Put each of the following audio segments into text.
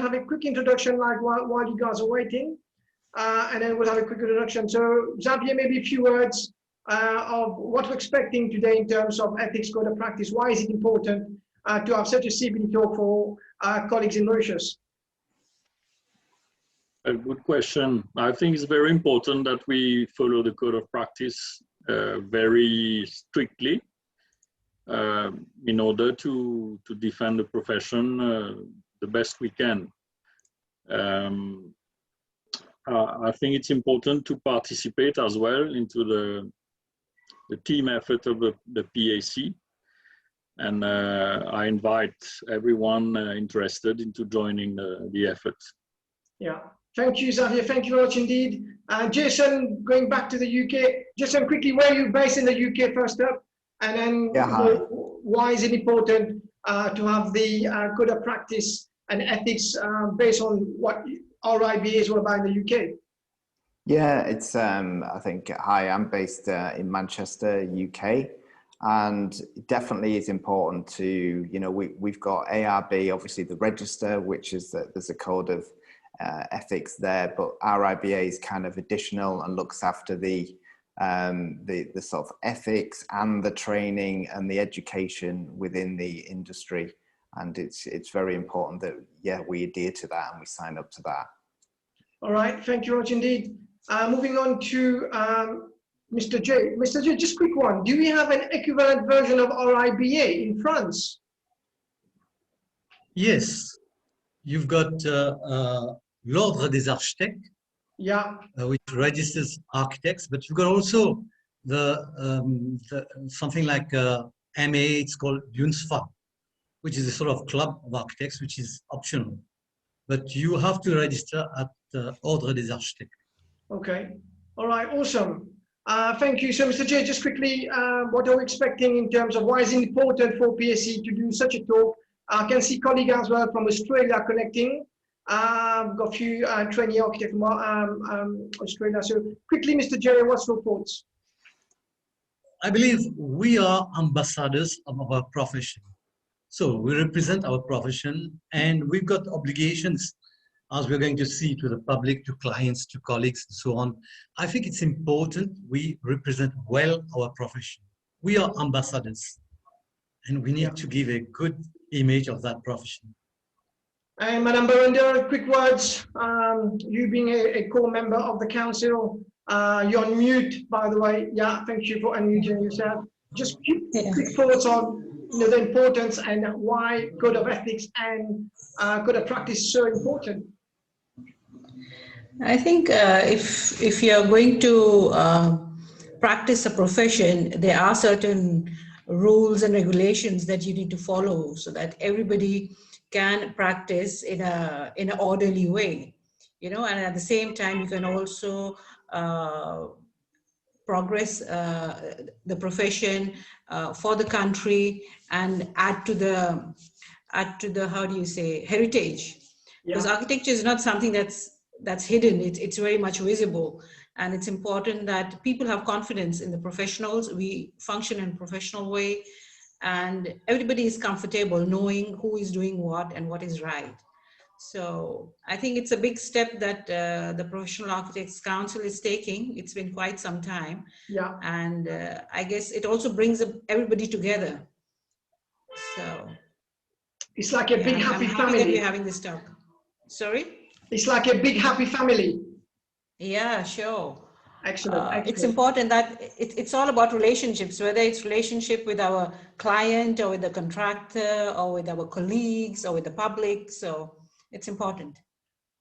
have a quick introduction, like while you guys are waiting, and then we'll have a quick introduction. So Xavier, maybe a few words of what we're expecting today in terms of ethics code of practice. Why is it important to have such a CPD talk for colleagues in Mauritius? A good question. I think it's very important that we follow the code of practice very strictly in order to defend the profession the best we can. I think it's important to participate as well into the team effort of the PAC, and I invite everyone interested into joining the effort. Yeah. Thank you, Xavier. Thank you very much indeed. Jason, going back to the UK. Jason, quickly, where are you based in the UK first up? And then why is it important to have the code of practice and ethics based on what RIBA is all about in the UK? Yeah, it's, I think, hi, I'm based in Manchester, UK. And definitely it's important to, you know, we've got ARB, obviously the register, which is there's a code of ethics there, but RIBA is kind of additional and looks after the sort of ethics and the training and the education within the industry. And it's very important that, yeah, we adhere to that and we sign up to that. All right, thank you very much indeed. Moving on to Mr. J. Mr. J, just quick one. Do we have an equivalent version of RIBA in France? Yes, you've got l'Ordre des Architectes, yeah, which registers architects, but you've got also something like MA, it's called UNSFA, which is a sort of club of architects, which is optional. But you have to register at Ordre des Architectes. Okay, all right, awesome. Thank you. So, Mr. J, just quickly, what are we expecting in terms of why is it important for PAC to do such a talk? I can see colleagues as well from Australia connecting. Got a few trainee architects from Australia. So, quickly, Mr. J, what's your thoughts? I believe we are ambassadors of our profession. So, we represent our profession and we've got obligations, as we're going to see, to the public, to clients, to colleagues, and so on. I think it's important we represent well our profession. We are ambassadors, and we need to give a good image of that profession. And Madam Barinder, quick words. You being a core member of the council, you're on mute, by the way. Yeah, thank you for unmuting yourself. Just quick thoughts on the importance and why code of ethics and code of practice is so important. I think if you're going to practice a profession, there are certain rules and regulations that you need to follow so that everybody can practice in an orderly way, you know, and at the same time you can also progress the profession for the country and add to the how do you say, heritage. Because architecture is not something that's hidden. It's very much visible, and it's important that people have confidence in the professionals. We function in a professional way, and everybody is comfortable knowing who is doing what and what is right. So I think it's a big step that the Professional Architects Council is taking. It's been quite some time. Yeah. And I guess it also brings everybody together. So it's like a big happy family. That we're having this talk. Sorry? It's like a big happy family. Yeah, sure. Excellent. It's important that it's all about relationships, whether it's relationship with our client or with the contractor or with our colleagues or with the public. So it's important.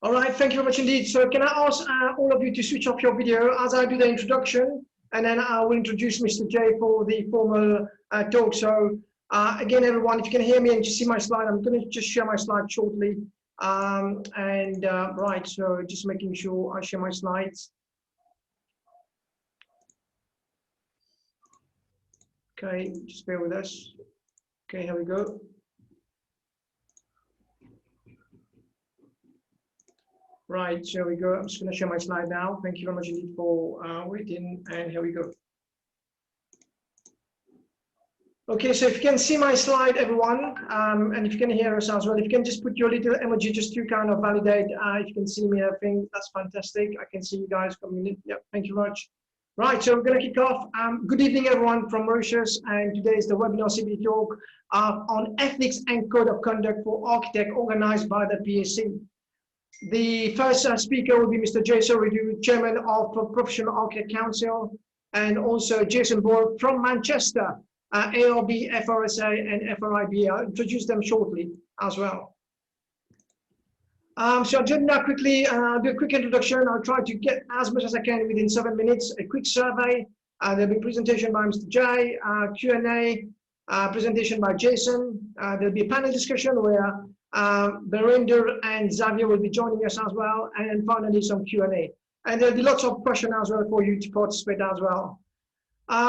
All right, thank you very much indeed. So can I ask all of you to switch off your video as I do the introduction, and then I will introduce Mr. J for the formal talk. So again, everyone, if you can hear me and you see my slide, I'm going to just share my slide shortly. Right, so just making sure I share my slides. Okay, just bear with us. Okay, here we go. Right, so here we go. I'm just going to share my slide now. Thank you very much indeed for waiting, and here we go. Okay, so if you can see my slide, everyone, and if you can hear us as well, if you can just put your little emoji just to kind of validate if you can see me, I think that's fantastic. I can see you guys coming in. Yep, thank you very much. Right, so we're going to kick off. Good evening, everyone from Mauritius, and today is the webinar CPD talk on ethics and code of conduct for architect, organized by the PAC. The first speaker will be Mr. Jay Sooredoo, Chairman of Professional Architect Council, and also Jason Boyle from Manchester, ARB, FRSA, and FRIB. I'll introduce them shortly as well. So I'll just now quickly do a quick introduction. I'll try to get as much as I can within 7 minutes. A quick survey. There'll be a presentation by Mr. Jay, Q&A, presentation by Jason. There'll be a panel discussion where Berinder and Xavier will be joining us as well, and finally some Q&A. And there'll be lots of questions as well for you to participate as well.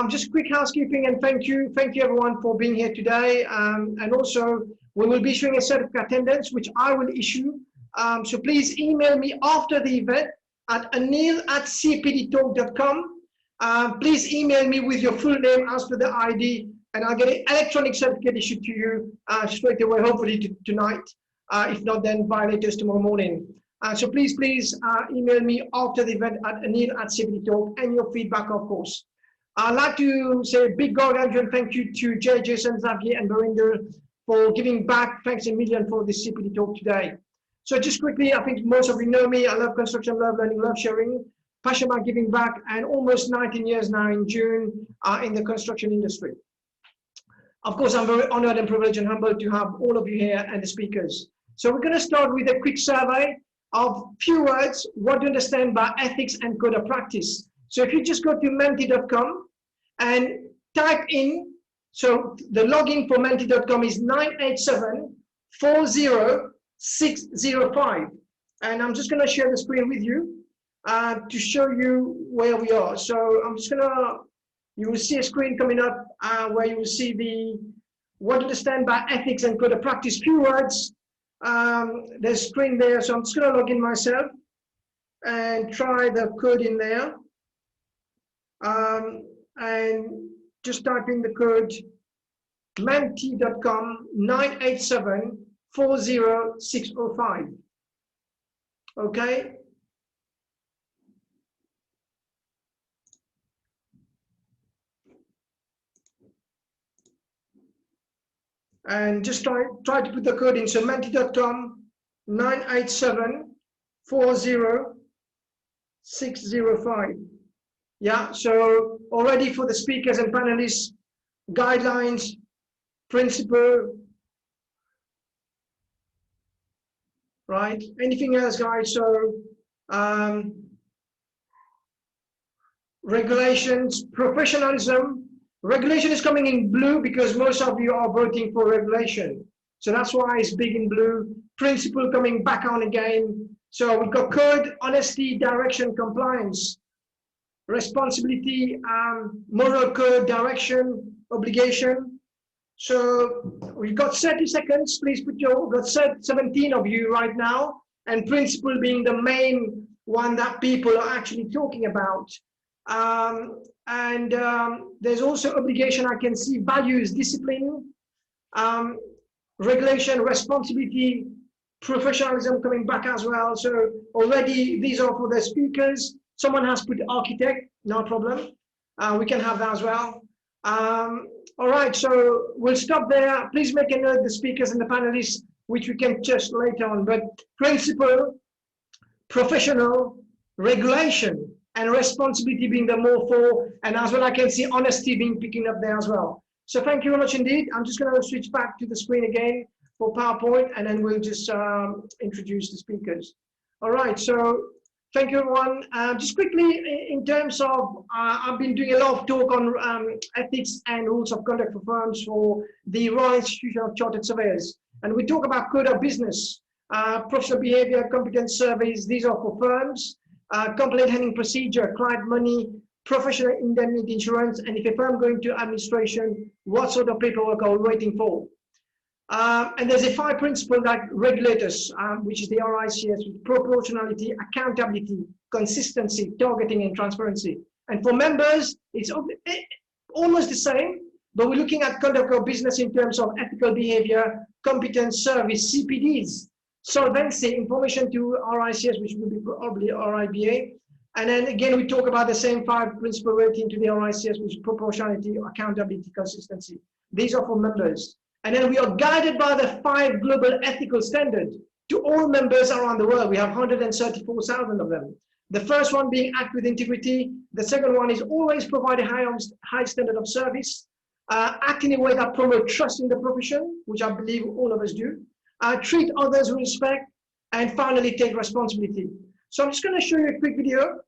Just quick housekeeping, and thank you everyone for being here today. And also we will be issuing a set of attendance which I will issue. So please email me after the event at anil@cpdtalk.com. Please email me with your full name as per the ID, and I'll get an electronic certificate issued to you straight away, hopefully tonight. If not, then by latest tomorrow morning. So please email me after the event at anil@cpdtalk, and your feedback, of course. I'd like to say a big gargantuan thank you to Jay, Jason, Xavier, and Berinder for giving back. Thanks a million for this CPD talk today. So just quickly, I think most of you know me. I love construction, love learning, love sharing, passion about giving back, and almost 19 years now in June in the construction industry. Of course, I'm very honored and privileged and humbled to have all of you here and the speakers. So we're going to start with a quick survey of few words, what to understand by ethics and code of practice. So if you just go to menti.com and type in, so the login for menti.com is 987-40605. And I'm just going to share the screen with you to show you where we are. So I'm just going to, you will see a screen coming up where you will see the what to understand by ethics and code of practice, few words. There's a screen there. So I'm just going to log in myself and try the code in there. And just type in the code menti.com 987-40605. Okay. And just try to put the code in. So menti.com 987-40605. Yeah, so already for the speakers and panelists, guidelines, principle, right? Anything else, guys? So regulations, professionalism. Regulation is coming in blue because most of you are voting for regulation. So that's why it's big in blue. Principle coming back on again. So we've got code, honesty, direction, compliance. Responsibility, moral code, direction, obligation. So we've got 30 seconds. Please put your, we've got 17 of you right now, and principle being the main one that people are actually talking about. There's also obligation. I can see values, discipline, regulation, responsibility, professionalism coming back as well. So already these are for the speakers. Someone has put architect, no problem. We can have that as well. All right, so we'll stop there. Please make a note, the speakers and the panelists, which we can just later on. But principle, professional, regulation, and responsibility being the more for, and as well I can see honesty being picking up there as well. So thank you very much indeed. I'm just going to switch back to the screen again for PowerPoint, and then we'll just introduce the speakers. All right, so thank you, everyone. Just quickly, in terms of, I've been doing a lot of talk on ethics and rules of conduct for firms for the Royal Institution of Chartered Surveyors. And we talk about code of business, professional behavior, competence surveys. These are for firms, complaint handling procedure, client money, professional indemnity insurance, and if a firm going to administration, what sort of paperwork are we waiting for? And there's a 5 principle that regulators, which is the RICS, proportionality, accountability, consistency, targeting, and transparency. And for members, it's almost the same, but we're looking at conduct of business in terms of ethical behavior, competence, service, CPDs, solvency, information to RICS, which will be probably RIBA. And then again, we talk about the same 5 principle rating to the RICS, which is proportionality, accountability, consistency. These are for members. And then we are guided by the 5 global ethical standards to all members around the world. We have 134,000 of them. The first one being act with integrity. The second one is always provide a high standard of service. Act in a way that promotes trust in the profession, which I believe all of us do. Treat others with respect. And finally, take responsibility. So I'm just going to show you a quick video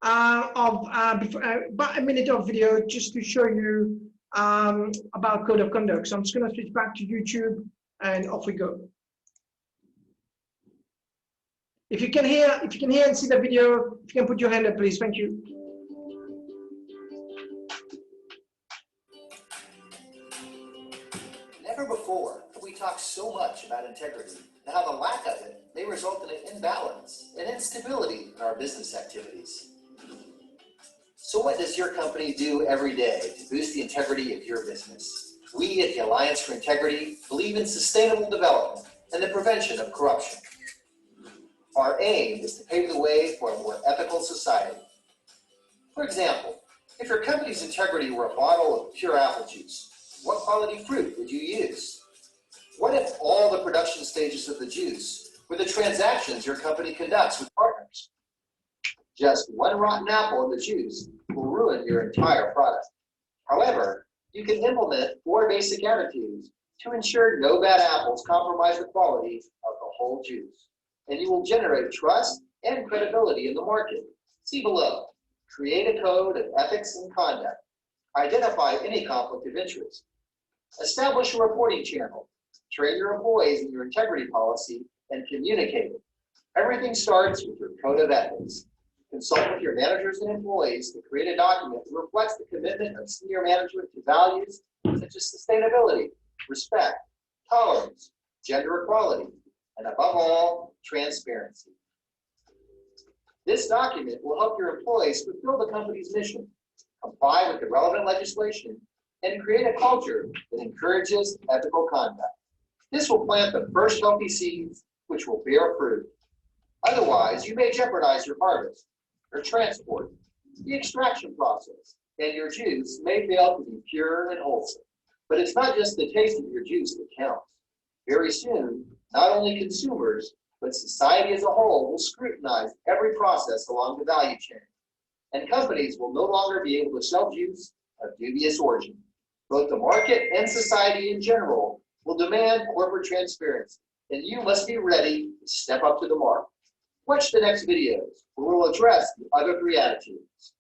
of about a minute of video just to show you about code of conduct. So I'm just going to switch back to YouTube and off we go. If you can hear and see the video, if you can put your hand up, please. Thank you. Never before have we talked so much about integrity and how the lack of it may result in an imbalance and instability in our business activities. So what does your company do every day to boost the integrity of your business? We at the Alliance for Integrity believe in sustainable development and the prevention of corruption. Our aim is to pave the way for a more ethical society. For example, if your company's integrity were a bottle of pure apple juice, what quality fruit would you use? What if all the production stages of the juice were the transactions your company conducts with partners? Just one rotten apple in the juice will ruin your entire product. However, you can implement 4 basic attitudes to ensure no bad apples compromise the quality of the whole juice, and you will generate trust and credibility in the market. See below. Create a code of ethics and conduct. Identify any conflict of interest. Establish a reporting channel. Train your employees in your integrity policy and communicate it. Everything starts with your code of ethics. Consult with your managers and employees to create a document that reflects the commitment of senior management to values such as sustainability, respect, tolerance, gender equality, and above all, transparency. This document will help your employees fulfill the company's mission, comply with the relevant legislation, and create a culture that encourages ethical conduct. This will plant the first healthy seeds, which will bear fruit. Otherwise, you may jeopardize your harvest, your transport, the extraction process, and your juice may fail to be pure and wholesome. But it's not just the taste of your juice that counts. Very soon, not only consumers, but society as a whole will scrutinize every process along the value chain. And companies will no longer be able to sell juice of dubious origin. Both the market and society in general will demand corporate transparency, and you must be ready to step up to the mark. Watch the next videos, where we'll address the other 3 attitudes.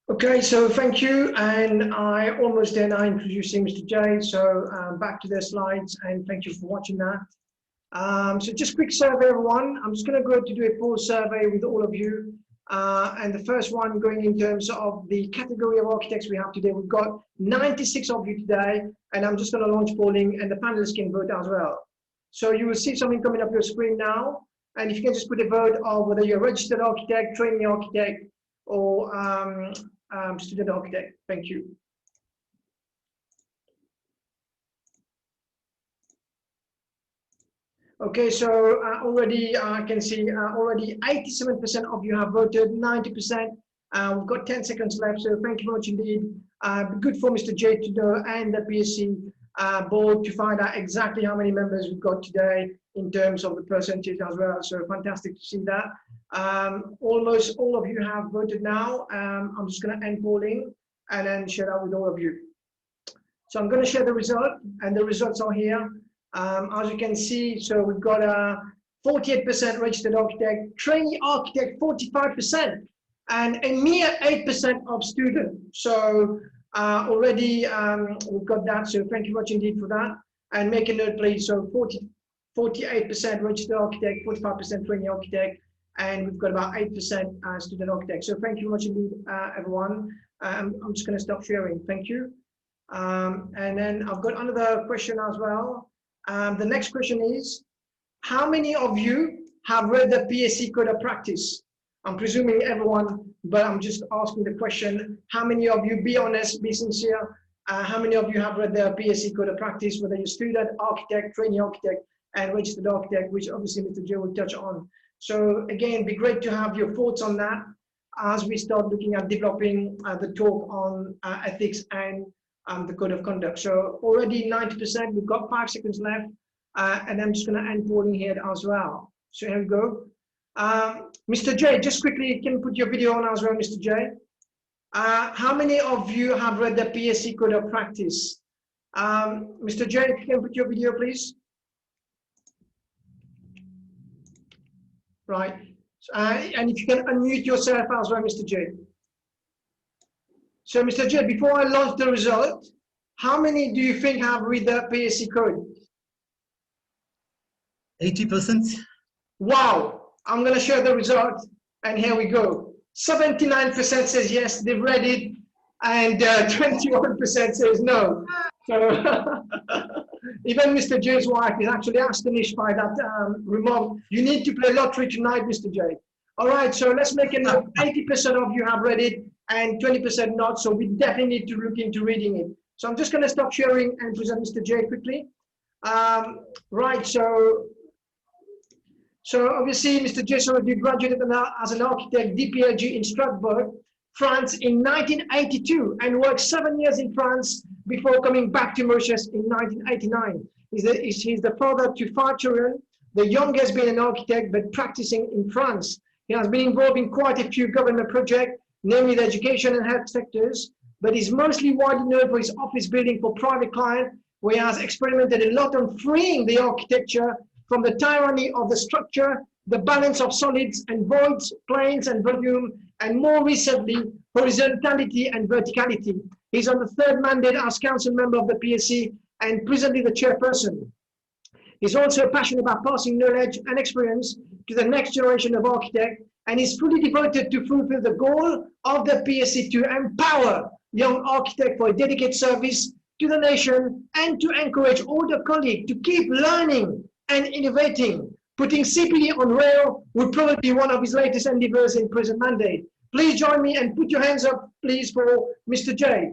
Okay, so thank you, and I almost then are introducing Mr. J. So back to the slides, and thank you for watching that. So just quick survey, everyone. I'm just going to go to do a full survey with all of you. And the first one going in terms of the category of architects we have today. We've got 96 of you today, and I'm just going to launch polling, and the panelists can vote as well. So you will see something coming up your screen now, and if you can just put a vote of whether you're a registered architect, trainee architect, or student architect. Thank you. Okay, so already I can see already 87% of you have voted, 90%. We've got 10 seconds left, so thank you very much indeed. Good for Mr. J to know and the PSC board to find out exactly how many members we've got today in terms of the percentage as well. So fantastic to see that. Almost all of you have voted now. I'm just going to end polling and then share that with all of you. So I'm going to share the result, and the results are here. As you can see, so we've got a 48% registered architect, trainee architect 45%, and a mere 8% of student. So already we've got that. So thank you much indeed for that. And make a note, please. So 48% registered architect, 45% trainee architect, and we've got about 8% student architect. So thank you much indeed, everyone. I'm just going to stop sharing. Thank you. And then I've got another question as well. The next question is, how many of you have read the PAC Code of Practice? I'm presuming everyone but I'm just asking the question, how many of you, be honest, be sincere, how many of you have read the PAC Code of Practice, whether you're student, architect, trainee architect, and registered architect, which obviously Mr. J will touch on. So again, it'd be great to have your thoughts on that as we start looking at developing the talk on ethics and the code of conduct. So already 90%, we've got 5 seconds left, and I'm just going to end polling here as well. So here we go. Mr. J, just quickly, can you put your video on as well, Mr. J? How many of you have read the PAC Code of Practice? Mr. J, if you can put your video, please. Right. And if you can unmute yourself as well, Mr. J. So, Mr. J, before I launch the result, how many do you think have read the PAC Code? 80%. Wow. I'm going to share the result, and here we go. 79% says yes, they've read it, and 21% says no. So even Mr. J's wife is actually astonished by that remark. You need to play lottery tonight, Mr. J. All right, so let's make a note. 80% of you have read it, and 20% not, so we definitely need to look into reading it. So I'm just going to stop sharing and present Mr. J quickly. Right, so obviously, Mr. J Sooredoo graduated as an architect DPLG in Strasbourg, France in 1982, and worked 7 years in France before coming back to Mauritius in 1989. He's the father to 5 children, the youngest being an architect, but practicing in France. He has been involved in quite a few government projects, namely the education and health sectors, but he's mostly widely known for his office building for private clients, where he has experimented a lot on freeing the architecture from the tyranny of the structure, the balance of solids and voids, planes and volume, and more recently, horizontality and verticality. He's on the 3rd mandate as council member of the PAC and presently the chairperson. He's also passionate about passing knowledge and experience to the next generation of architects, and is fully devoted to fulfill the goal of the PAC to empower young architects for a dedicated service to the nation and to encourage older colleagues to keep learning and innovating. Putting CPD on rail would probably be one of his latest endeavours in present mandate. Please join me and put your hands up, please, for Mr. J.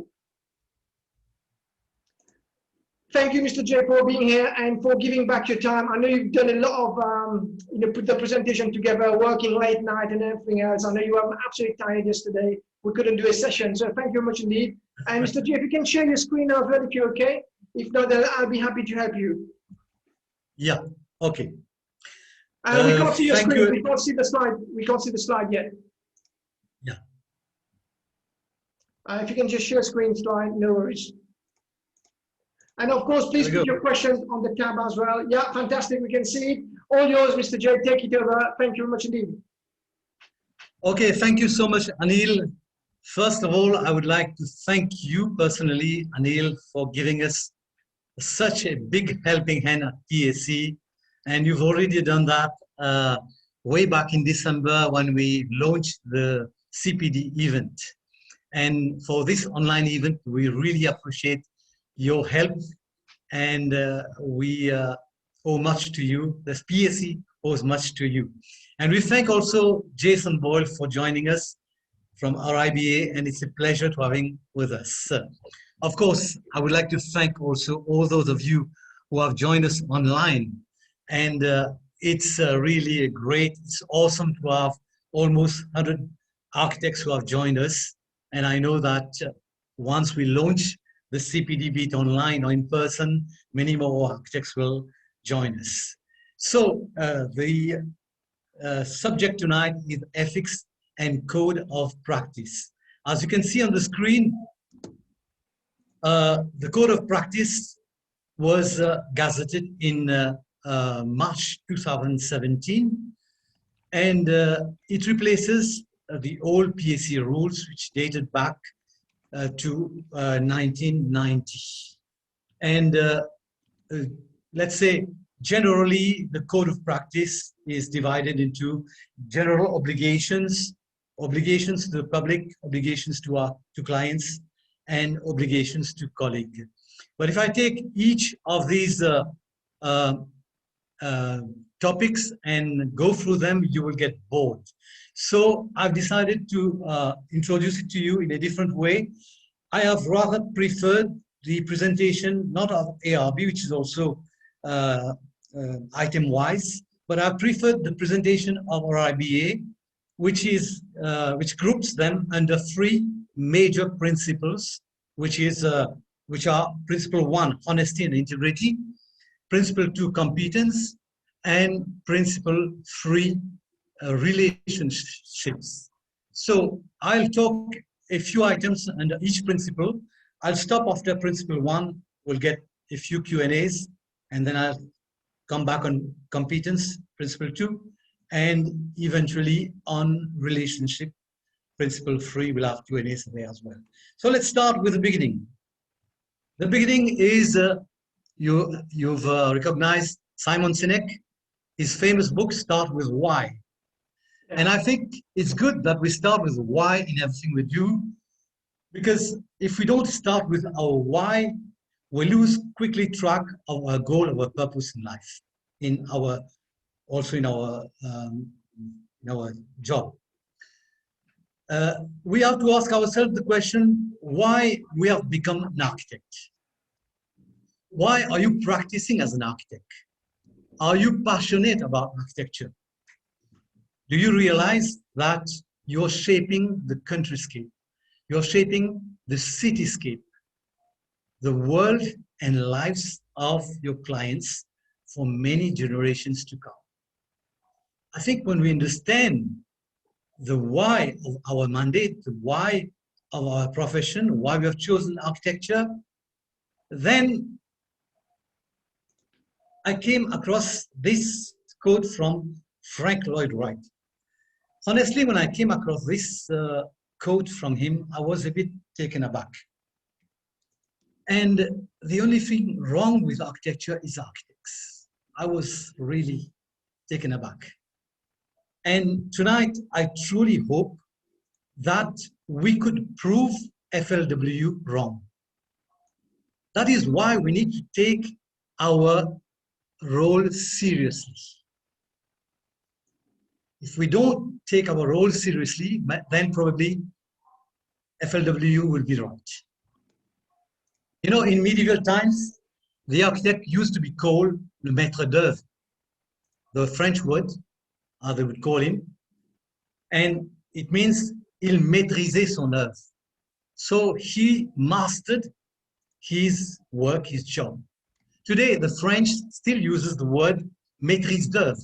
Thank you, Mr. J, for being here and for giving back your time. I know you've done a lot of, put the presentation together, working late night and everything else. I know you were absolutely tired yesterday. We couldn't do a session, so thank you very much indeed. And Mr. J, if you can share your screen as well, if you're okay. If not, then I'll be happy to help you. Yeah, okay. We can't see your screen. We can't see the slide. We can't see the slide yet. Yeah. If you can just share screen slide, no worries. And of course, please put your questions on the tab as well. Yeah, fantastic. We can see it. All yours, Mr. J. Take it over. Thank you very much indeed. Okay, thank you so much, Anil. First of all, I would like to thank you personally, Anil, for giving us such a big helping hand at PAC. And you've already done that way back in December when we launched the CPD event. And for this online event, we really appreciate your help, and we owe much to you. The PAC owes much to you. And we thank also Jason Boyle for joining us from RIBA, and it's a pleasure to having with us. Of course, I would like to thank also all those of you who have joined us online. And it's really it's awesome to have almost 100 architects who have joined us. And I know that once we launch the CPD Beat online or in person, many more architects will join us. So the subject tonight is ethics and code of practice. As you can see on the screen, the code of practice was gazetted in March 2017, and it replaces the old PAC rules, which dated back to 1990. And let's say generally the code of practice is divided into general obligations, obligations to the public, obligations to clients, and obligations to colleagues. But if I take each of these topics and go through them, you will get bored. So I've decided to introduce it to you in a different way. I have rather preferred the presentation, not of ARB, which is also item-wise, but I preferred the presentation of our IBA, which groups them under 3 major principles, which are principle 1, honesty and integrity, principle 2, competence, and principle 3, relationships. So I'll talk a few items under each principle. I'll stop after principle 1. We'll get a few Q&As, and then I'll come back on competence, principle 2, and eventually on relationship, principle 3. We'll have Q&As there as well. So let's start with the beginning. The beginning is, you've recognized Simon Sinek. His famous book, Start With Why. And I think it's good that we start with why in everything we do, because if we don't start with our why, we lose quickly track of our goal, our purpose in life, also in our job. We have to ask ourselves the question, why we have become an architect? Why are you practicing as an architect? Are you passionate about architecture? Do you realize that you're shaping the countryscape? You're shaping the cityscape, the world and lives of your clients for many generations to come. I think when we understand the why of our mandate, the why of our profession, why we have chosen architecture, then I came across this quote from Frank Lloyd Wright. Honestly, when I came across this quote from him, I was a bit taken aback. And the only thing wrong with architecture is architects. I was really taken aback. And tonight, I truly hope that we could prove FLW wrong. That is why we need to take our role seriously. If we don't take our role seriously, then probably FLW will be right. You know, in medieval times, the architect used to be called le maître d'œuvre, the French word, as they would call him, and it means il maîtrisait son œuvre. So he mastered his work, his job. Today, the French still uses the word maîtrise d'œuvre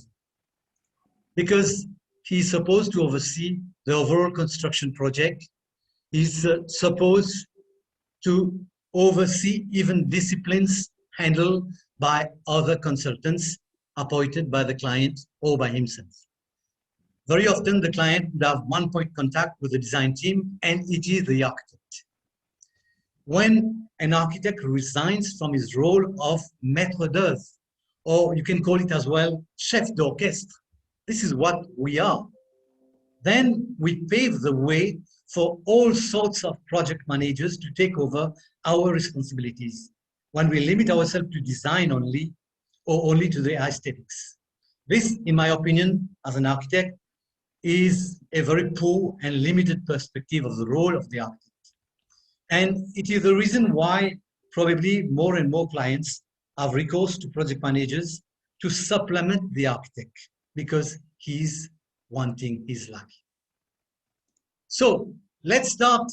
because he's supposed to oversee the overall construction project. He's supposed to oversee even disciplines handled by other consultants appointed by the client or by himself. Very often, the client would have one-point contact with the design team, and it is the architect. When an architect resigns from his role of maître d'œuvre, or you can call it as well chef d'orchestre, this is what we are, then we pave the way for all sorts of project managers to take over our responsibilities when we limit ourselves to design only or only to the aesthetics. This, in my opinion, as an architect, is a very poor and limited perspective of the role of the architect. And it is the reason why probably more and more clients have recourse to project managers to supplement the architect because he's wanting his luck. So let's start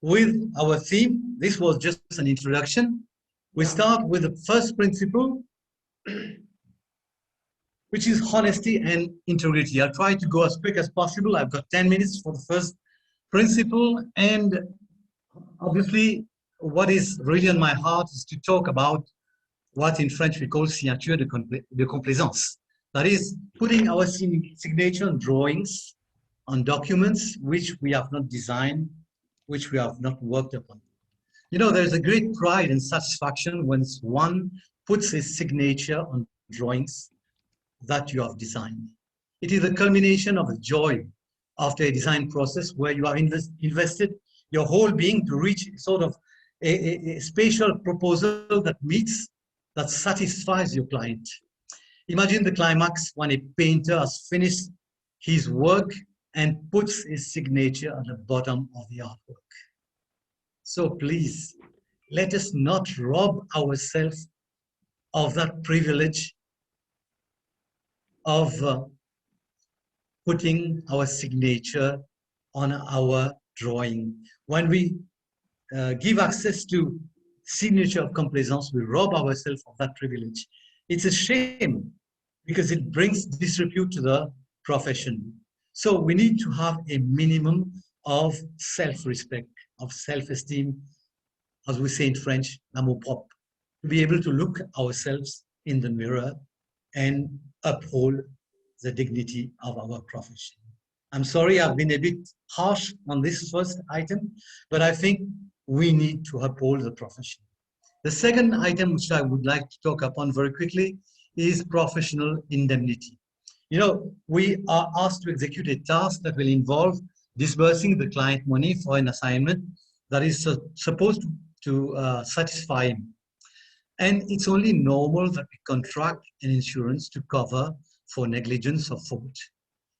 with our theme. This was just an introduction. We start with the first principle, which is honesty and integrity. I'll try to go as quick as possible. I've got 10 minutes for the first principle. And obviously, what is really on my heart is to talk about what in French we call signature de complaisance. That is putting our signature on drawings, on documents which we have not designed, which we have not worked upon. You know, there's a great pride and satisfaction when one puts a signature on drawings that you have designed. It is the culmination of the joy after a design process where you have invested your whole being to reach sort of a spatial proposal that meets, that satisfies your client. Imagine the climax when a painter has finished his work and puts his signature at the bottom of the artwork. So please, let us not rob ourselves of that privilege of putting our signature on our drawing. When we give access to signature of complaisance, we rob ourselves of that privilege. It's a shame because it brings disrepute to the profession. So we need to have a minimum of self-respect, of self-esteem, as we say in French, l'amour propre, to be able to look ourselves in the mirror and uphold the dignity of our profession. I'm sorry I've been a bit harsh on this first item, but I think we need to uphold the profession. The second item which I would like to talk upon very quickly is professional indemnity. You know, we are asked to execute a task that will involve disbursing the client money for an assignment that is supposed to satisfy him. And it's only normal that we contract an insurance to cover for negligence or fault.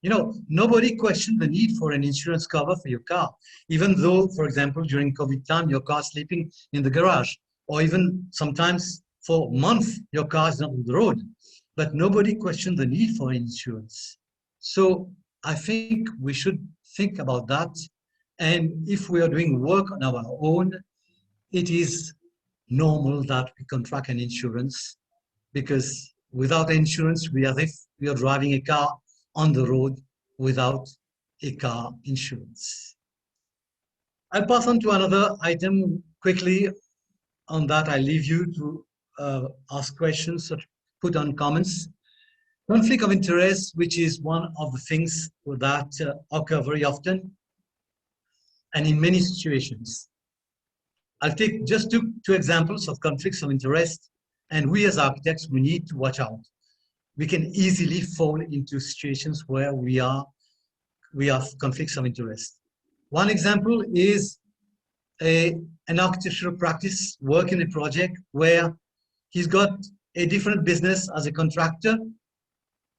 You know, nobody questioned the need for an insurance cover for your car, even though, for example, during COVID time, your car is sleeping in the garage, or even sometimes for months, your car is not on the road. But nobody questioned the need for insurance. So I think we should think about that. And if we are doing work on our own, it is normal that we contract an insurance, because without insurance, we are as if we are driving a car on the road without a car insurance. I'll pass on to another item quickly. On that, I leave you to ask questions or put on comments. Conflict of interest, which is one of the things that occur very often and in many situations. I'll take just two examples of conflicts of interest, and we as architects, we need to watch out. We can easily fall into situations where we have conflicts of interest. One example is an architectural practice work in a project where he's got a different business as a contractor,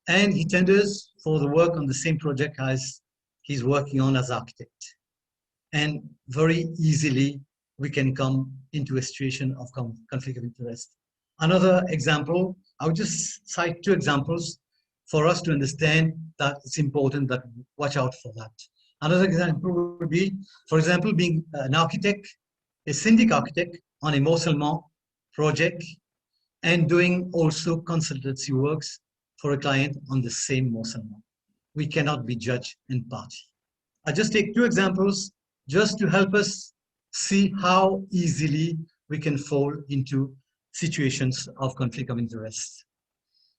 and he tenders for the work on the same project as he's working on as architect. And very easily, we can come into a situation of conflict of interest. Another example, I would just cite two examples for us to understand that it's important that we watch out for that. Another example would be, for example, being an architect, a syndic architect on a Morcellement project, and doing also consultancy works for a client on the same Morcellement. We cannot be judge and party. I just take two examples just to help us see how easily we can fall into situations of conflict of interest.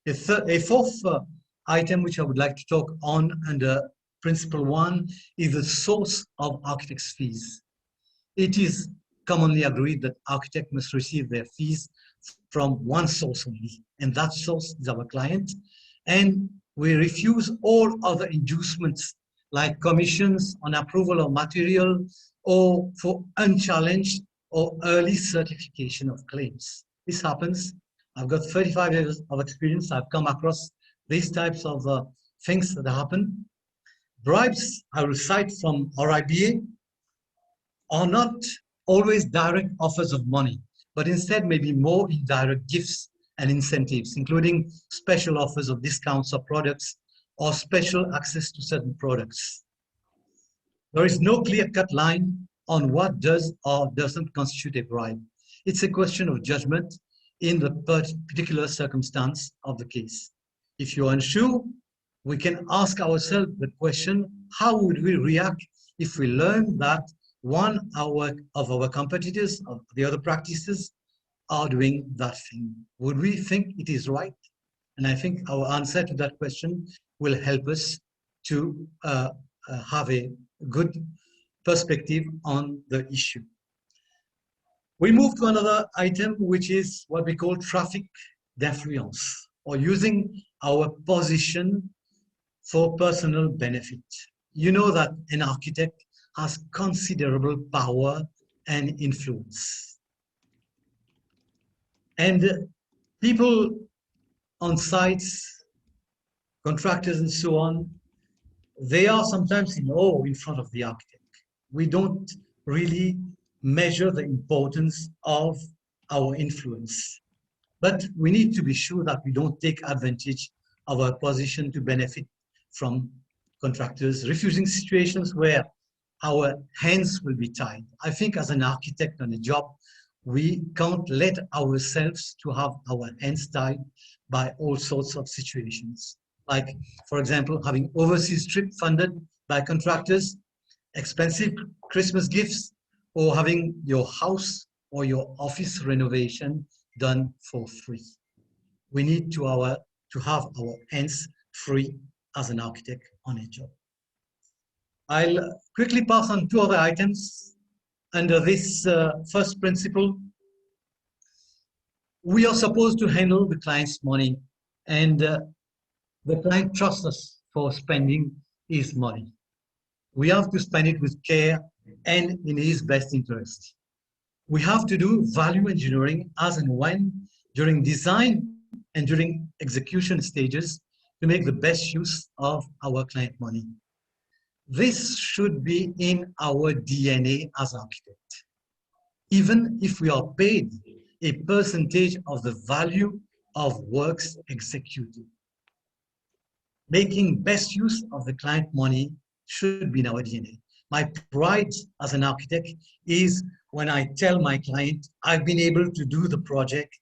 A fourth item which I would like to talk on under principle 1 is the source of architects' fees. It is commonly agreed that architects must receive their fees from one source only, and that source is our client. And we refuse all other inducements like commissions on approval of material or for unchallenged or early certification of claims. This happens. I've got 35 years of experience. I've come across these types of things that happen. Bribes, I will cite from RIBA, are not always direct offers of money, but instead maybe more indirect gifts and incentives, including special offers of discounts of products or special access to certain products. There is no clear-cut line on what does or doesn't constitute a bribe. It's a question of judgment in the particular circumstance of the case. If you're unsure, we can ask ourselves the question, how would we react if we learn that one of our competitors, of the other practices, are doing that thing? Would we think it is right? And I think our answer to that question will help us to have a good perspective on the issue. We move to another item, which is what we call traffic d'influence, or using our position for personal benefit. You know that an architect has considerable power and influence. And people on sites, contractors and so on, they are sometimes in awe in front of the architect. We don't really measure the importance of our influence. But we need to be sure that we don't take advantage of our position to benefit from contractors, refusing situations where our hands will be tied. I think as an architect on a job, we can't let ourselves to have our hands tied by all sorts of situations. Like, for example, having overseas trip funded by contractors, expensive Christmas gifts, or having your house or your office renovation done for free. We need to have our hands free as an architect on a job. I'll quickly pass on two other items under this first principle. We are supposed to handle the client's money, and the client trusts us for spending his money. We have to spend it with care and in his best interest. We have to do value engineering as and when during design and during execution stages to make the best use of our client money. This should be in our DNA as architect. Even if we are paid a percentage of the value of works executed. Making best use of the client money should be in our DNA. My pride as an architect is when I tell my client, I've been able to do the project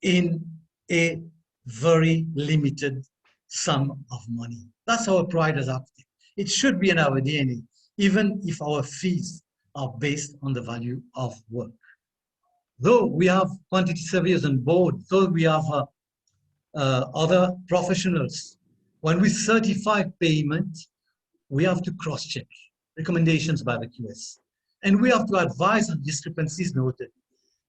in a very limited sum of money. That's our pride as architects. It should be in our DNA, even if our fees are based on the value of work. Though we have quantity surveyors on board, though we have other professionals, when we certify payment, we have to cross-check recommendations by the QS. And we have to advise on discrepancies noted,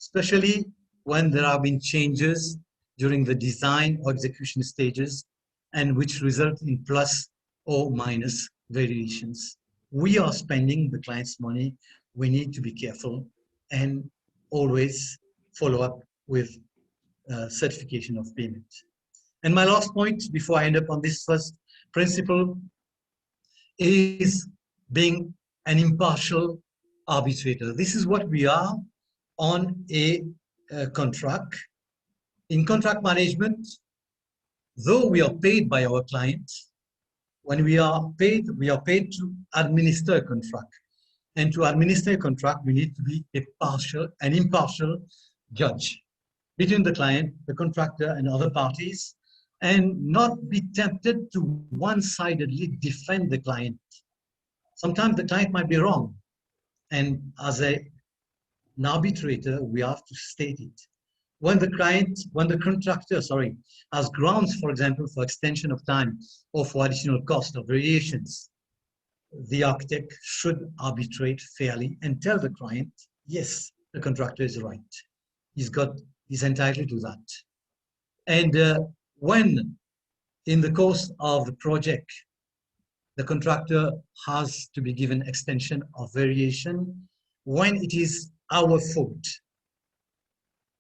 especially when there have been changes during the design or execution stages and which result in plus or minus variations. We are spending the client's money. We need to be careful and always follow up with certification of payment. And my last point before I end up on this first principle is being an impartial arbitrator. This is what we are on a contract. In contract management, though we are paid by our client, when we are paid to administer a contract. And to administer a contract, we need to be an impartial judge between the client, the contractor, and other parties, and not be tempted to one-sidedly defend the client. Sometimes the client might be wrong, and as an arbitrator, we have to state it. When the contractor, has grounds, for example, for extension of time or for additional cost or variations, the architect should arbitrate fairly and tell the client, yes, the contractor is right. He's entitled to that. And when in the course of the project, the contractor has to be given extension or variation, when it is our fault,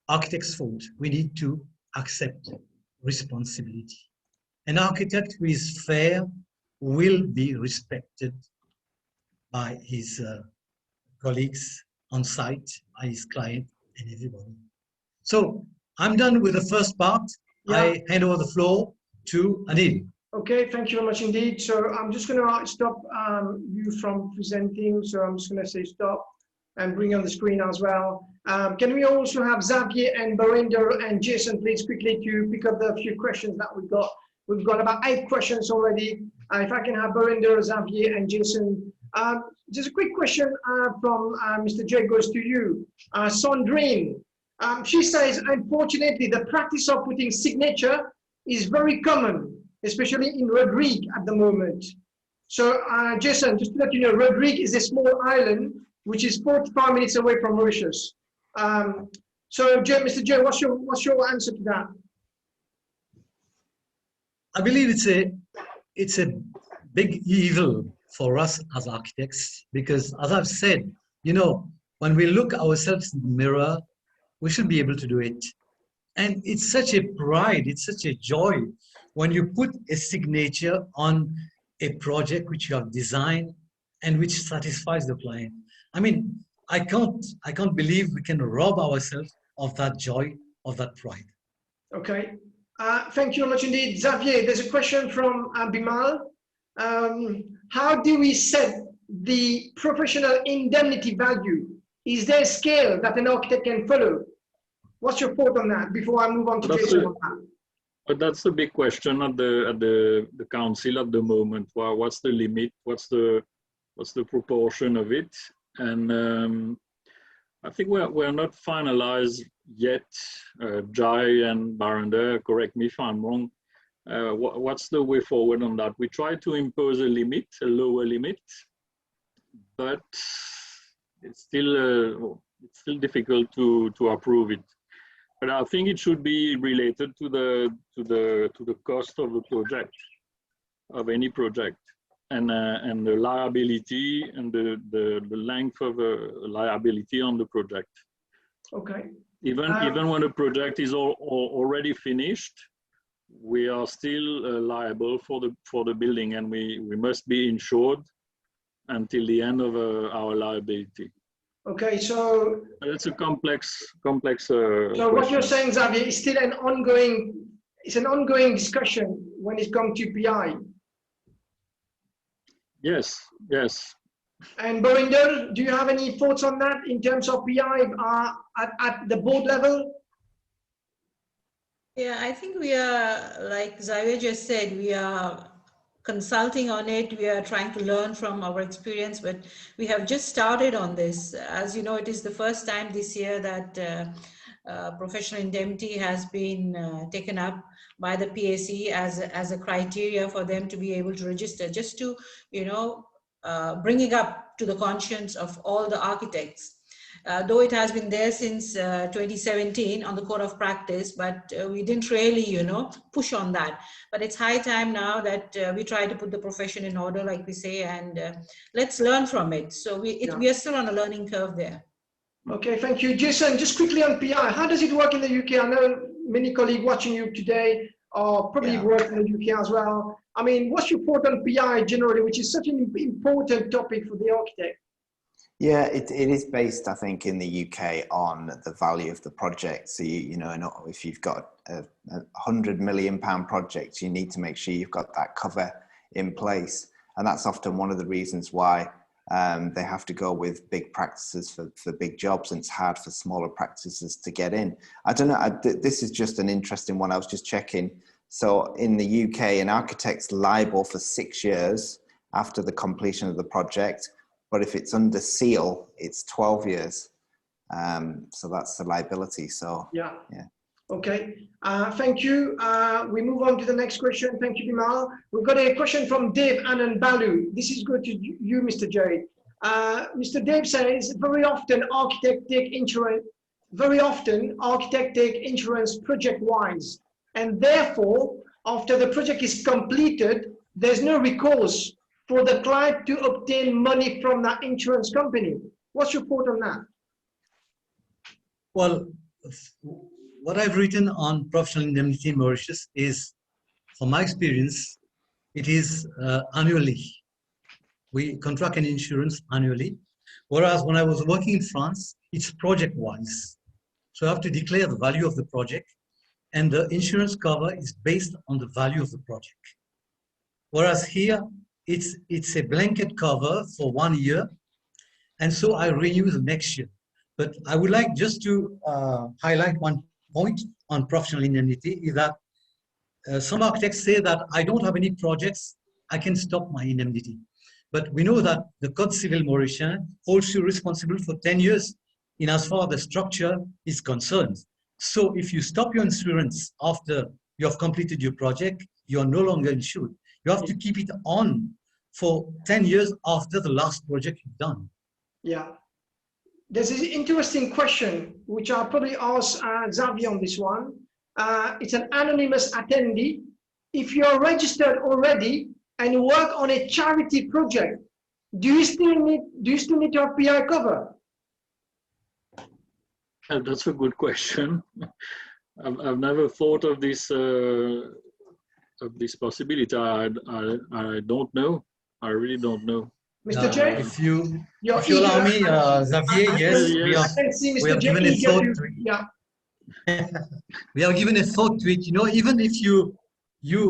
architect's fault, we need to accept responsibility. An architect who is fair will be respected by his colleagues on site, by his client, and everybody. So I'm done with the first part. Yeah. I hand over the floor to Anil. Okay, thank you very much indeed. So I'm just going to stop you from presenting. So I'm just going to say stop and bring on the screen as well. Can we also have Xavier and Barinder and Jason, please, quickly to pick up the few questions that we've got. We've got about 8 questions already. If I can have Barinder, Xavier, and Jason. Just a quick question from Mr. J goes to you. Sandrine, she says, unfortunately, the practice of putting signature is very common, especially in Rodrigue at the moment. So Jason, just to let you know, Rodrigue is a small island which is 45 minutes away from Mauritius. So Mr. J, what's your answer to that? I believe it's a big evil for us as architects, because as I've said, you know, when we look ourselves in the mirror, we should be able to do it. And it's such a pride, it's such a joy when you put a signature on a project which you have designed and which satisfies the client. I mean, I can't believe we can rob ourselves of that joy, of that pride. Okay. Thank you very much indeed. Xavier, there's a question from Bimal. How do we set the professional indemnity value? Is there a scale that an architect can follow? What's your thought on that before I move on to Jason? But that's the big question at the council at the moment. Well, what's the limit? What's the proportion of it? And I think we're not finalized yet. Jai and Baranda, correct me if I'm wrong. What's the way forward on that? We try to impose a limit, a lower limit, but it's still difficult to approve it. But I think it should be related to the cost of the project, of any project, and the liability and the length of liability on the project. Okay. Even when the project is already finished, we are still liable for the building, and we must be insured until the end of our liability. Okay, so it's a complex. So question. What you're saying, Xavier, is still an ongoing discussion when it comes to PI. Yes, yes. And Borinder, do you have any thoughts on that in terms of PI at the board level? Yeah, I think we are, like Xavier just said, we are consulting on it. We are trying to learn from our experience, but we have just started on this. As you know, it is the first time this year that professional indemnity has been taken up by the PAC as a criteria for them to be able to register, just to, you know, bring it up to the conscience of all the architects. Though it has been there since 2017 on the code of practice, but we didn't really, you know, push on that. But it's high time now that we try to put the profession in order, like we say, and let's learn from it. So we are still on a learning curve there. Okay, thank you. Jason, just quickly on PI, how does it work in the UK? I know many colleagues watching you today are probably work in the UK as well. I mean, what's your thought on PI generally, which is such an important topic for the architect? Yeah, it is based, I think, in the UK on the value of the project. So, you know, if you've got a £100 million project, you need to make sure you've got that cover in place. And that's often one of the reasons why they have to go with big practices for big jobs, and it's hard for smaller practices to get in. I don't know, this is just an interesting one. I was just checking. So in the UK, an architect's liable for 6 years after the completion of the project. But if it's under seal, it's 12 years. So that's the liability. So yeah. Okay. Thank you. We move on to the next question. Thank you, Bimal. We've got a question from Dave Anand Balu. This is good to you, Mr. J. Mr. Dave says, very often architect take insurance project-wise, and therefore, after the project is completed, there's no recourse for the client to obtain money from that insurance company. What's your thought on that? Well, what I've written on professional indemnity in Mauritius is, from my experience, it is annually. We contract an insurance annually, whereas when I was working in France, it's project-wise. So I have to declare the value of the project, and the insurance cover is based on the value of the project. Whereas here, it's a blanket cover for 1 year, and so I renew the next year. But I would like just to highlight one point on professional indemnity is that some architects say that I don't have any projects, I can stop my indemnity. But we know that the Code Civil Mauritian holds you responsible for 10 years in as far as the structure is concerned. So if you stop your insurance after you have completed your project, you are no longer insured. You have to keep it on for 10 years after the last project you've done. Yeah. There's an interesting question, which I'll probably ask Xavier on this one. It's an anonymous attendee. If you're registered already and work on a charity project, do you still need to have PI cover? That's a good question. I've never thought of this possibility. I don't know. I really don't know. Mr. J, If you you're allow me, eager. Xavier, yes, yes. I can see we Mr. have J given a eager thought to, to it. yeah. We have given a thought to it. You know, even if you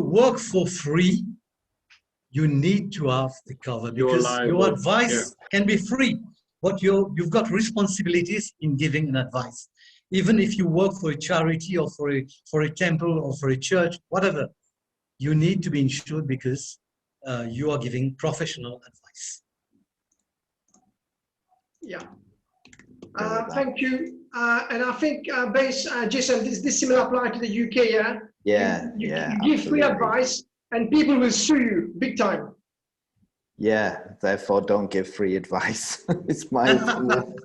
work for free, you need to have the cover, because your advice can be free, but you've got responsibilities in giving an advice. Even if you work for a charity or for a temple or for a church, whatever, you need to be insured because you are giving professional advice. Yeah. Thank you. And I think, Jason, this similar apply to the UK, yeah? Yeah, you yeah, give free absolutely. advice and people will sue you big time. Yeah, therefore don't give free advice. It's my opinion.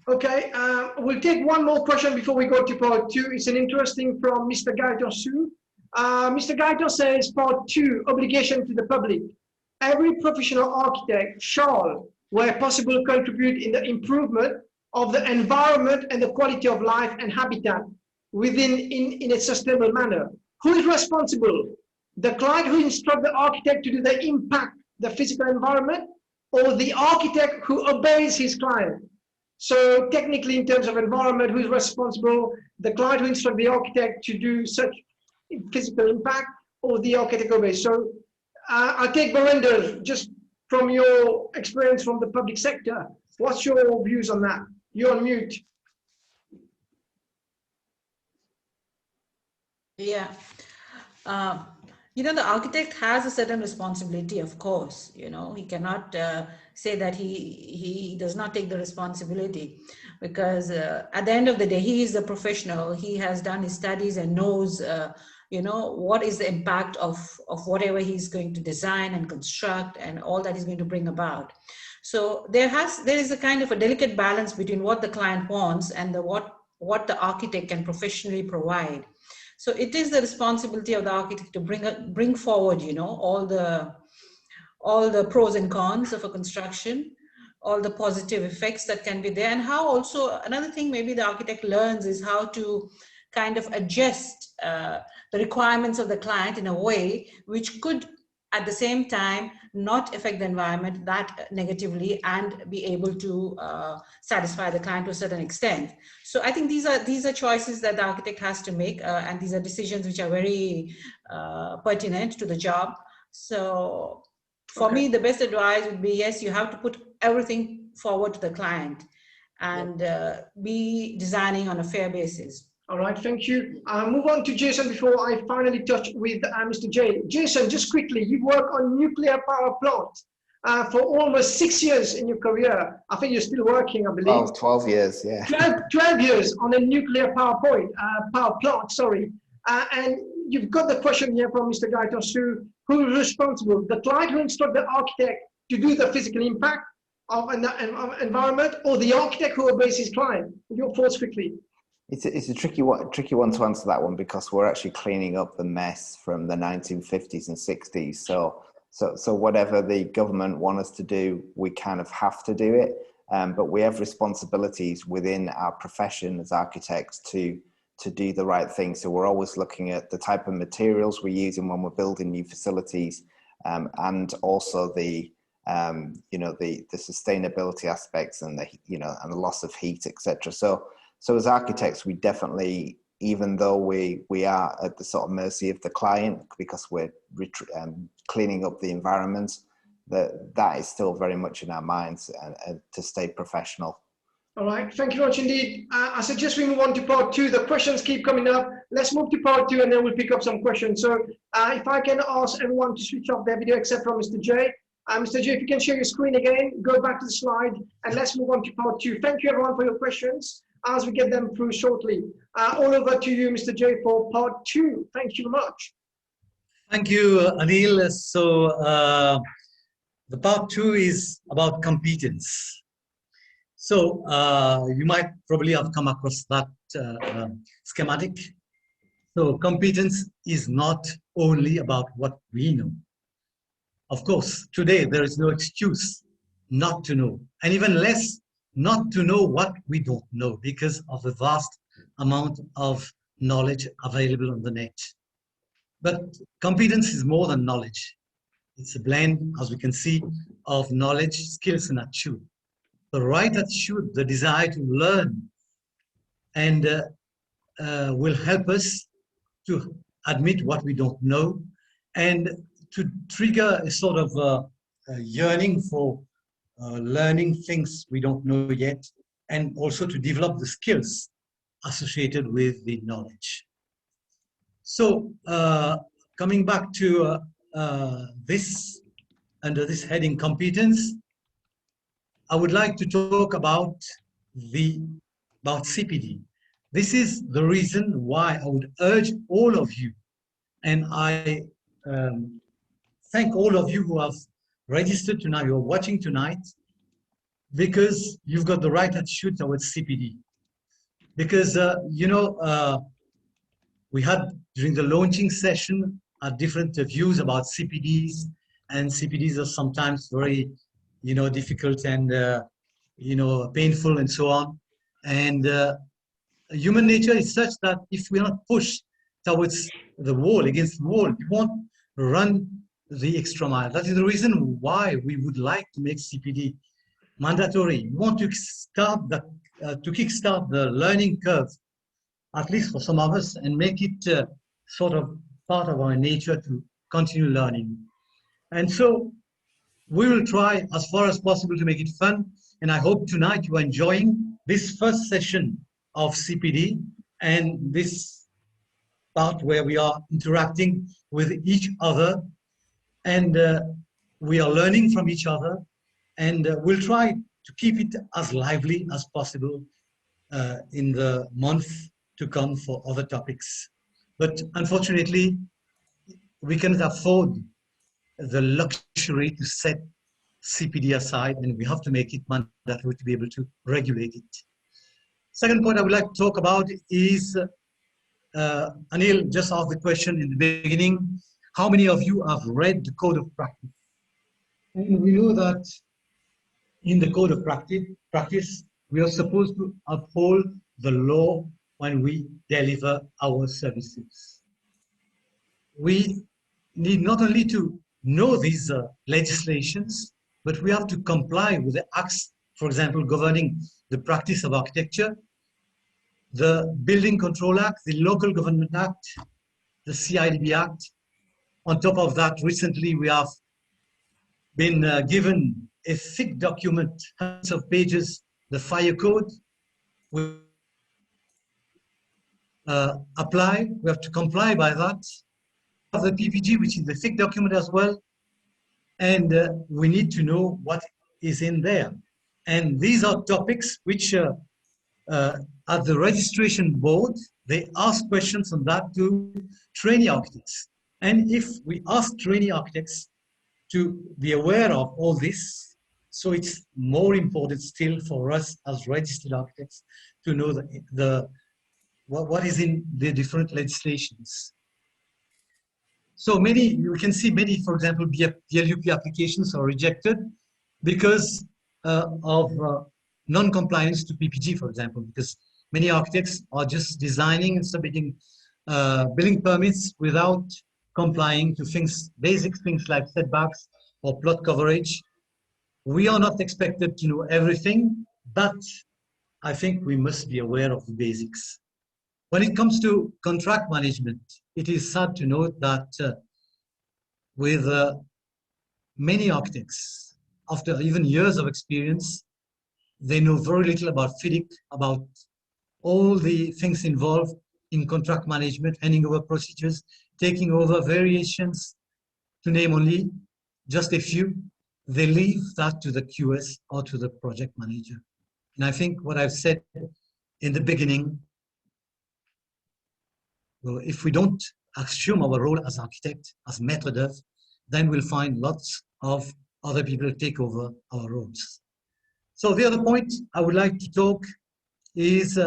Okay, we'll take one more question before we go to part two. It's an interesting from Mr. Gaito Su. Mr. Gaito says, part two, obligation to the public. Every professional architect shall, where possible, contribute in the improvement of the environment and the quality of life and habitat in a sustainable manner. Who is responsible? The client who instructs the architect to do the impact, the physical environment, or the architect who obeys his client? So technically, in terms of environment, who is responsible? The client who instructs the architect to do such physical impact, or the architect obeys? So I'll take Barinder, just from your experience from the public sector. What's your views on that? You're on mute. Yeah. You know, the architect has a certain responsibility, of course. You know, he cannot say that he does not take the responsibility, because at the end of the day, he is a professional. He has done his studies and knows, you know, what is the impact of whatever he's going to design and construct and all that he's going to bring about. So there is a kind of a delicate balance between what the client wants and what the architect can professionally provide. So it is the responsibility of the architect to bring forward, you know, all the pros and cons of a construction, all the positive effects that can be there, and how also another thing maybe the architect learns is how to kind of adjust the requirements of the client in a way which could at the same time not affect the environment that negatively and be able to satisfy the client to a certain extent. So I think these are choices that the architect has to make, and these are decisions which are very pertinent to the job. So for me, the best advice would be, yes, you have to put everything forward to the client and be designing on a fair basis. All right, thank you. Move on to Jason before I finally touch with Mr. J. Jason, just quickly, you work on nuclear power plants for almost 6 years in your career. I think you're still working, I believe. 12 years, yeah. 12 years on a nuclear power plant, sorry. And you've got the question here from Mr. Gaito Su, who is responsible? The client who instructs the architect to do the physical impact of an environment, or the architect who obeys his client? Your thoughts quickly. It's a tricky one to answer that one, because we're actually cleaning up the mess from the 1950s and 60s. So whatever the government want us to do, we kind of have to do it. But we have responsibilities within our profession as architects to do the right thing. So we're always looking at the type of materials we're using when we're building new facilities, and also the sustainability aspects and the loss of heat, etc. So as architects, we definitely, even though we are at the sort of mercy of the client because we're cleaning up the environment, that is still very much in our minds, to stay professional. All right, thank you very much indeed. I suggest we move on to part two. The questions keep coming up. Let's move to part two and then we'll pick up some questions. So if I can ask everyone to switch off their video except from Mr. J. Mr. J, if you can share your screen again, go back to the slide and let's move on to part two. Thank you everyone for your questions as we get them through shortly. All over to you, Mr. J, for part two. Thank you very much. Thank you, Anil. So the part two is about competence. So you might probably have come across that schematic. So competence is not only about what we know. Of course, today there is no excuse not to know, and even less not to know what we don't know, because of the vast amount of knowledge available on the net. But competence is more than knowledge. It's a blend, as we can see, of knowledge, skills, and attitude. The right attitude, the desire to learn, and will help us to admit what we don't know and to trigger a sort of a yearning for learning things we don't know yet, and also to develop the skills associated with the knowledge. So coming back to this, under this heading, competence, I would like to talk about CPD. This is the reason why I would urge all of you, and I thank all of you who have registered tonight, who are watching tonight, because you've got the right attitude towards CPD. Because, we had, during the launching session, different views about CPDs, and CPDs are sometimes very, difficult and, painful and so on. And human nature is such that if we are not pushed towards the wall, against the wall, we won't run the extra mile. That is the reason why we would like to make CPD mandatory. We want to start to kickstart the learning curve, at least for some of us, and make it sort of part of our nature to continue learning. And so we will try as far as possible to make it fun. And I hope tonight you are enjoying this first session of CPD and this part where we are interacting with each other, and we are learning from each other, and we'll try to keep it as lively as possible in the month to come for other topics. But unfortunately, we cannot afford the luxury to set CPD aside, and we have to make it mandatory to be able to regulate it. Second point I would like to talk about is, Anil just asked the question in the beginning, how many of you have read the Code of Practice? And we know that in the Code of Practice, we are supposed to uphold the law when we deliver our services. We need not only to know these legislations, but we have to comply with the acts, for example, governing the practice of architecture, the Building Control Act, the Local Government Act, the CIDB Act. On top of that, recently we have been given a thick document, hundreds of pages, the Fire Code. We we have to comply by that. We have the PPG, which is the thick document as well, and we need to know what is in there. And these are topics which at the registration board, they ask questions on that to trainee architects. And if we ask trainee architects to be aware of all this, so it's more important still for us as registered architects to know what is in the different legislations. So you can see many, for example, BLUP applications are rejected because of non-compliance to PPG, for example, because many architects are just designing and submitting building permits without complying to basic things like setbacks or plot coverage. We are not expected to know everything, but I think we must be aware of the basics. When it comes to contract management, it is sad to note that with many architects, after even years of experience, they know very little about FIDIC, about all the things involved in contract management, handing over procedures, taking over variations, to name only just a few. They leave that to the QS or to the project manager. And I think what I've said in the beginning, well, if we don't assume our role as architect, as maître d'œuvre, then we'll find lots of other people take over our roles. So the other point I would like to talk is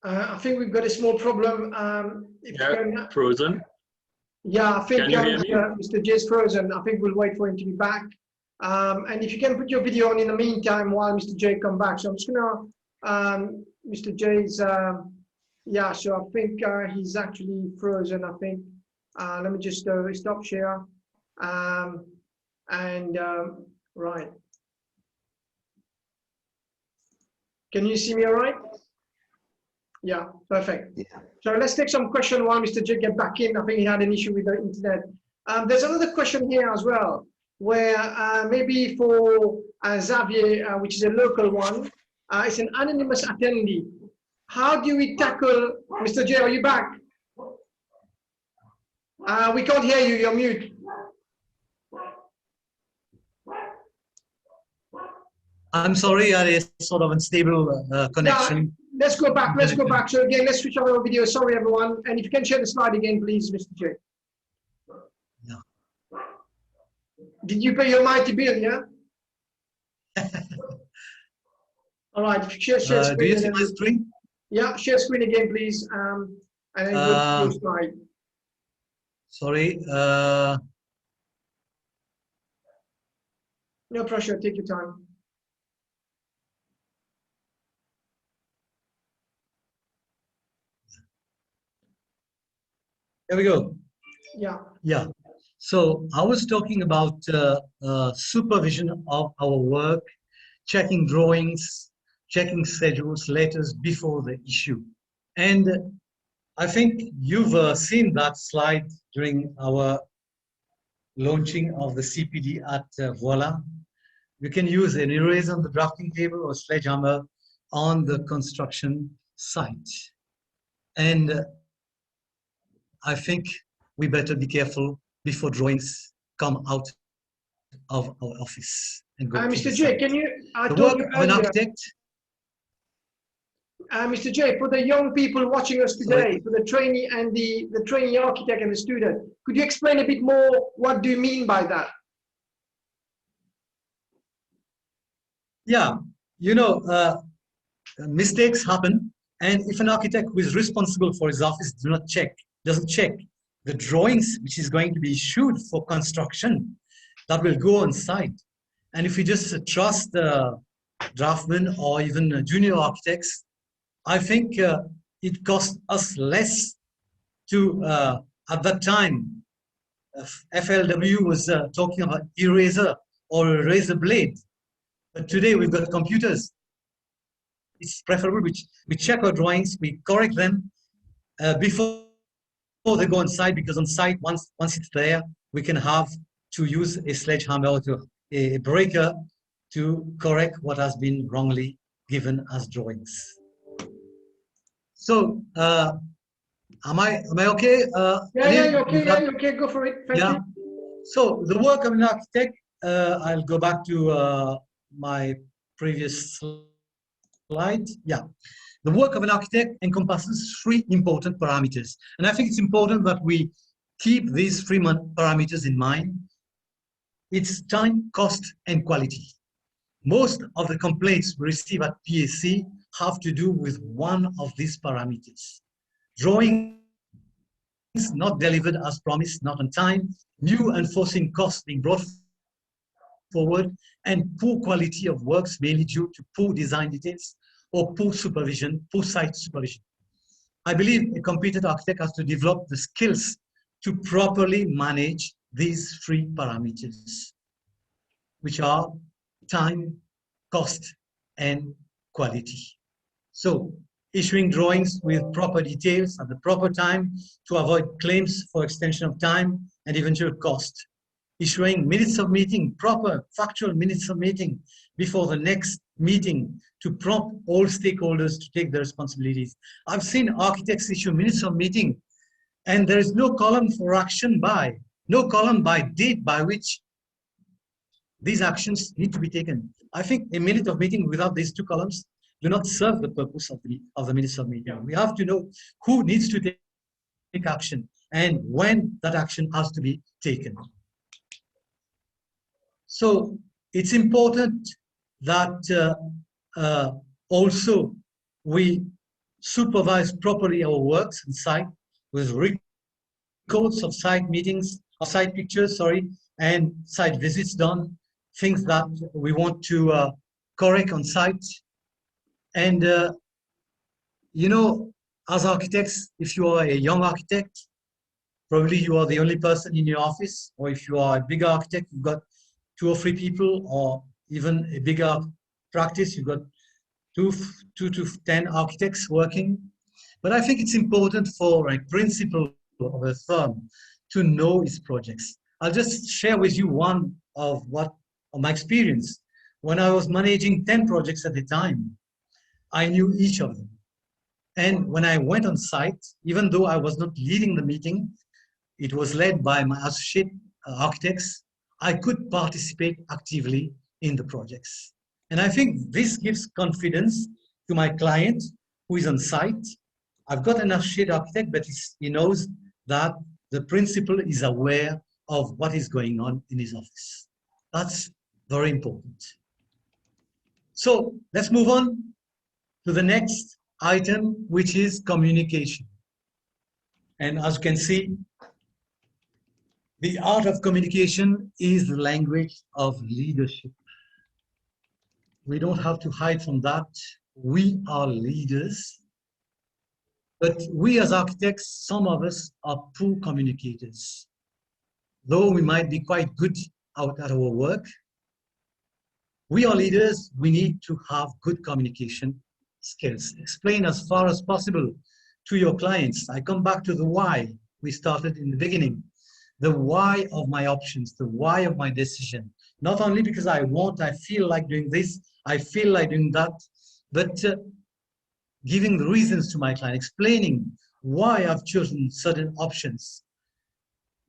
I think we've got a small problem. If you can, frozen. yeah, I think Can you hear me? Mr. J is frozen. I think we'll wait for him to be back. And if you can put your video on in the meantime while Mr. J come back. So I'm just gonna, Mr. J's, yeah, so I think he's actually frozen, I think. Let me just stop share. Right. Can you see me all right? Yeah, perfect. Yeah. So let's take some question while Mr. J get back in. I think he had an issue with the internet. There's another question here as well, where maybe for Xavier, which is a local one, it's an anonymous attendee. How do we tackle, Mr. J, are you back? We can't hear you, you're mute. I'm sorry, I had a sort of unstable connection. Yeah, let's go back, let's go back. So again, let's switch on our video. Sorry, everyone. And if you can share the slide again, please, Mr. J. Yeah. Did you pay your mighty bill, yeah? All right, share screen. Do you see my screen? Yeah, share screen again, please. And then go to slide. Sorry. No pressure, take your time. Here we go. Yeah. Yeah. So I was talking about supervision of our work, checking drawings, checking schedules, letters before the issue. And I think you've seen that slide during our launching of the CPD at Voila. You can use an eraser on the drafting table or sledgehammer on the construction site. And I think we better be careful before drawings come out of our office and go Mr. J, can you, the work of an architect. Mr. J, for the young people watching us today, for the trainee and the trainee architect and the student, could you explain a bit more what do you mean by that? Yeah, you know, mistakes happen, and if an architect who is responsible for his office doesn't check the drawings which is going to be issued for construction that will go on site, and if we just trust the draftsmen or even junior architects, I think it costs us less to, at that time, FLW was talking about eraser or eraser blade. But today we've got computers. It's preferable we check our drawings, we correct them before they go on site, because on site, once it's there, we can have to use a sledgehammer or a breaker to correct what has been wrongly given as drawings. So, am I okay? Yeah, you're okay. Yeah, you're okay. Go for it. Thank you. So the work of an architect. I'll go back to my previous slide. Yeah, the work of an architect encompasses three important parameters, and I think it's important that we keep these three parameters in mind. It's time, cost, and quality. Most of the complaints we receive at PAC have to do with one of these parameters. Drawings not delivered as promised, not on time, new unforeseen costs being brought forward, and poor quality of works mainly due to poor design details or poor supervision, poor site supervision. I believe a competent architect has to develop the skills to properly manage these three parameters, which are time, cost, and quality. So, issuing drawings with proper details at the proper time to avoid claims for extension of time and eventual cost. Issuing minutes of meeting, proper factual minutes of meeting before the next meeting to prompt all stakeholders to take their responsibilities. I've seen architects issue minutes of meeting and there is no column for action by, no column by date by which these actions need to be taken. I think a minute of meeting without these two columns do not serve the purpose of the minutes of meeting. We have to know who needs to take action and when that action has to be taken. So it's important that also we supervise properly our works on site with records of site meetings, of site pictures, sorry, and site visits done, things that we want to correct on site. And, you know, as architects, if you are a young architect, probably you are the only person in your office, or if you are a big architect, you've got 2 or 3 people, or even a bigger practice, you've got 2 to 10 architects working. But I think it's important for a principal of a firm to know its projects. I'll just share with you one of my experience. When I was managing 10 projects at a time, I knew each of them. And when I went on site, even though I was not leading the meeting, it was led by my associate architects, I could participate actively in the projects. And I think this gives confidence to my client who is on site. I've got an associate architect, but he knows that the principal is aware of what is going on in his office. That's very important. So let's move on to the next item, which is communication. And as you can see, the art of communication is the language of leadership. We don't have to hide from that. We are leaders. But we as architects, some of us are poor communicators. Though we might be quite good out at our work, we are leaders, we need to have good communication skills. Explain as far as possible to your clients. I come back to the why we started in the beginning. The why of my options, the why of my decision. Not only because I feel like doing this, I feel like doing that, but giving the reasons to my client, explaining why I've chosen certain options.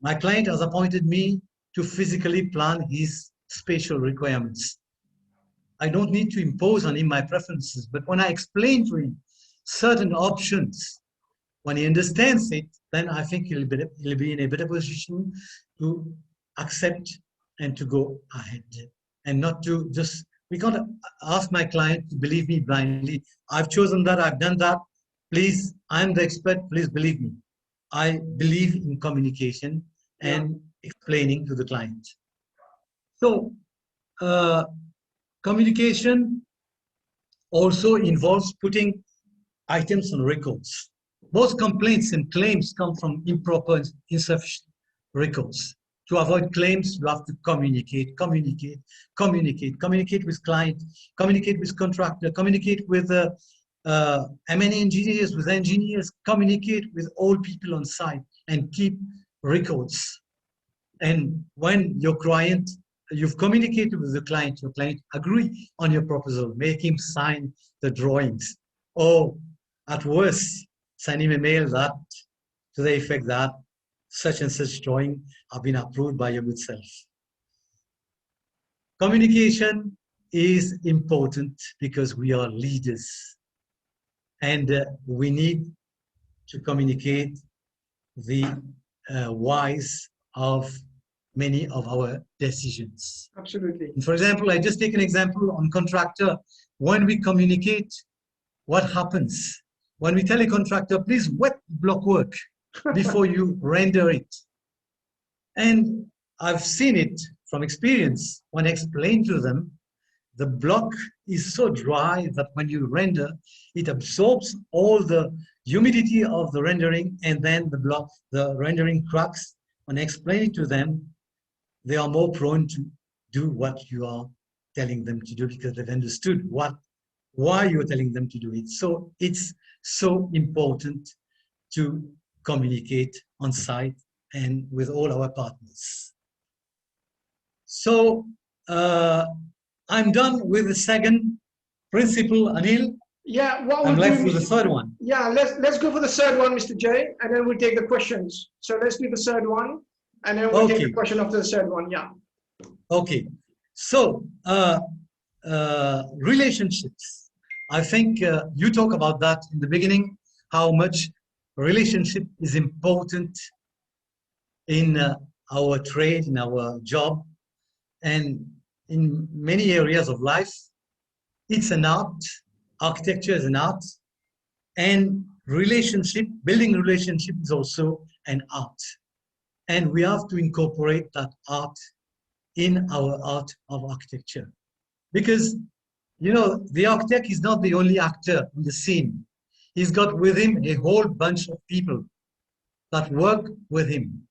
My client has appointed me to physically plan his spatial requirements. I don't need to impose on him my preferences, but when I explain to him certain options, when he understands it, then I think he'll be in a better position to accept and to go ahead, and not to just, we can't ask my client to believe me blindly. I've chosen that, I've done that. Please, I'm the expert, please believe me. I believe in communication and explaining to the client. So, communication also involves putting items on records. Most complaints and claims come from improper and insufficient records. To avoid claims, you have to communicate with client, communicate with contractor, communicate with M&E engineers, with engineers, communicate with all people on site, and keep records. And when your client, you've communicated with the client, your client agree on your proposal, make him sign the drawings, or at worst, send him a mail that to the effect that such and such drawing have been approved by your good self. Communication is important because we are leaders, and we need to communicate the whys of many of our decisions. Absolutely. And for example, I just take an example on contractor. When we communicate, what happens? When we tell a contractor, please wet block work before you render it. And I've seen it from experience. When I explain to them, the block is so dry that when you render, it absorbs all the humidity of the rendering, and then the rendering cracks. When I explain it to them, they are more prone to do what you are telling them to do because they've understood why you're telling them to do it. So it's so important to communicate on site and with all our partners. So I'm done with the second principle, Anil. Yeah, what I'm we'll left do, with the third one. Yeah, let's go for the third one, Mr. J, and then we'll take the questions. So let's do the third one, and then we'll take the question after the third one. Yeah. Okay. So relationships. I think you talk about that in the beginning, how much relationship is important in our trade, in our job, and in many areas of life. It's an art. Architecture is an art. And relationship, building relationship is also an art. And we have to incorporate that art in our art of architecture. Because, you know, the architect is not the only actor in the scene. He's got with him a whole bunch of people that work with him.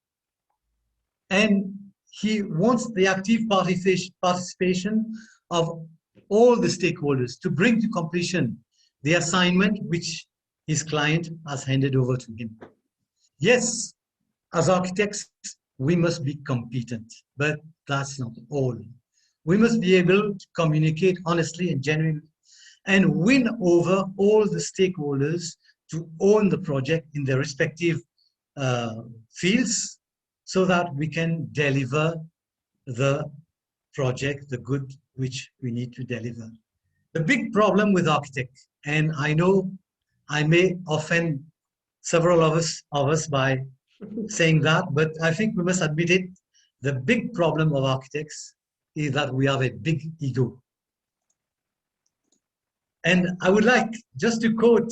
And he wants the active participation of all the stakeholders to bring to completion the assignment which his client has handed over to him. Yes, as architects, we must be competent, but that's not all. We must be able to communicate honestly and genuinely and win over all the stakeholders to own the project in their respective fields so that we can deliver the project, the good which we need to deliver. The big problem with architects, and I know I may offend several of us by saying that, but I think we must admit it. The big problem of architects is that we have a big ego. And I would like just to quote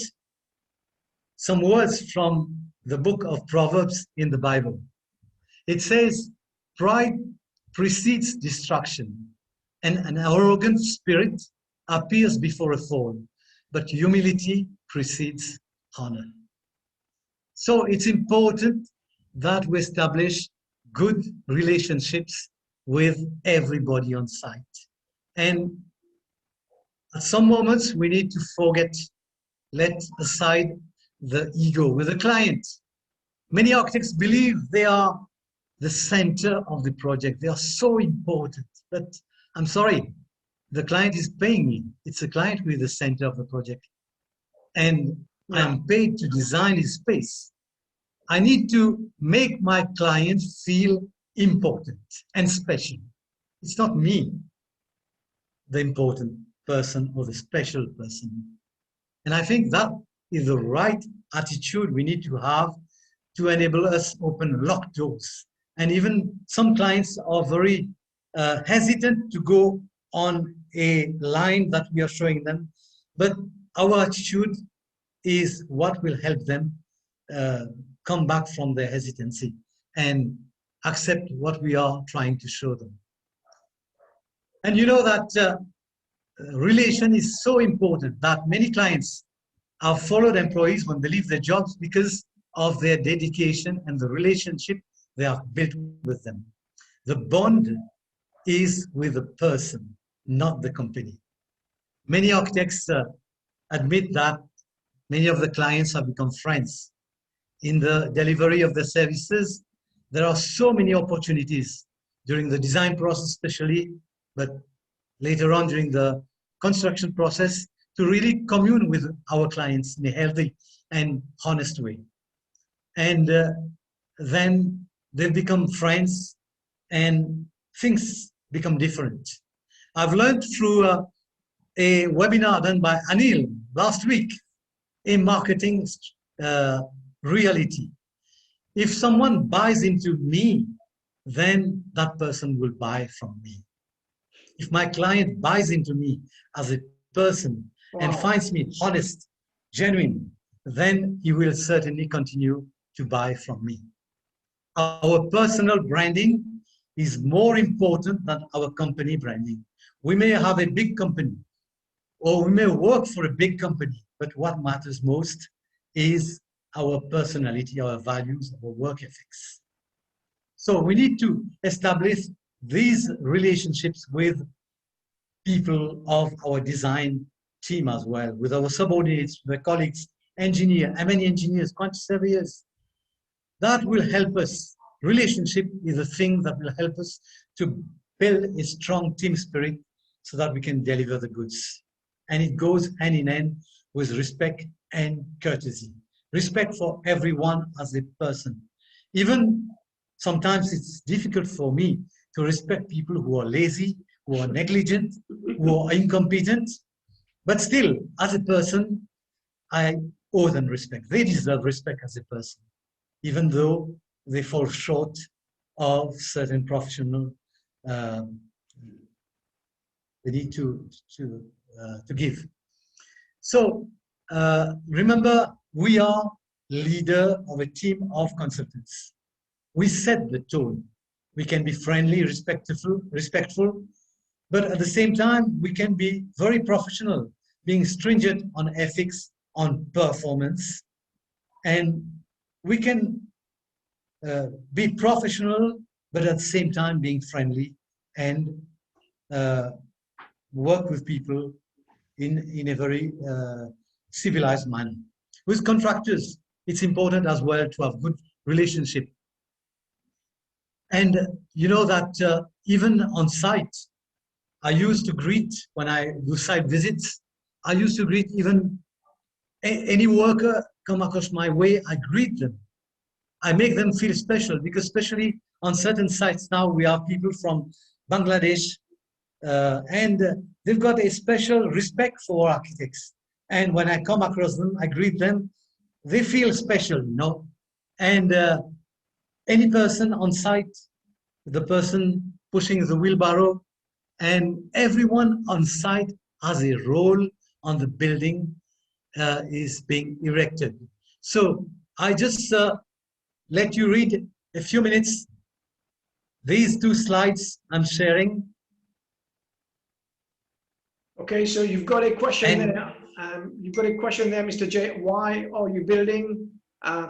some words from the book of Proverbs in the Bible. It says, pride precedes destruction, and an arrogant spirit appears before a fall, but humility precedes honor. So it's important that we establish good relationships with everybody on site. And at some moments, we need to let aside the ego with the client. Many architects believe they are the center of the project. They are so important, but I'm sorry, the client is paying me. It's the client who is the center of the project. And I'm paid to design his space. I need to make my client feel important and special. It's not me, the important person or the special person. And I think that is the right attitude we need to have to enable us open locked doors. And even some clients are very hesitant to go on a line that we are showing them. But our attitude is what will help them come back from their hesitancy and accept what we are trying to show them. And you know that relation is so important that many clients have followed employees when they leave their jobs because of their dedication and the relationship they have built with them. The bond is with the person, not the company. Many architects admit that many of the clients have become friends. In the delivery of the services, there are so many opportunities during the design process especially, but later on during the construction process to really commune with our clients in a healthy and honest way. And then they become friends and things become different. I've learned through a webinar done by Anil last week in marketing reality. If someone buys into me, then that person will buy from me. If my client buys into me as a person and finds me honest, genuine, then he will certainly continue to buy from me. Our personal branding is more important than our company branding. We may have a big company or we may work for a big company, but what matters most is our personality, our values, our work ethics. So we need to establish these relationships with people of our design team as well, with our subordinates, with colleagues, engineers, many engineers, quantity surveyors. That will help us. Relationship is a thing that will help us to build a strong team spirit so that we can deliver the goods. And it goes hand in hand with respect and courtesy. Respect for everyone as a person. Even sometimes it's difficult for me to respect people who are lazy, who are negligent, who are incompetent. But still, as a person, I owe them respect. They deserve respect as a person, even though they fall short of certain professional they need to give. So remember, we are leader of a team of consultants. We set the tone. We can be friendly, respectful, but at the same time, we can be very professional, being stringent on ethics, on performance, and we can be professional, but at the same time being friendly and work with people in a very civilized manner. With contractors, it's important as well to have good relationship. And you know that even on site, I used to greet, when I do site visits, I used to greet even any worker come across my way, I greet them. I make them feel special, because especially on certain sites now, we have people from Bangladesh, and they've got a special respect for architects. And when I come across them, I greet them, they feel special, you know. And any person on site, the person pushing the wheelbarrow, and everyone on site has a role on the building is being erected. So I just let you read a few minutes these two slides I'm sharing. Okay, so you've got a question there. You've got a question there, Mr. J. Why are you building?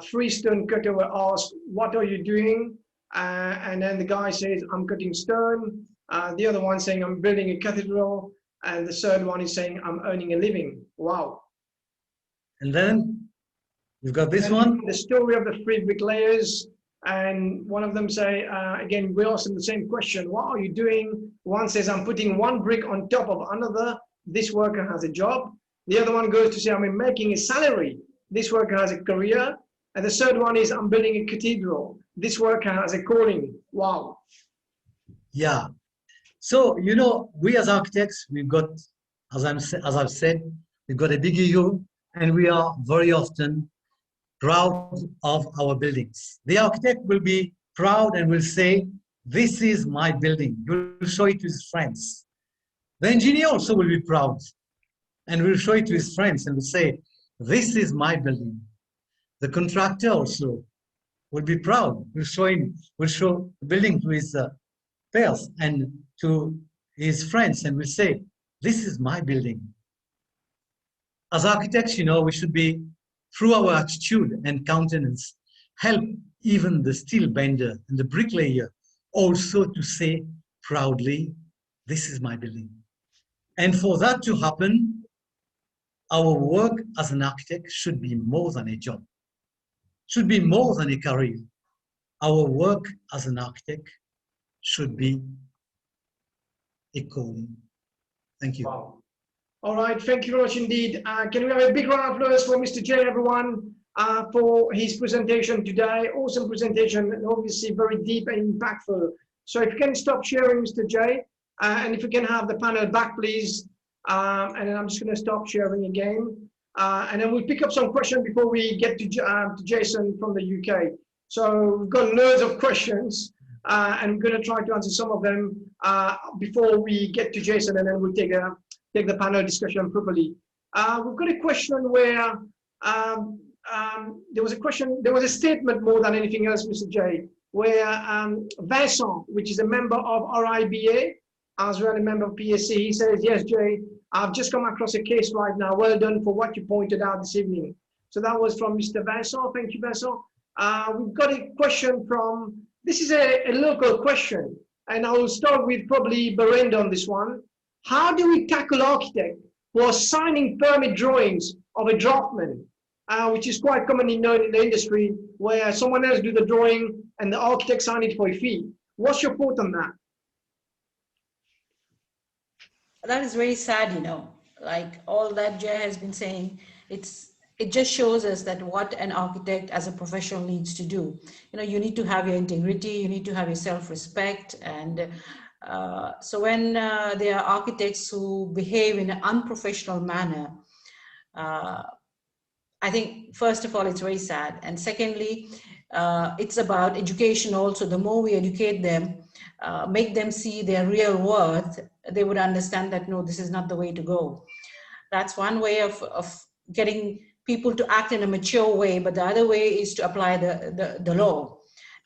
Freestone cutter will ask, what are you doing? And then the guy says, I'm cutting stone. The other one saying, I'm building a cathedral. And the third one is saying, I'm earning a living. Wow. And then you've got this and one. The story of the three bricklayers. And one of them say, again, we ask them the same question. What are you doing? One says, I'm putting one brick on top of another. This worker has a job. The other one goes to say, I'm making a salary. This worker has a career. And the third one is, I'm building a cathedral. This worker has a calling. Wow. Yeah. So, you know, we as architects, we've got, as I've said, we've got a big ego, and we are very often proud of our buildings. The architect will be proud and will say, this is my building. He will show it to his friends. The engineer also will be proud and will show it to his friends and will say, this is my building. The contractor also will be proud, will show the building to his peers and to his friends and will say, this is my building. As architects, you know, we should be, through our attitude and countenance, help even the steel bender and the bricklayer also to say proudly, this is my building. And for that to happen, our work as an architect should be more than a job, should be more than a career. Our work as an architect should be a calling. Thank you. Wow. All right, thank you very much indeed. Can we have a big round of applause for Mr. J, everyone, for his presentation today? Awesome presentation, and obviously very deep and impactful. So if you can stop sharing, Mr. J, and if you can have the panel back, please. And then I'm just going to stop sharing again. And then we'll pick up some questions before we get to Jason from the UK. So we've got loads of questions, and I'm going to try to answer some of them before we get to Jason, and then we'll take the panel discussion properly. We've got a question where there was a statement more than anything else, Mr. J, where Vincent, which is a member of RIBA, as well a member of PAC, he says, yes, Jay, I've just come across a case right now. Well done for what you pointed out this evening. So that was from Mr. Vincent. Thank you, Vincent. We've got a question from, this is a local question, and I will start with probably Berenda on this one. How do we tackle architects who are signing permit drawings of a draftman, which is quite commonly known in the industry, where someone else do the drawing and the architect sign it for a fee? What's your thought on that? That is very sad, you know, like all that Jay has been saying, it just shows us that what an architect as a professional needs to do. You know, you need to have your integrity, you need to have your self-respect. And so when there are architects who behave in an unprofessional manner, I think, first of all, it's very sad. And secondly, it's about education also. The more we educate them, make them see their real worth, they would understand that, no, this is not the way to go. That's one way of getting people to act in a mature way, but the other way is to apply the law.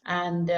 And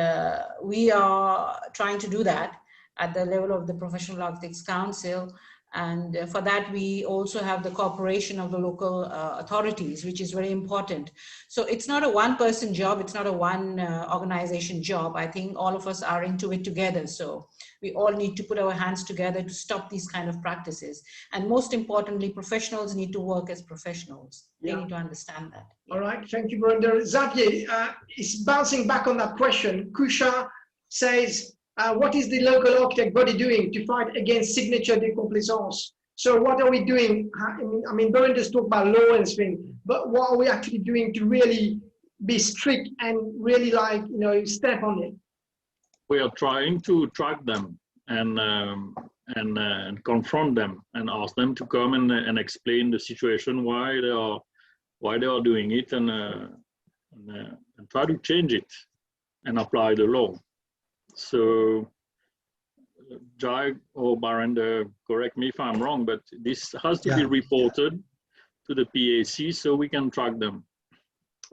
we are trying to do that at the level of the Professional Architects Council. And for that, we also have the cooperation of the local authorities, which is very important. So it's not a one-person job. It's not a one organization job. I think all of us are into it together. So we all need to put our hands together to stop these kind of practices. And most importantly, professionals need to work as professionals. They need to understand that. All right, thank you, Brenda. Xavier is bouncing back on that question. Kusha says, what is the local architect body doing to fight against signature decomplaisance? So what are we doing? I mean, Brenda's talked about law and things, but what are we actually doing to really be strict and really, like, you know, step on it? We are trying to track them and confront them and ask them to come and explain the situation, why they are doing it, and try to change it and apply the law. So, Jai or Barenda, correct me if I'm wrong, but this has to be reported to the PAC so we can track them.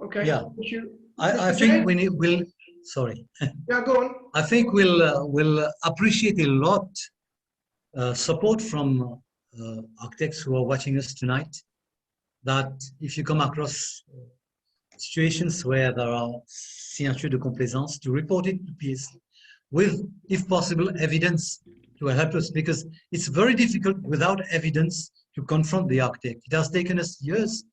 Okay. Yeah. Thank you. I think we'll sorry. Yeah, go on. I think we'll appreciate a lot support from architects who are watching us tonight. That if you come across situations where there are signature de complaisance, to report it to PAC with, if possible, evidence to help us, because it's very difficult without evidence to confront the architect. It has taken us years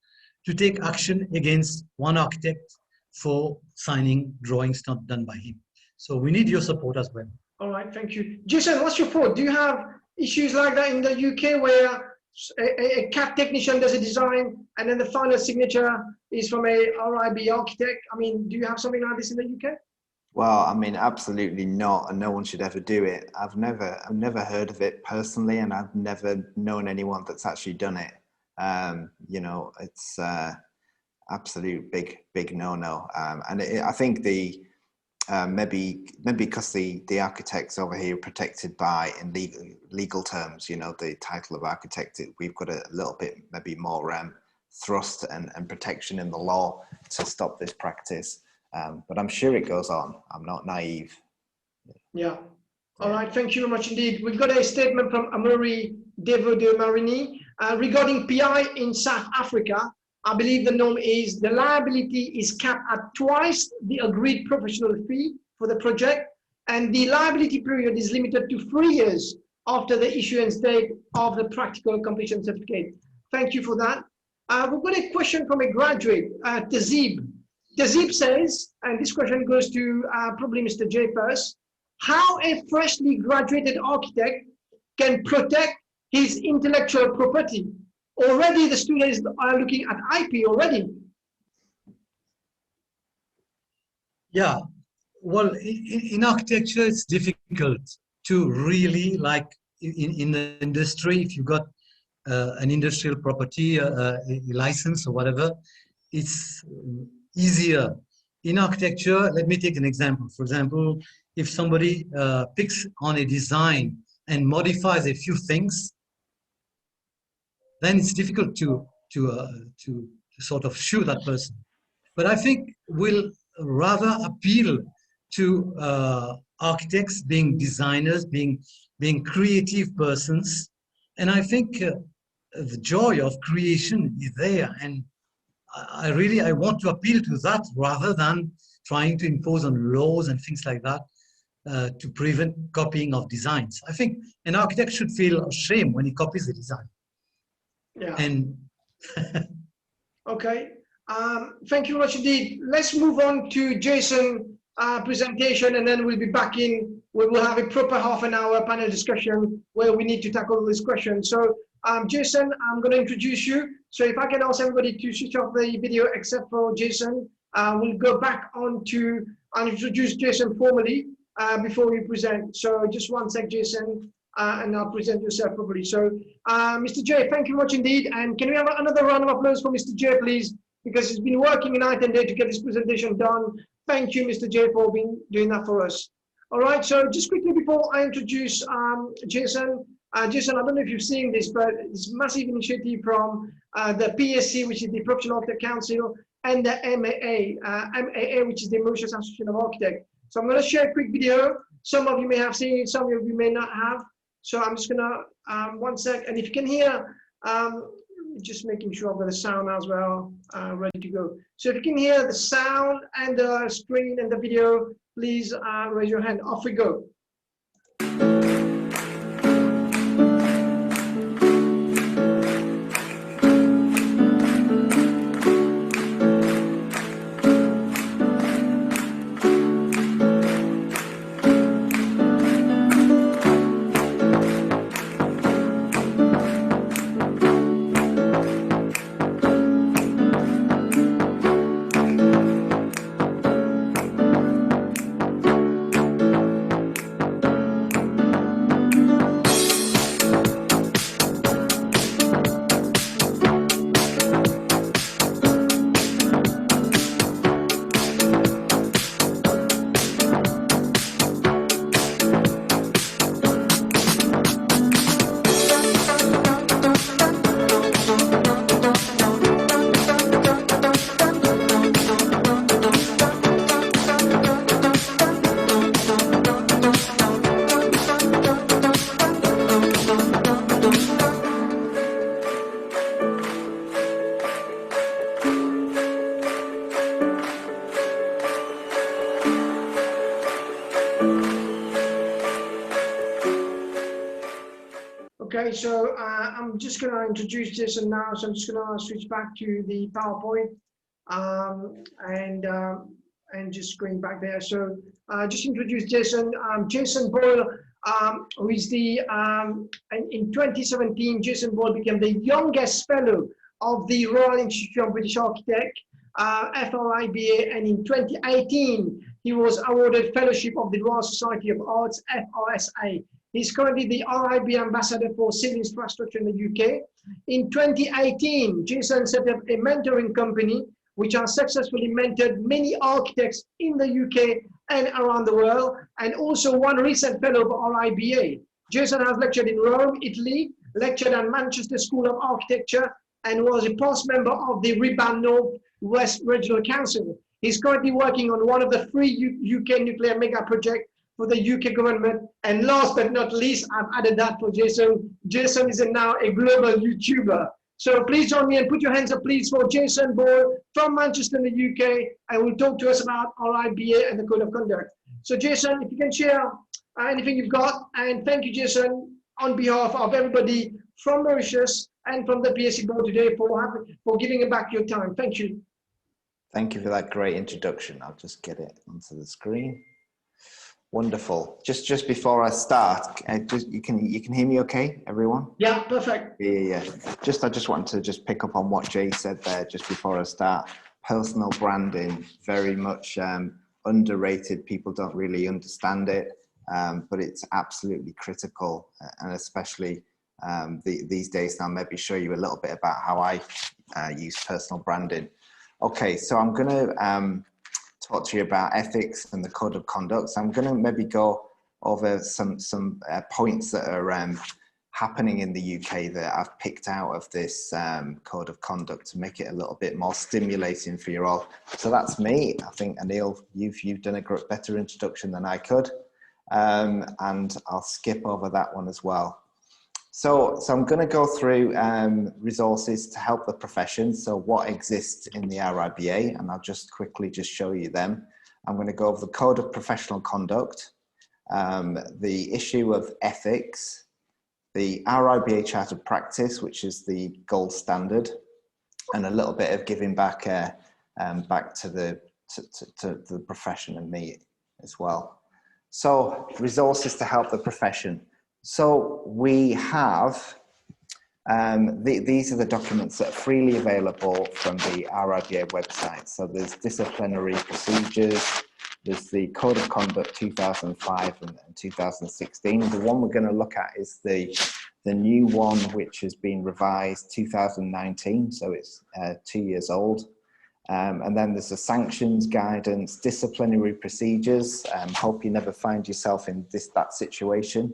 to take action against one architect for signing drawings not done by him. So we need your support as well. All right, thank you. Jason, what's your thought? Do you have issues like that in the UK where a CAD technician does a design and then the final signature is from a RIB architect? I mean, do you have something like this in the UK? Well, I mean, absolutely not, and no one should ever do it. I've never heard of it personally, and I've never known anyone that's actually done it. You know, it's absolute big no-no. And I think maybe because the architects over here are protected by, in legal terms, you know, the title of architect, we've got a little bit maybe more thrust and protection in the law to stop this practice. But I'm sure it goes on. I'm not naive. Yeah. All right. Thank you very much indeed. We've got a statement from Amaury de Marini regarding PI in South Africa. I believe the norm is the liability is capped at twice the agreed professional fee for the project, and the liability period is limited to 3 years after the issuance date of the practical completion certificate. Thank you for that. We've got a question from a graduate, Tazib. Tazib says, and this question goes to probably Mr. J first, how a freshly graduated architect can protect his intellectual property? Already the students are looking at IP already. Yeah, well, in architecture, it's difficult to really, like in the industry, if you got an industrial property, a license or whatever, it's easier. In architecture, let me take an example. For example, if somebody picks on a design and modifies a few things, then it's difficult to sort of sue that person. But I think we'll rather appeal to architects being designers, being creative persons. And I think the joy of creation is there. And I want to appeal to that rather than trying to impose on laws and things like that to prevent copying of designs. I think an architect should feel ashamed when he copies a design. Yeah. And okay. Thank you very much indeed. Let's move on to Jason's presentation, and then we'll be back in. We will have a proper half an hour panel discussion where we need to tackle this question. So, Jason, I'm going to introduce you. So if I can ask everybody to switch off the video except for Jason, we'll go back on to introduce Jason formally before we present. So just one sec, Jason. And I'll present yourself properly. So, Mr. J, thank you much indeed. And can we have another round of applause for Mr. J, please? Because he's been working night and day to get this presentation done. Thank you, Mr. J, for doing that for us. All right, so just quickly before I introduce Jason, Jason, I don't know if you've seen this, but it's a massive initiative from the PAC, which is the Professional Architect Council, and the MAA, which is the Mauritius Association of Architects. So I'm going to share a quick video. Some of you may have seen it, some of you may not have. So I'm just going to, 1 sec. And if you can hear, just making sure I've got the sound as well, ready to go. So if you can hear the sound and the screen and the video, please raise your hand. Off we go. Okay, so I'm just going to introduce Jason now. So I'm just going to switch back to the PowerPoint and just going back there. So just introduce Jason. Jason Boyle, who is the, in 2017, Jason Boyle became the youngest fellow of the Royal Institute of British Architects, FRIBA, and in 2018, he was awarded Fellowship of the Royal Society of Arts, FRSA. He's currently the RIB Ambassador for Civil Infrastructure in the UK. In 2018, Jason set up a mentoring company, which has successfully mentored many architects in the UK and around the world, and also one recent fellow of RIBA. Jason has lectured in Rome, Italy, lectured at Manchester School of Architecture, and was a past member of the Ribban North West Regional Council. He's currently working on one of the 3 UK nuclear mega projects for the UK government. And last but not least, I've added that for Jason. Jason is now a global YouTuber. So please join me and put your hands up, please, for Jason Boyle from Manchester in the UK, and will talk to us about RIBA and the Code of Conduct. So Jason, if you can share anything you've got, and thank you, Jason, on behalf of everybody from Mauritius and from the PAC board today for giving back your time. Thank you. Thank you for that great introduction. I'll just get it onto the screen. Wonderful. Just before I start, you can hear me okay, everyone? Yeah, perfect. Yeah. I just wanted to pick up on what Jay said there just before I start. Personal branding, very much underrated. People don't really understand it, but it's absolutely critical, and especially these days. Now, maybe show you a little bit about how I use personal branding. Okay, so I'm going to talk to you about ethics and the code of conduct. So I'm going to maybe go over some points that are happening in the UK that I've picked out of this code of conduct to make it a little bit more stimulating for you all. So that's me. I think, Anil, you've done a better introduction than I could, and I'll skip over that one as well. So I'm going to go through resources to help the profession. So what exists in the RIBA, and I'll just quickly show you them. I'm going to go over the Code of Professional Conduct, the issue of ethics, the RIBA Chart of Practice, which is the gold standard, and a little bit of giving back back to the profession and me as well. So resources to help the profession. So we have, these are the documents that are freely available from the RIBA website. So there's disciplinary procedures, there's the Code of Conduct 2005 and 2016. The one we're going to look at is the new one, which has been revised 2019, so it's 2 years old. And then there's the sanctions guidance, disciplinary procedures. Hope you never find yourself in that situation.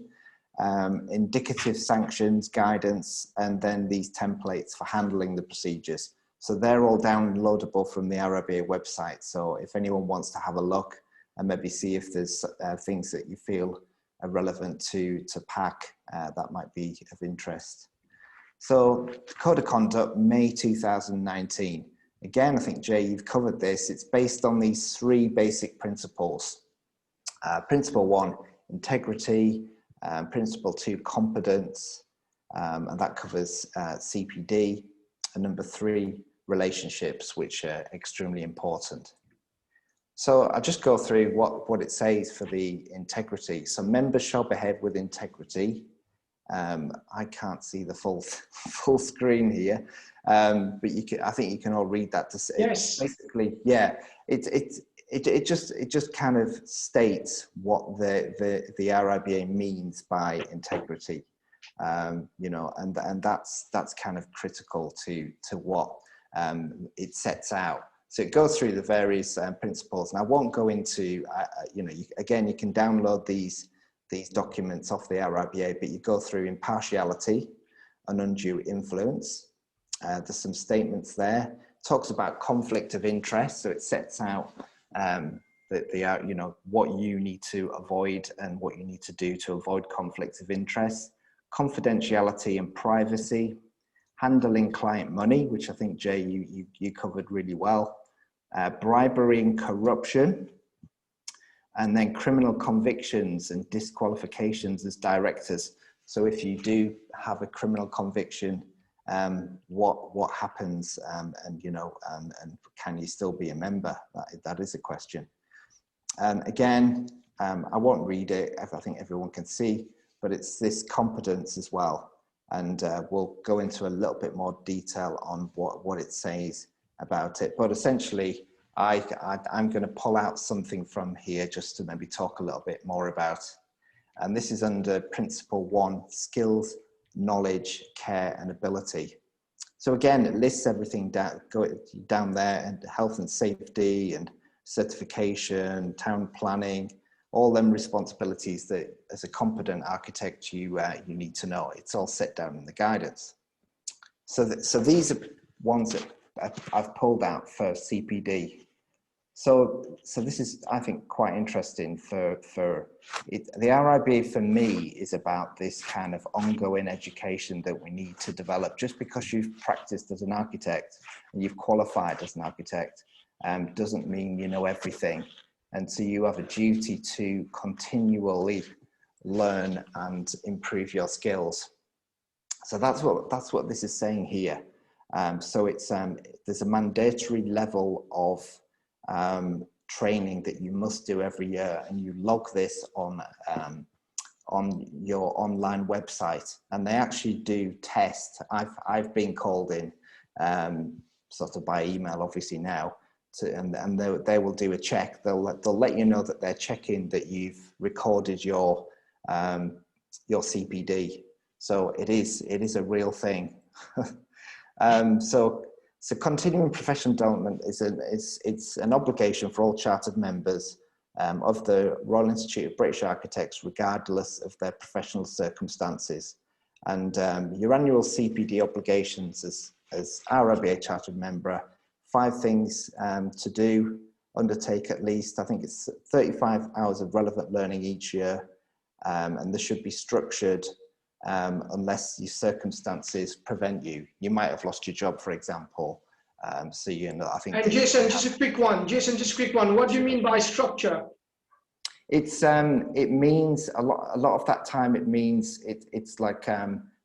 indicative sanctions, guidance, and then these templates for handling the procedures. So they're all downloadable from the RIBA website. So if anyone wants to have a look and maybe see if there's things that you feel are relevant to PAC, that might be of interest. So Code of Conduct, May 2019. Again, I think, Jay, you've covered this. It's based on these 3 basic principles. Principle 1, integrity. Principle 2, competence, and that covers CPD. And number 3, relationships, which are extremely important. So I'll just go through what it says for the integrity. So members shall behave with integrity. I can't see the full screen here, but I think you can all read that. Yes. Basically, yeah, it just kind of states what the RIBA means by integrity, you know, and that's kind of critical to what it sets out. So it goes through the various principles, and I won't go into, you know, again, you can download these documents off the RIBA, but you go through impartiality and undue influence. There's some statements there. Talks about conflict of interest, so it sets out you know, what you need to avoid and what you need to do to avoid conflicts of interest. Confidentiality and privacy. Handling client money, which I think, Jay, you covered really well. Bribery and corruption. And then criminal convictions and disqualifications as directors. So if you do have a criminal conviction, what happens, and you know, and can you still be a member? That is a question. Again, I won't read it. I think everyone can see, but it's this competence as well. And we'll go into a little bit more detail on what it says about it. But essentially, I'm going to pull out something from here just to maybe talk a little bit more about. And this is under Principle 1, skills, knowledge, care, and ability. So again, it lists everything down there, and health and safety and certification, town planning, all them responsibilities that as a competent architect you need to know. It's all set down in the guidance. So these are ones that I've pulled out for CPD. So this is, I think, quite interesting for it. The RIBA for me is about this kind of ongoing education that we need to develop. Just because you've practiced as an architect and you've qualified as an architect doesn't mean you know everything. And so you have a duty to continually learn and improve your skills. So that's what this is saying here. So it's there's a mandatory level of training that you must do every year, and you log this on your online website. And they actually do test. I've been called in sort of by email, obviously now. And they will do a check. They'll let you know that they're checking that you've recorded your CPD. So it is a real thing. So continuing professional development it's an obligation for all chartered members of the Royal Institute of British Architects, regardless of their professional circumstances. And your annual CPD obligations as RIBA chartered member. 5 things to do, undertake at least, I think it's 35 hours of relevant learning each year, and this should be structured unless your circumstances prevent you. You might have lost your job, for example. So, you know, I think. And Jason, just a quick one. What do you mean by structure? It's it means a lot of that time. It means it's like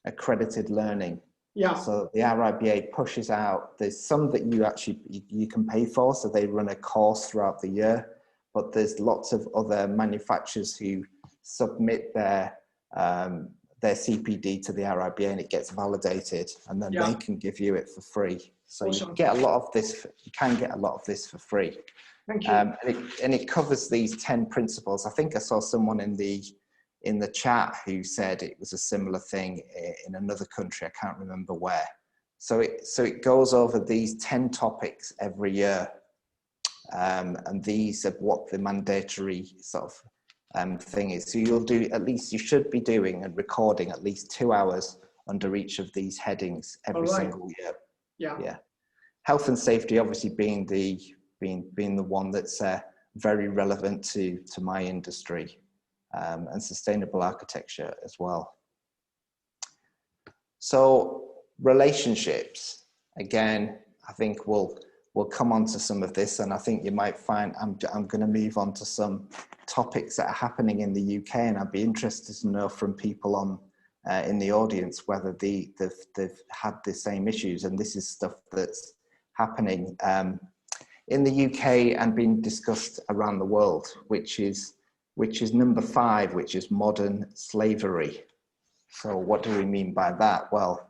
accredited learning. Yeah. So the RIBA pushes out, there's some that you can pay for, so they run a course throughout the year, but there's lots of other manufacturers who submit their CPD to the RIBA and it gets validated, and then they can give you it for free. So awesome. You can get a lot of this for free. Thank you. And it covers these 10 principles. I think I saw someone in the chat who said it was a similar thing in another country. I can't remember where. So it goes over these 10 topics every year. And these are what the mandatory sort of thing is. So you'll do, at least you should be doing and recording at least 2 hours under each of these headings every single year. Yeah. Health and safety obviously being the one that's very relevant to my industry, and sustainable architecture as well. So relationships, again, I think we'll come on to some of this, and I think you might find I'm going to move on to some topics that are happening in the UK, and I'd be interested to know from people on in the audience whether they've had the same issues, and this is stuff that's happening in the UK and being discussed around the world, which is number 5, which is modern slavery. So what do we mean by that? Well,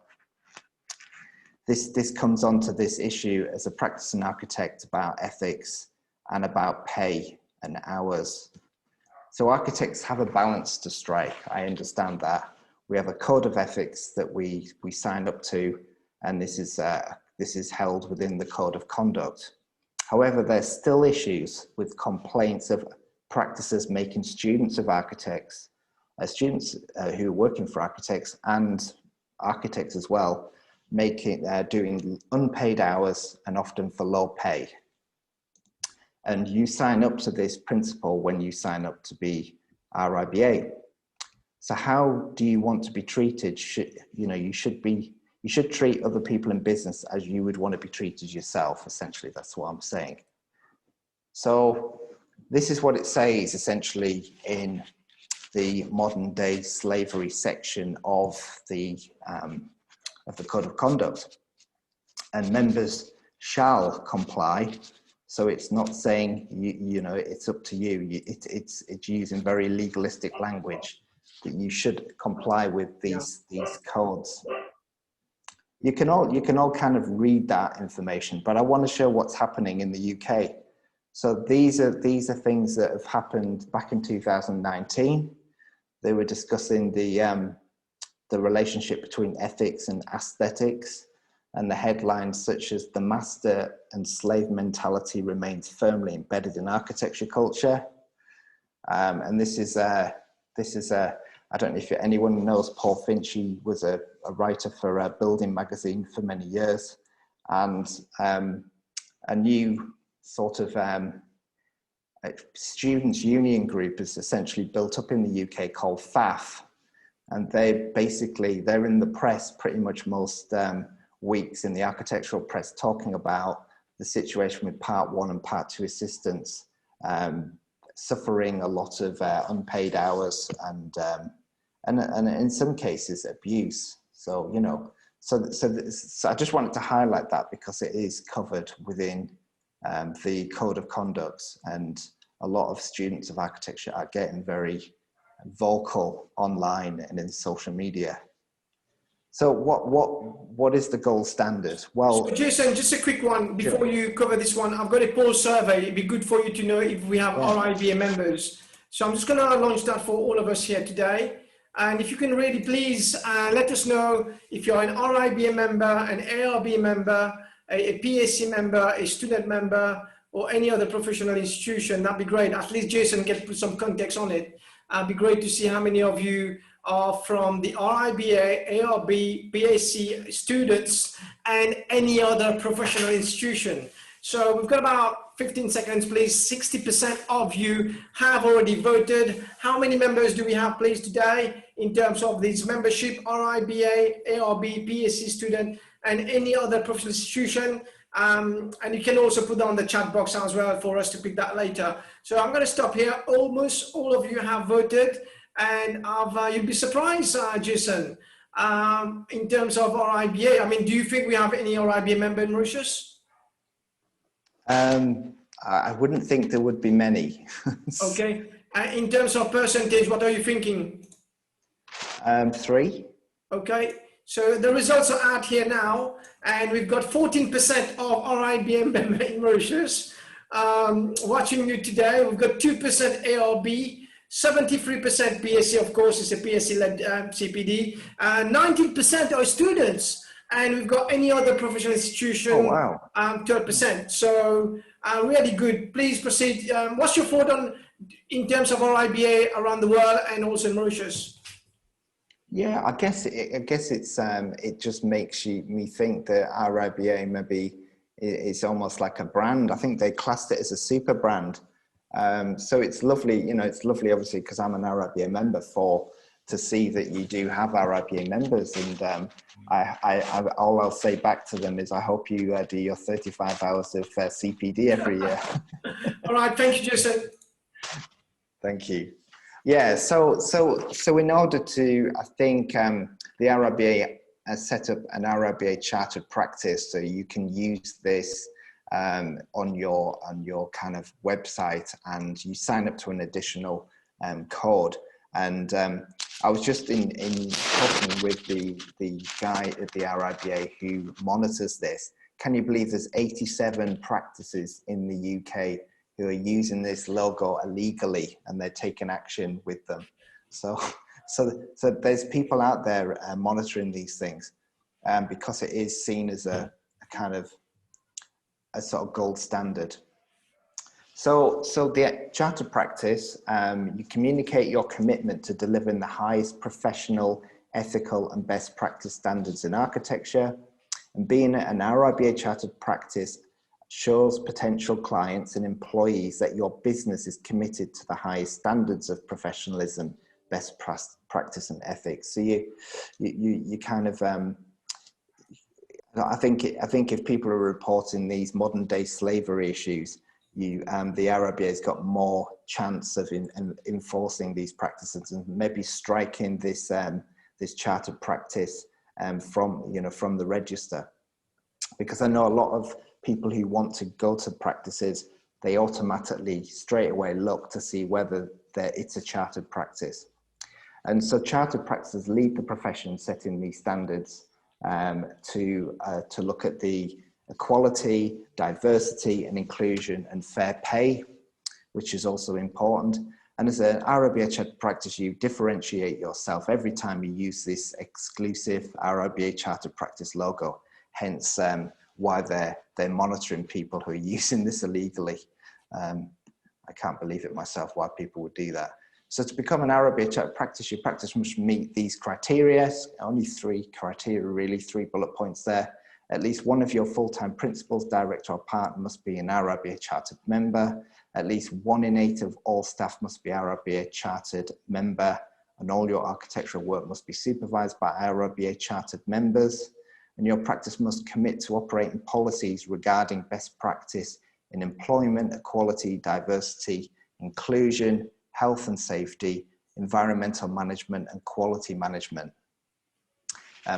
this comes onto this issue as a practicing architect about ethics and about pay and hours. So architects have a balance to strike. I understand that. We have a code of ethics that we sign up to, and this is held within the code of conduct. However, there's still issues with complaints of practices making students of architects, students who are working for architects and architects as well, doing unpaid hours and often for low pay. And you sign up to this principle when you sign up to be RIBA. So how do you want to be treated? You should treat other people in business as you would want to be treated yourself. Essentially, that's what I'm saying. So this is what it says essentially in the modern day slavery section of the code of conduct, and members shall comply. So it's not saying it's up to you. It's using very legalistic language that you should comply with these codes. You can all kind of read that information, but I want to show what's happening in the UK. So these are things that have happened back in 2019. They were discussing the relationship between ethics and aesthetics, and the headlines such as "The master and slave mentality remains firmly embedded in architecture culture." And this is I don't know if anyone knows Paul Finch. He was a writer for Building magazine for many years, and a new sort of students' union group is essentially built up in the UK called FAF, and they're in the press pretty much most weeks in the architectural press talking about the situation with Part 1 and Part 2 assistants suffering a lot of unpaid hours and in some cases abuse. So so I just wanted to highlight that because it is covered within the code of conduct, and a lot of students of architecture are getting very vocal online and in social media. So what is the gold standard? Well, so Jason, just a quick one before you cover this one. I've got a poll survey. It'd be good for you to know if we have RIBA members. So I'm just going to launch that for all of us here today. And if you can really please let us know if you're an RIBA member, an ARB member, a PAC member, a student member, or any other professional institution. That'd be great. At least Jason can put some context on it. It'd be great to see how many of you are from the RIBA, ARB, PAC students, and any other professional institution. So we've got about 15 seconds, please. 60% of you have already voted. How many members do we have, please, today in terms of this membership? RIBA, ARB, PAC student, and any other professional institution. And you can also put on the chat box as well for us to pick that later. So I'm going to stop here. Almost all of you have voted, and you'd be surprised, Jason, in terms of RIBA. I mean, do you think we have any RIBA member in Mauritius? I wouldn't think there would be many. Okay. In terms of percentage, what are you thinking? 3. Okay. So the results are out here now, and we've got 14% of RIBA member in Mauritius watching you today. We've got 2% ARB, 73% PAC, of course, it's a PAC-led CPD, 19% are students, and we've got any other professional institution, 12%. So really good. Please proceed. What's your thought on in terms of RIBA around the world and also in Mauritius? Yeah, I guess it's it just makes me think that RIBA maybe is almost like a brand. I think they classed it as a super brand. So it's lovely, you know, it's lovely obviously because I'm an RIBA member to see that you do have RIBA members, and all I'll say back to them is I hope you do your 35 hours of CPD every year. All right, thank you, Jason. Thank you. Yeah, so in order to, I think the RIBA has set up an RIBA chartered practice, so you can use this on your kind of website, and you sign up to an additional code. And I was just in talking with the guy at the RIBA who monitors this. Can you believe there's 87 practices in the UK who are using this logo illegally, and they're taking action with them? So there's people out there monitoring these things because it is seen as a kind of a sort of gold standard. So the charter practice, you communicate your commitment to delivering the highest professional, ethical and best practice standards in architecture, and being an RIBA chartered practice shows potential clients and employees that your business is committed to the highest standards of professionalism, best practice and ethics. So you kind of, I think if people are reporting these modern day slavery issues, the RIBA has got more chance of enforcing these practices and maybe striking this this chartered practice from the register. Because I know a lot of people who want to go to practices, they automatically straight away look to see whether it's a chartered practice. And so chartered practices lead the profession setting these standards to look at the equality, diversity and inclusion and fair pay, which is also important. And as an RIBA chartered practice, you differentiate yourself every time you use this exclusive RIBA chartered practice logo. Hence why they're monitoring people who are using this illegally. I can't believe it myself why people would do that. So to become an RIBA chartered practice, your practice must meet these criteria. Only 3 criteria really, 3 bullet points there. At least one of your full-time principals, director or partner must be an RIBA chartered member. At least 1 in 8 of all staff must be RIBA chartered member, and all your architectural work must be supervised by RIBA chartered members. And your practice must commit to operating policies regarding best practice in employment, equality, diversity, inclusion, health and safety, environmental management and quality management.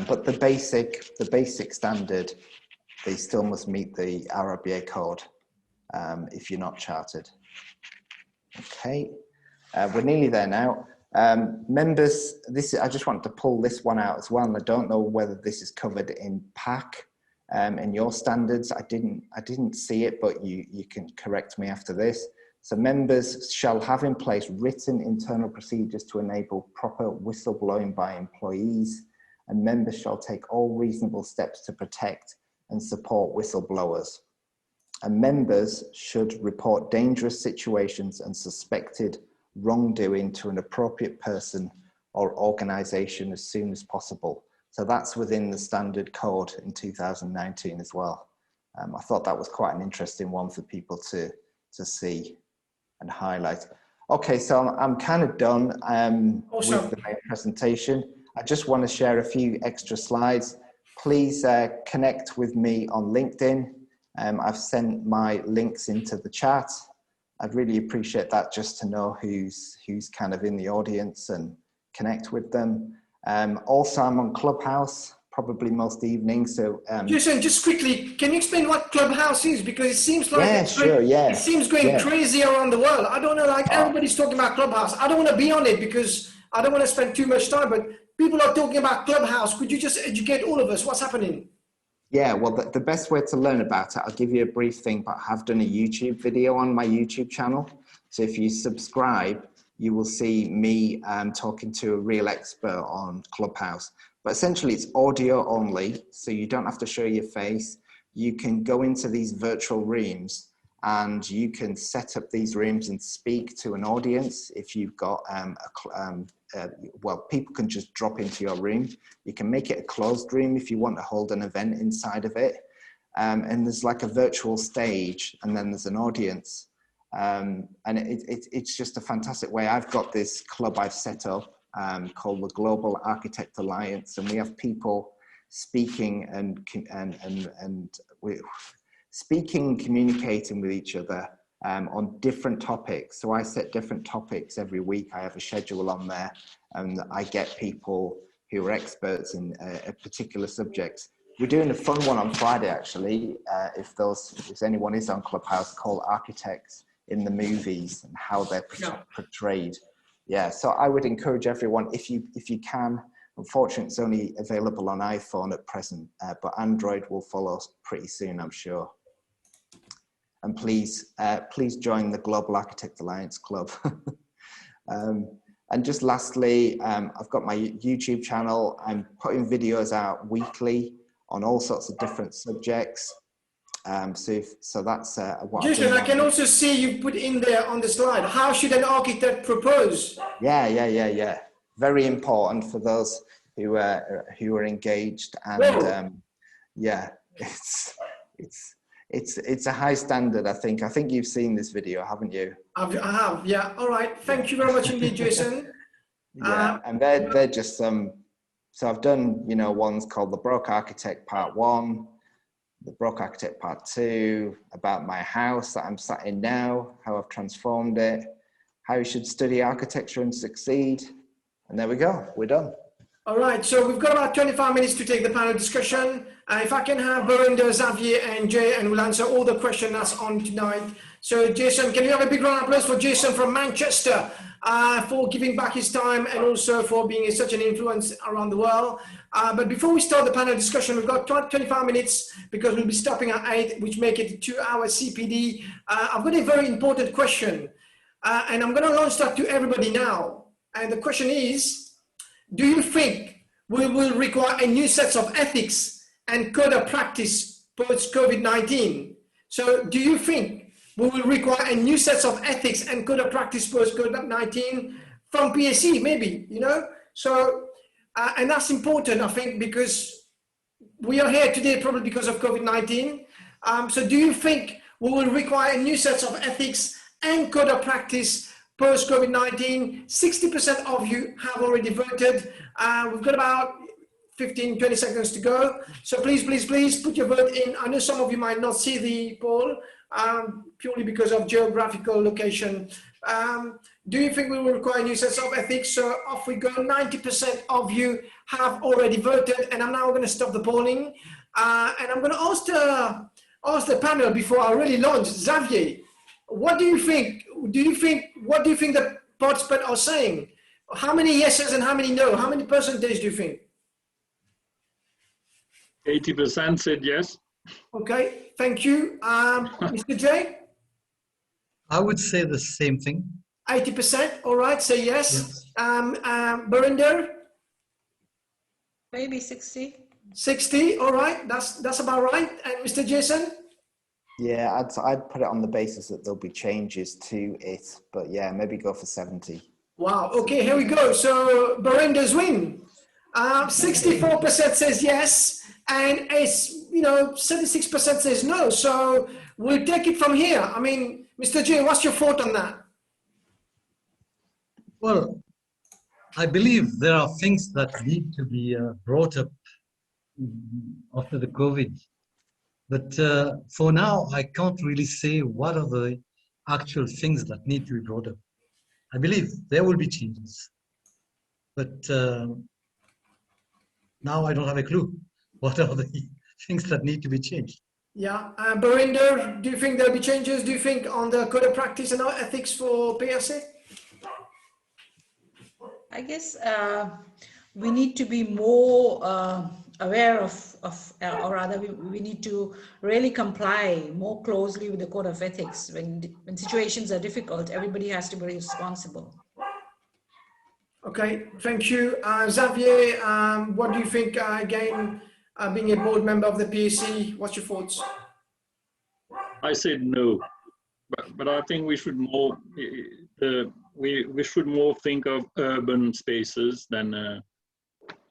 But the basic standard, they still must meet the RIBA code if you're not chartered. Okay, we're nearly there now. Members, I just want to pull this one out as well, and I don't know whether this is covered in PAC in your standards. I didn't see it, but you can correct me after this. So members shall have in place written internal procedures to enable proper whistleblowing by employees, and members shall take all reasonable steps to protect and support whistleblowers. And members should report dangerous situations and suspected wrongdoing to an appropriate person or organisation as soon as possible. So that's within the standard code in 2019 as well. I thought that was quite an interesting one for people to see and highlight. Okay, so I'm kind of done Awesome. with the main presentation. I just want to share a few extra slides. Please connect with me on LinkedIn. I've sent my links into the chat. I'd really appreciate that, just to know who's kind of in the audience and connect with them. Also, I'm on Clubhouse, probably most evenings. So, Jason, just quickly, can you explain what Clubhouse is? Because it seems like it seems going crazy around the world. I don't know, like everybody's talking about Clubhouse. I don't want to be on it because I don't want to spend too much time, but people are talking about Clubhouse. Could you just educate all of us? What's happening? Yeah, well, the best way to learn about it, I'll give you a brief thing, but I have done a YouTube video on my YouTube channel. So if you subscribe, you will see me talking to a real expert on Clubhouse. But essentially it's audio only, so you don't have to show your face. You can go into these virtual rooms and you can set up these rooms and speak to an audience. If you've got, well, people can just drop into your room. You can make it a closed room if you want to hold an event inside of it. And there's like a virtual stage, and then there's an audience. And it's just a fantastic way. I've got this club I've set up called the Global Architect Alliance, and we have people speaking and communicating with each other on different topics. So I set different topics every week. I have a schedule on there, and I get people who are experts in a particular subject. We're doing a fun one on Friday, actually, if anyone is on Clubhouse, called Architects in the Movies and how they're portrayed. Yeah, so I would encourage everyone, if you can. Unfortunately, it's only available on iPhone at present, but Android will follow pretty soon, I'm sure. And please join the Global Architect Alliance Club. And just lastly, I've got my YouTube channel. I'm putting videos out weekly on all sorts of different subjects. So that's what Jason, I can also see you put in there on the slide, how should an architect propose? Yeah. Very important for those who are engaged, and yeah, it's a high standard. I think you've seen this video, haven't you? I have, yeah. All right, thank you very much indeed, Jason. Yeah, and they're just some. So I've done, ones called the Broke Architect Part 1, the Broke Architect Part 2, about my house that I'm sat in now, how I've transformed it, how you should study architecture and succeed. And there we go, we're done. All right, so we've got about 25 minutes to take the panel discussion. If I can have Belinda, Xavier, and Jay, and we'll answer all the questions that's on tonight. So Jason, can you have a big round of applause for Jason from Manchester for giving back his time and also for being such an influence around the world. But before we start the panel discussion, we've got 25 minutes because we'll be stopping at 8, which make it a 2-hour CPD. I've got a very important question, and I'm going to launch that to everybody now. And the question is, do you think we will require a new set of ethics and code of practice post-COVID-19? So do you think we will require a new set of ethics and code of practice post-COVID-19 from PAC, maybe, So, and that's important, I think, because we are here today probably because of COVID-19. So do you think we will require a new set of ethics and code of practice post-COVID-19? 60% of you have already voted. We've got about 15-20 seconds to go. So please put your vote in. I know some of you might not see the poll purely because of geographical location. Do you think we will require new sets of ethics? So off we go. 90% of you have already voted, and I'm now going to stop the polling. And I'm going to ask the panel before I really launch. Xavier, what do you think? What do you think the participants are saying? How many yeses and how many no? How many percentage do you think? 80% said yes. Okay, thank you. Mr. J? I would say the same thing. 80%, all right, say yes. Barinder? Maybe 60. 60, all right, that's about right. And Mr. Jason? Yeah, I'd put it on the basis that there'll be changes to it, but yeah, maybe go for 70. Wow, okay, here we go. So Barinder's win. 64% says yes, and it's, 76% says no. So we'll take it from here. I mean, Mr. J, what's your thought on that? Well, I believe there are things that need to be brought up after the COVID. But for now, I can't really say what are the actual things that need to be brought up. I believe there will be changes. But now I don't have a clue. What are the things that need to be changed? Yeah, Barinder, do you think there'll be changes? Do you think on the code of practice and ethics for PAC? I guess we need to be more aware of or rather we need to really comply more closely with the code of ethics. When situations are difficult, everybody has to be responsible. Okay, thank you. Xavier, what do you think, again, being a board member of the PAC, what's your thoughts? I said no. but I think we should more we should more think of urban spaces than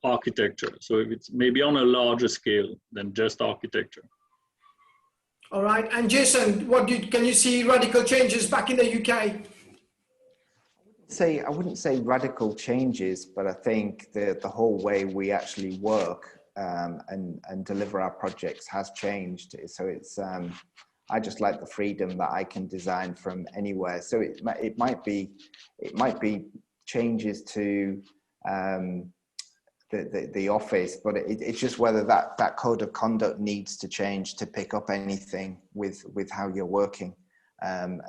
architecture. So if it's maybe on a larger scale than just architecture. All right, and Jason, can you see radical changes back in the UK? I wouldn't say radical changes, but I think the whole way we actually work and deliver our projects has changed. So it's I just like the freedom that I can design from anywhere. So it might be changes to the office, but it's just whether that code of conduct needs to change to pick up anything with how you're working, and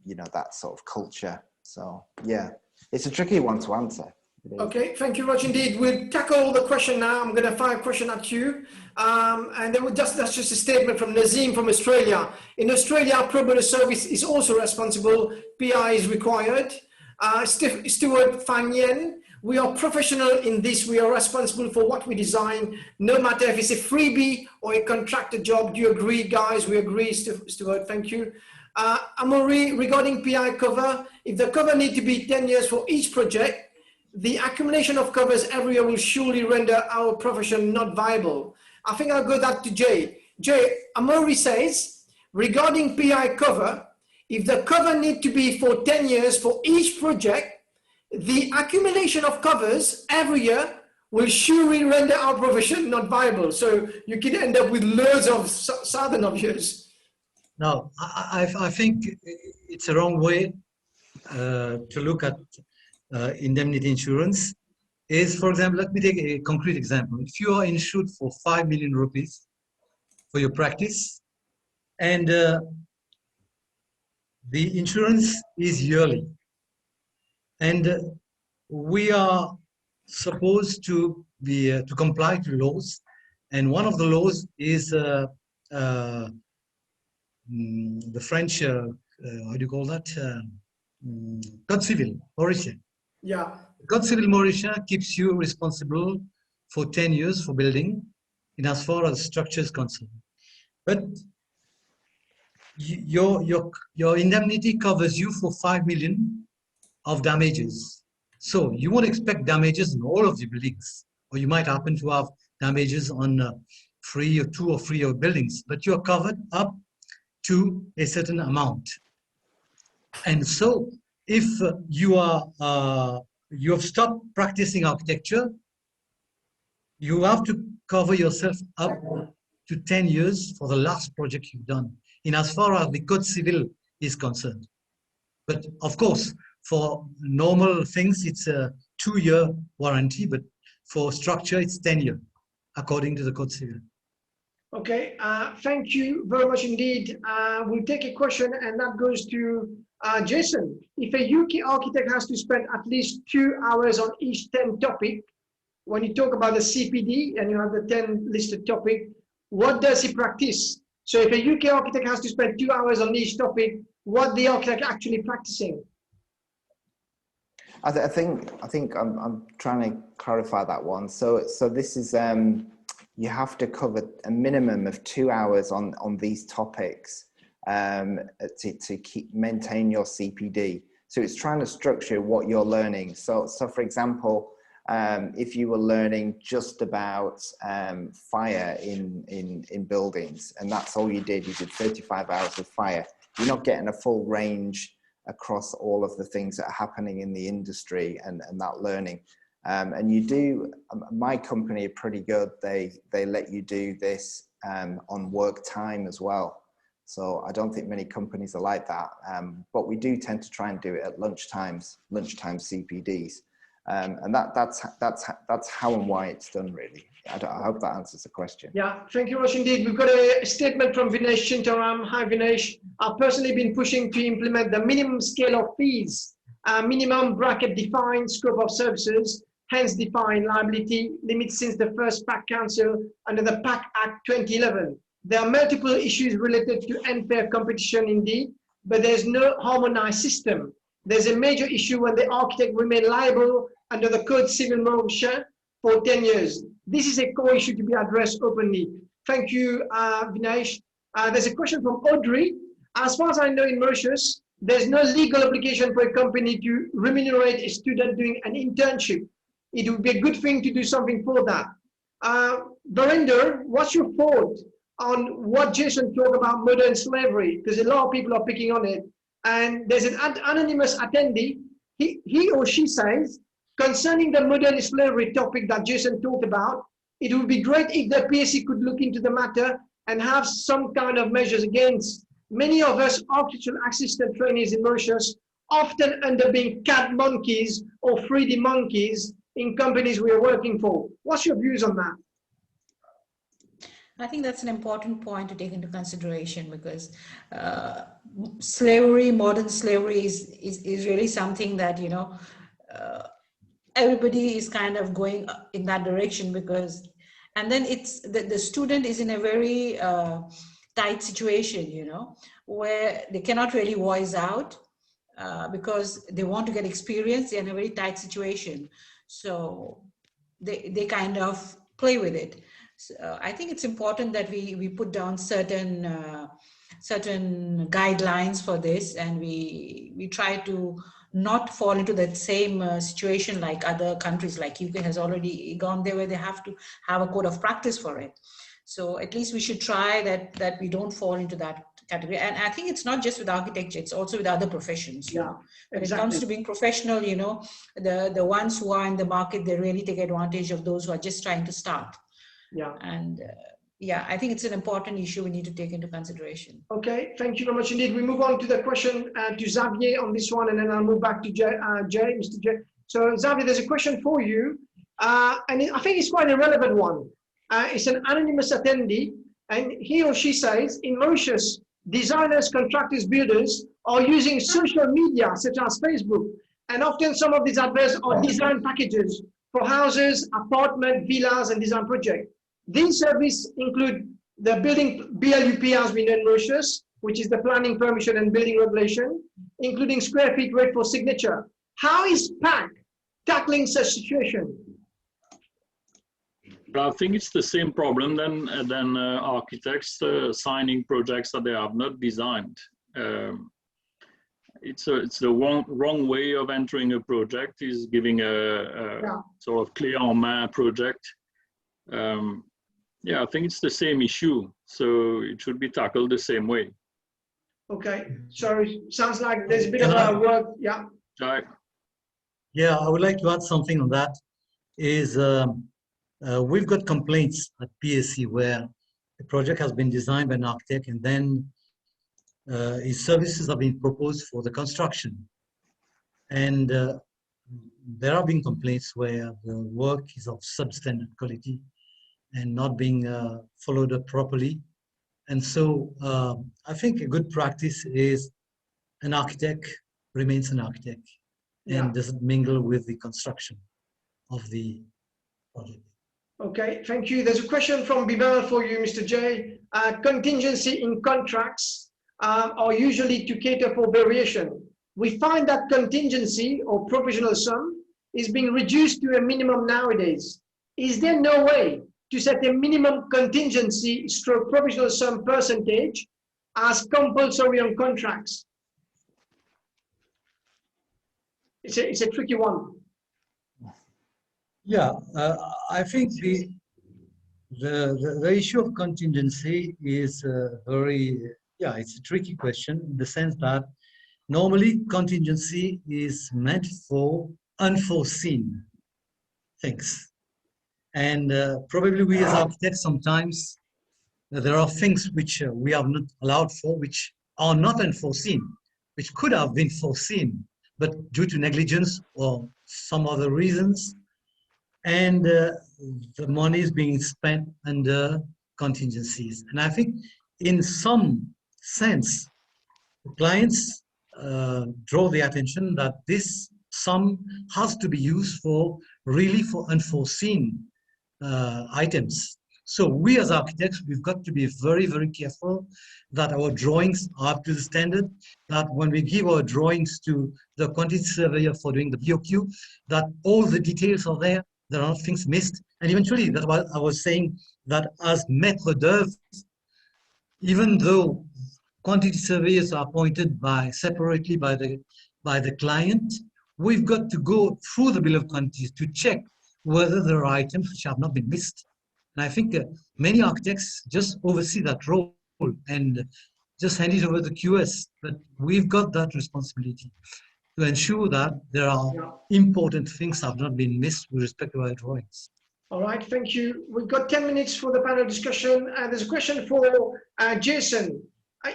you know, that sort of culture. So yeah, it's a tricky one to answer. Okay, thank you much indeed. We'll tackle the question now. I'm going to fire a question at you. And then that's just a statement from Nazim from Australia. In Australia, pro bono service is also responsible. PI is required. Stuart Fan Yen, we are professional in this. We are responsible for what we design, no matter if it's a freebie or a contracted job. Do you agree, guys? We agree, Stuart. Thank you. Amaury, regarding PI cover, if the cover need to be 10 years for each project, the accumulation of covers every year will surely render our profession not viable. I think I'll go that to Jay. Jay, Amaury says, regarding PI cover, if the cover need to be for 10 years for each project, the accumulation of covers every year will surely render our profession not viable. So you can end up with loads of southern of years. Now, I think it's a wrong way to look at indemnity insurance. Is, for example, let me take a concrete example. If you are insured for 5 million rupees for your practice, and the insurance is yearly, and we are supposed to be to comply to laws, and one of the laws is the French, how do you call that? Code Civil, Mauritius. Yeah. Code Civil Mauritius keeps you responsible for 10 years for building, in as far as structure is concerned. But your indemnity covers you for 5 million of damages. So you won't expect damages in all of the buildings, or you might happen to have damages on 2 or 3 buildings, but you're covered up to a certain amount. And so if you have stopped practicing architecture, you have to cover yourself up to 10 years for the last project you've done, in as far as the Code Civil is concerned. But of course, for normal things, it's a 2-year warranty, but for structure, it's 10 years, according to the Code Civil. Okay, thank you very much indeed. We'll take a question, and that goes to Jason. If a UK architect has to spend at least 2 hours on each 10 topic, when you talk about the CPD and you have the 10 listed topic, what does he practice? So if a UK architect has to spend 2 hours on each topic, what the architect actually practicing? I think I'm trying to clarify that one. So this is you have to cover a minimum of 2 hours on these topics to maintain your CPD. So it's trying to structure what you're learning. So for example, if you were learning just about fire in buildings, and that's all you did 35 hours of fire, you're not getting a full range across all of the things that are happening in the industry and that learning. And you do, my company are pretty good. They let you do this on work time as well. So I don't think many companies are like that. But we do tend to try and do it at lunchtime CPDs. And that's how and why it's done, really. I hope that answers the question. Yeah, thank you, Rosh. Indeed, we've got a statement from Vinesh Chintaram. Hi, Vinesh. I've personally been pushing to implement the minimum scale of fees, minimum bracket defined scope of services, hence defined liability limits since the first PAC Council under the PAC Act 2011. There are multiple issues related to unfair competition indeed, but there's no harmonized system. There's a major issue when the architect remain liable under the Code Civil Mauritius for 10 years. This is a core issue to be addressed openly. Thank you, Vinesh. There's a question from Audrey. As far as I know, in Mauritius, there's no legal obligation for a company to remunerate a student doing an internship. It would be a good thing to do something for that. Verinder, what's your thought on what Jason talked about modern slavery? Because a lot of people are picking on it. And there's an anonymous attendee. He or she says, concerning the modern slavery topic that Jason talked about, it would be great if the PAC could look into the matter and have some kind of measures against many of us architectural assistant trainees in Mauritius often end up being cat monkeys or 3D monkeys in companies we are working for. What's your views on that? I think that's an important point to take into consideration, because slavery, modern slavery is really something that, you know, everybody is kind of going in that direction, because, and then it's the student is in a very tight situation, you know, where they cannot really voice out because they want to get experience. They're in a very tight situation. So they kind of play with it. So I think it's important that we put down certain guidelines for this, and we try to not fall into that same situation like other countries, like UK has already gone there, where they have to have a code of practice for it. So at least we should try that we don't fall into that category. And I think it's not just with architecture, it's also with other professions. Yeah, when exactly. it comes to being professional, you know, the ones who are in the market, they really take advantage of those who are just trying to start. Yeah. And yeah, I think it's an important issue we need to take into consideration. Okay, thank you very much indeed. We move on to the question to Xavier on this one, and then I'll move back to Mr. Jay. So Xavier, there's a question for you, and I think it's quite a relevant one. It's an anonymous attendee, and he or she says, in Mauritius, designers, contractors, builders are using social media such as Facebook, and often some of these adverts are design packages for houses, apartment, villas, and design projects. These services include the building BLUP, as we know in Mauritius, which is the planning, permission, and building regulation, including square feet rate for signature. How is PAC tackling such situation? I think it's the same problem than architects signing projects that they have not designed. It's the wrong way of entering a project, is giving a sort of clear en main project. Yeah, I think it's the same issue, so it should be tackled the same way. Okay, so it sounds like there's a bit of a work, yeah. Right. Yeah, I would like to add something on that. Is we've got complaints at PAC where a project has been designed by an architect, and then his services are being proposed for the construction. And there have been complaints where the work is of substandard quality and not being followed up properly. And so I think a good practice is an architect remains an architect and doesn't mingle with the construction of the project. Okay, thank you. There's a question from Bibel for you, Mr. J. Contingency in contracts are usually to cater for variation. We find that contingency or provisional sum is being reduced to a minimum nowadays. Is there no way to set a minimum contingency stroke provisional sum percentage as compulsory on contracts? It's a tricky one. Yeah, I think the issue of contingency is it's a tricky question, in the sense that normally contingency is meant for unforeseen things. And probably we as architects sometimes, there are things which we are not allowed for, which are not unforeseen, which could have been foreseen, but due to negligence or some other reasons, and the money is being spent under contingencies. And I think in some sense, the clients draw the attention that this sum has to be used for unforeseen items. So we as architects, we've got to be very, very careful that our drawings are up to the standard, that when we give our drawings to the quantity surveyor for doing the BOQ, that all the details are there, there are not things missed. And eventually, that's what I was saying, that as maître d'œuvre, even though quantity surveyors are appointed separately by the client. We've got to go through the bill of quantities to check whether there are items which have not been missed. And I think many architects just oversee that role and just hand it over to QS. But we've got that responsibility to ensure that there are important things have not been missed with respect to our drawings. All right, thank you. We've got 10 minutes for the panel discussion. There's a question for Jason.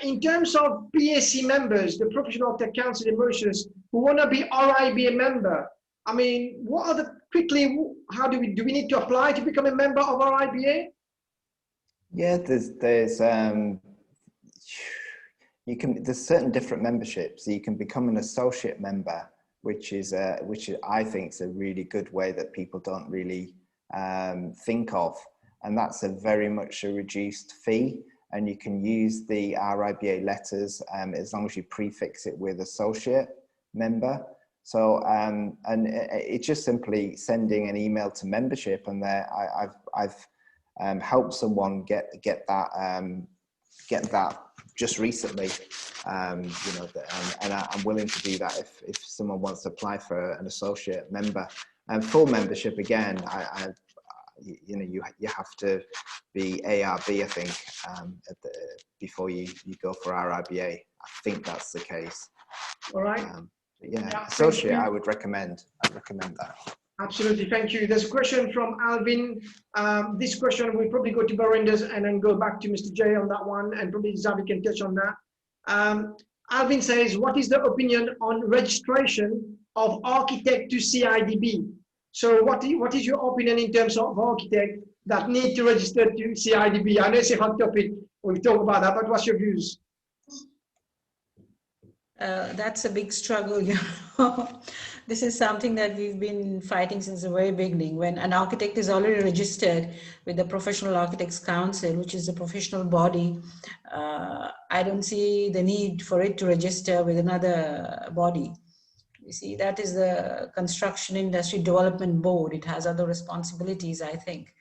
In terms of PAC members, the Professional Architect Council in Mauritius, who want to be RIBA member, I mean, what are the, quickly, how do we need to apply to become a member of RIBA? Yeah, there's certain different memberships. You can become an associate member, which I think is a really good way that people don't really think of, and that's a very much a reduced fee, and you can use the RIBA letters as long as you prefix it with associate member. So and it's just simply sending an email to membership, and there I've helped someone get that just recently, you know, and I'm willing to do that if someone wants to apply for an associate member. And full membership, again, you know, you have to be ARB, I think, before you go for RIBA. I think that's the case. All right. Yeah, associate, I would recommend. I'd recommend that. Absolutely, thank you. There's a question from Alvin. This question will probably go to Barindas and then go back to Mr. J on that one, and probably Xavi can touch on that. Alvin says, what is the opinion on registration of architect to CIDB? So what is your opinion in terms of architect that need to register to CIDB? I know it's a hot topic, we'll talk about that, but what's your views? That's a big struggle, you know. This is something that we've been fighting since the very beginning. When an architect is already registered with the Professional Architects Council, which is a professional body, I don't see the need for it to register with another body. You see, that is the Construction Industry Development Board. It has other responsibilities, I think.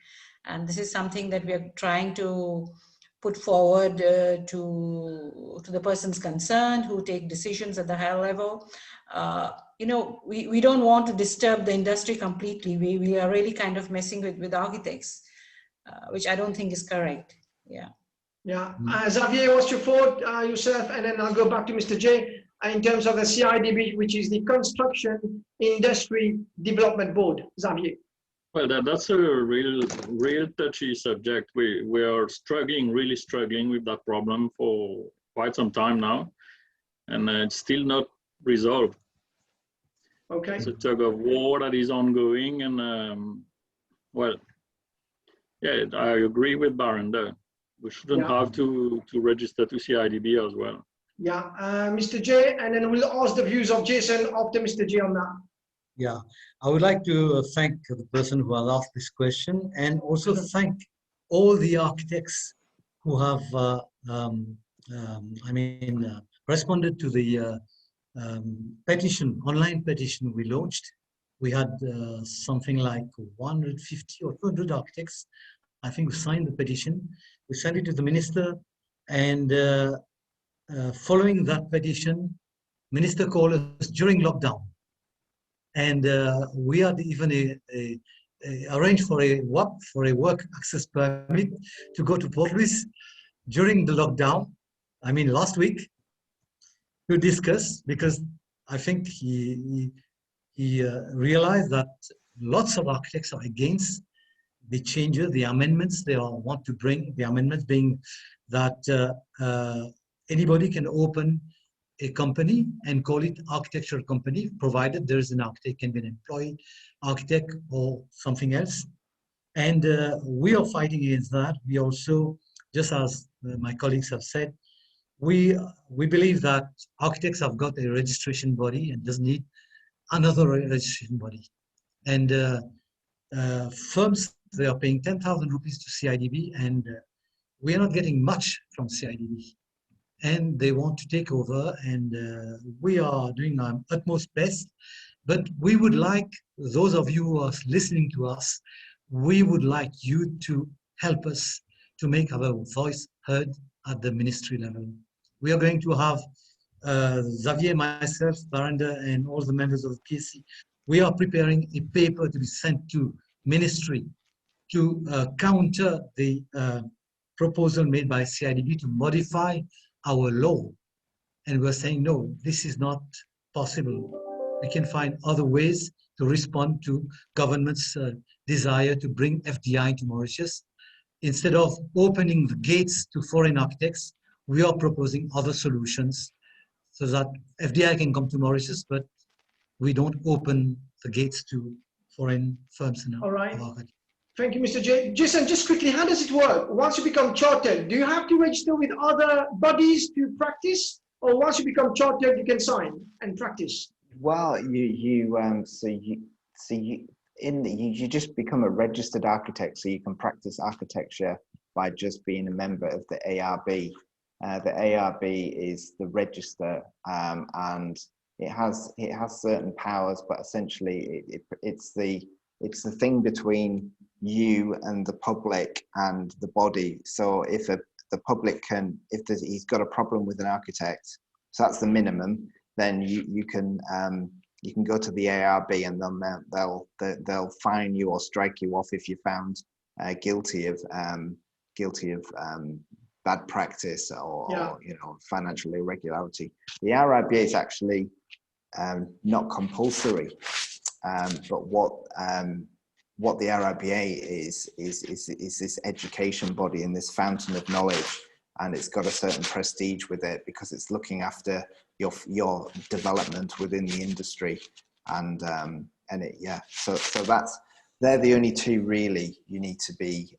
And this is something that we are trying to put forward to the persons concerned who take decisions at the higher level. You know, we don't want to disturb the industry completely. We are really kind of messing with architects, which I don't think is correct. Yeah. Yeah. Xavier, what's your thought yourself? And then I'll go back to Mr. J in terms of the CIDB, which is the Construction Industry Development Board. Xavier. Well, that's a real touchy subject. We are really struggling with that problem for quite some time now, and it's still not resolved. Okay. It's a tug of war that is ongoing, and well, yeah, I agree with Barinda. We shouldn't have to register to CIDB as well. Yeah, Mr. J, and then we'll ask the views of Jason after Mr. J on that. Yeah, I would like to thank the person who has asked this question, and also thank all the architects who have, responded to the petition, online petition we launched. We had something like 150 or 200 architects, I think, who signed the petition. We sent it to the minister, and following that petition, minister called us during lockdown. And we had even arranged for a work access permit to go to Port Louis during the lockdown. I mean, last week, to discuss, because I think he realized that lots of architects are against the changes, the amendments they all want to bring. The amendments being that anybody can open a company and call it architectural company, provided there is an architect, can be an employee architect or something else. And we are fighting against that. We also, just as my colleagues have said, we believe that architects have got a registration body and doesn't need another registration body. And firms, they are paying 10,000 rupees to CIDB, and we are not getting much from CIDB. And they want to take over, and we are doing our utmost best. But we would like, those of you who are listening to us, we would like you to help us to make our voice heard at the ministry level. we are going to have Xavier, myself, Baranda, and all the members of the PSC. We are preparing a paper to be sent to ministry to counter the proposal made by CIDB to modify our law. And we're saying, no, this is not possible. We can find other ways to respond to government's desire to bring FDI to Mauritius. Instead of opening the gates to foreign architects, we are proposing other solutions so that FDI can come to Mauritius, but we don't open the gates to foreign firms now. All right. Thank you, Mr. J. Jason, just quickly, how does it work? Once you become chartered, do you have to register with other bodies to practice? Or once you become chartered, you can sign and practice? Well, you just become a registered architect, so you can practice architecture by just being a member of the ARB. The ARB is the register, and it has certain powers, but essentially it's the thing between you and the public and the body. So if the public he's got a problem with an architect, so that's the minimum, then you can go to the ARB, and then they'll fine you or strike you off if you're found guilty of bad practice or financial irregularity. The RIBA is actually not compulsory, but what the RIBA is this education body and this fountain of knowledge, and it's got a certain prestige with it because it's looking after your development within the industry, and they're the only two really you need to be,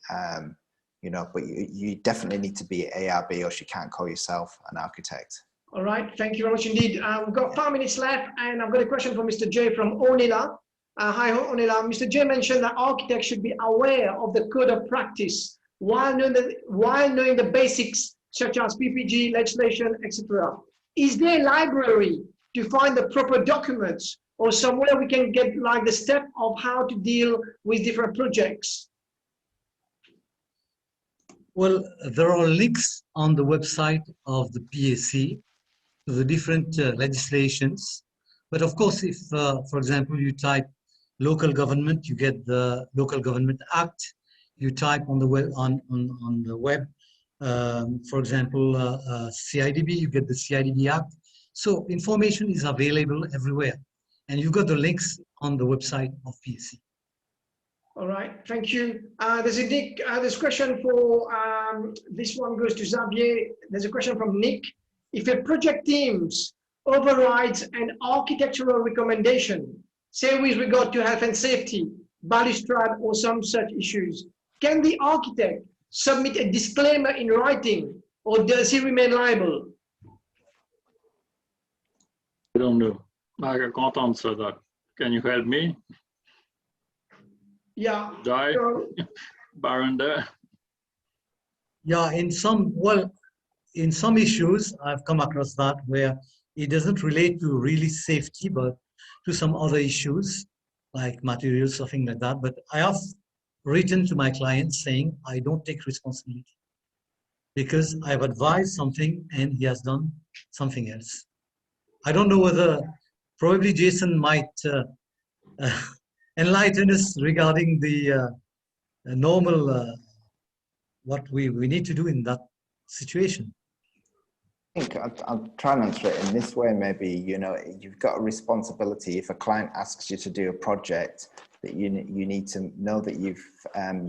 but you definitely need to be ARB, or you can't call yourself an architect. All right, thank you very much indeed. We've got 5 minutes left, and I've got a question from Mr. J from Onila. Hi, Onila. Mr. J mentioned that architects should be aware of the code of practice while knowing the basics such as PPG, legislation, etc. Is there a library to find the proper documents, or somewhere we can get like the step of how to deal with different projects? Well, there are links on the website of the PAC to the different legislations. But of course, if, for example, you type local government, you get the Local Government Act. You type on the web, for example, CIDB, you get the CIDB Act. So information is available everywhere. And you've got the links on the website of PAC. All right, thank you. There's a question for, this one goes to Xavier. There's a question from Nick. If a project teams overrides an architectural recommendation, say with regard to health and safety, balustrade, or some such issues, can the architect submit a disclaimer in writing, or does he remain liable? I don't know. I can't answer that. Can you help me? Yeah. Jai, Baranda. Yeah, in some issues, I've come across that where it doesn't relate to really safety, but to some other issues like materials, something like that. But I have written to my clients saying, I don't take responsibility because I've advised something and he has done something else. I don't know whether, probably Jason might enlighten us regarding the normal, what we need to do in that situation. I think I'll try and answer it in this way. Maybe, you've got a responsibility. If a client asks you to do a project, that you need to know that you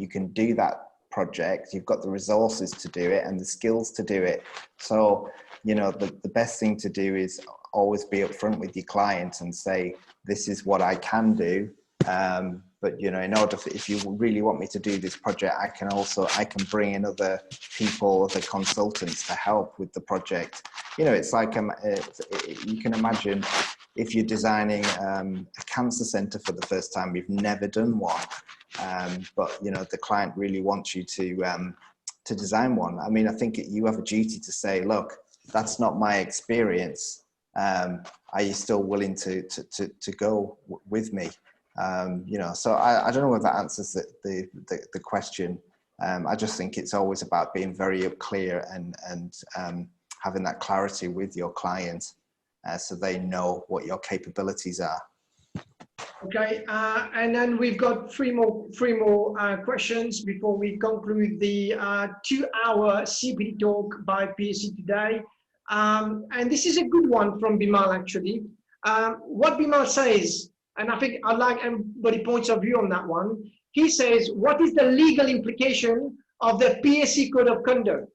can do that project. You've got the resources to do it and the skills to do it. So, the best thing to do is always be upfront with your client and say, this is what I can do. But in order if you really want me to do this project, I can bring in other people, other consultants to help with the project. It's like you can imagine if you're designing a cancer center for the first time, you've never done one, but the client really wants you to design one. I mean, I think you have a duty to say, look, that's not my experience. Are you still willing to go with me? So I don't know whether that answers the question. I just think it's always about being very clear and having that clarity with your client, so they know what your capabilities are. Okay, and then we've got three more questions before we conclude the 2-hour CPD talk by PAC today. And this is a good one from Bimal, actually. What Bimal says, and I think I'd like everybody's points of view on that one. He says, what is the legal implication of the PAC Code of Conduct?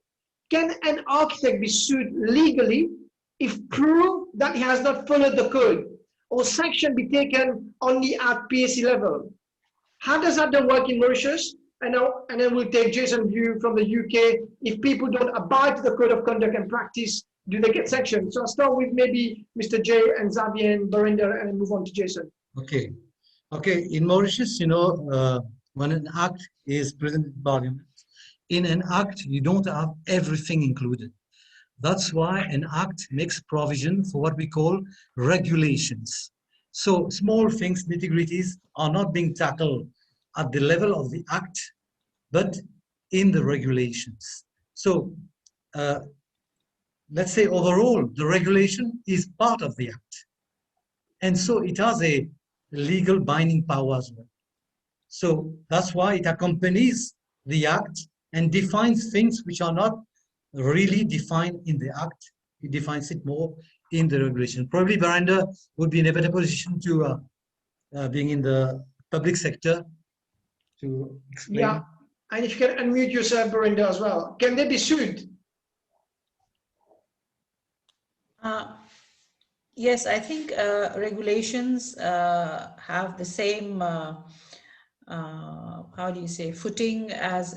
Can an architect be sued legally if proved that he has not followed the code, or sanction be taken only at PAC level? How does that work in Mauritius? And then we'll take Jason's view from the UK. If people don't abide to the code of conduct and practice, do they get sanctioned? So I'll start with maybe Mr. J and Xavier and Barinder, and move on to Jason. Okay. Okay. In Mauritius, you know, when an act is presented in Parliament, in an act, you don't have everything included. That's why an act makes provision for what we call regulations. So small things, nitty-gritties, are not being tackled at the level of the act, but in the regulations. So let's say overall, the regulation is part of the act. And so it has a legal binding power as well. So that's why it accompanies the act and defines things which are not really defined in the act. It defines it more in the regulation. Probably Barinder would be in a better position to being in the public sector to explain. Yeah, and if you can unmute yourself, Barinder, as well. Can they be sued? Yes, I think regulations have the same, how do you say, footing as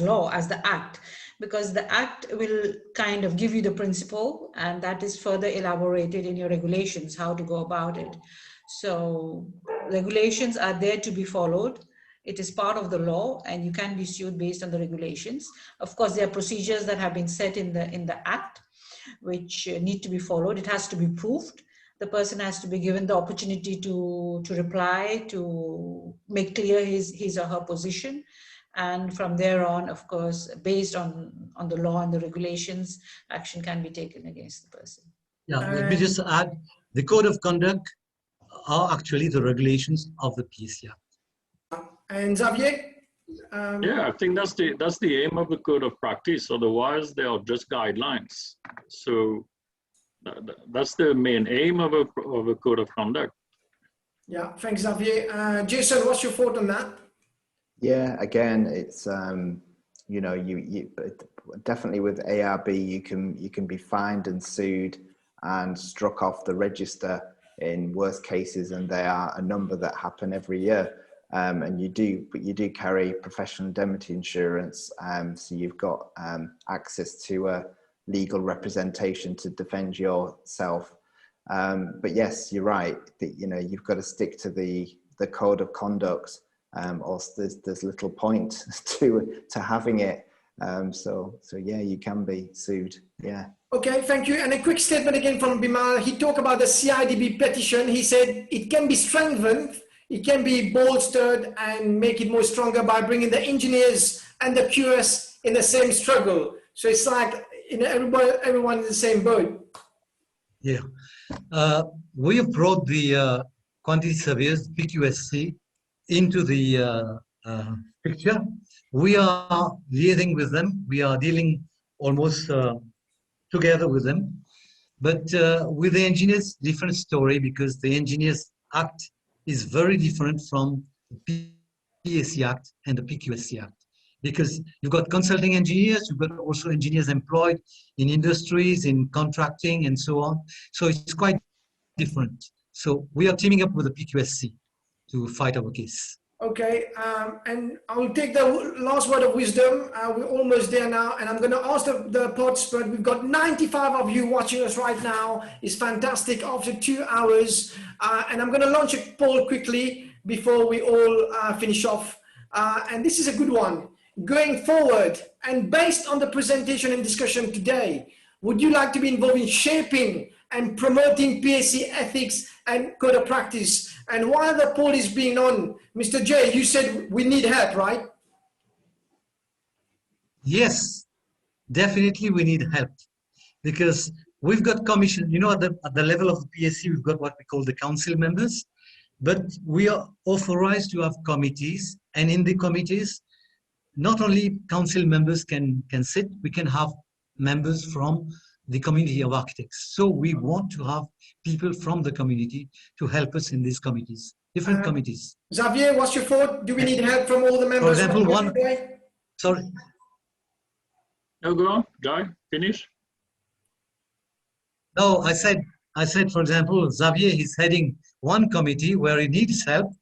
law, as the act, because the act will kind of give you the principle, and that is further elaborated in your regulations, how to go about it. So regulations are there to be followed. It is part of the law, and you can be sued based on the regulations. Of course, there are procedures that have been set in the act, which need to be followed. It has to be proved. The person has to be given the opportunity to reply, to make clear his or her position. And from there on, of course, based on the law and the regulations, action can be taken against the person. Yeah, let me just add, the code of conduct are actually the regulations of the PAC Act. And Xavier? Yeah, I think that's the aim of the code of practice. Otherwise, they are just guidelines. So that's the main aim of a code of conduct. Yeah, thanks, Xavier. Jason, what's your thought on that? Yeah, again, it's you know, you definitely with ARB you can be fined and sued and struck off the register in worst cases, and there are a number that happen every year. And you do carry professional indemnity insurance, so you've got access to a legal representation to defend yourself. But yes, you're right. That, you know, you've got to stick to the code of conduct, or there's little point to having it. So yeah, you can be sued. Yeah. Okay, thank you. And a quick statement again from Bimal. He talked about the CIDB petition. He said it can be strengthened. It can be bolstered and make it more stronger by bringing the engineers and the QS in the same struggle. So it's like, you know, everyone in the same boat. Yeah. We have brought the quantity surveyors, PQSC, into the picture. We are liaising with them. We are dealing almost together with them. But with the engineers, different story, because the Engineers Act is very different from the PAC Act and the PQSC Act, because you've got consulting engineers, you've got also engineers employed in industries, in contracting, and so on. So it's quite different. So we are teaming up with the PQSC to fight our case. Okay, and I will take the last word of wisdom. We're almost there now, and I'm going to ask the participant. We've got 95 of you watching us right now. It's fantastic after 2 hours, and I'm going to launch a poll quickly before we all finish off. And this is a good one. Going forward, and based on the presentation and discussion today, would you like to be involved in shaping and promoting PAC ethics and code of practice? And while the poll is being on, Mr. J, you said we need help, right? Yes, definitely we need help, because we've got commission, you know, at the level of the PSC, we've got what we call the council members, but we are authorized to have committees, and in the committees, not only council members can sit, we can have members from the community of architects. So we want to have people from the community to help us in these committees, different committees. Xavier, what's your thought? Do we need help from all the members? For example, sorry. No, go on, Guy, finish. No, I said, for example, Xavier is heading one committee where he needs help.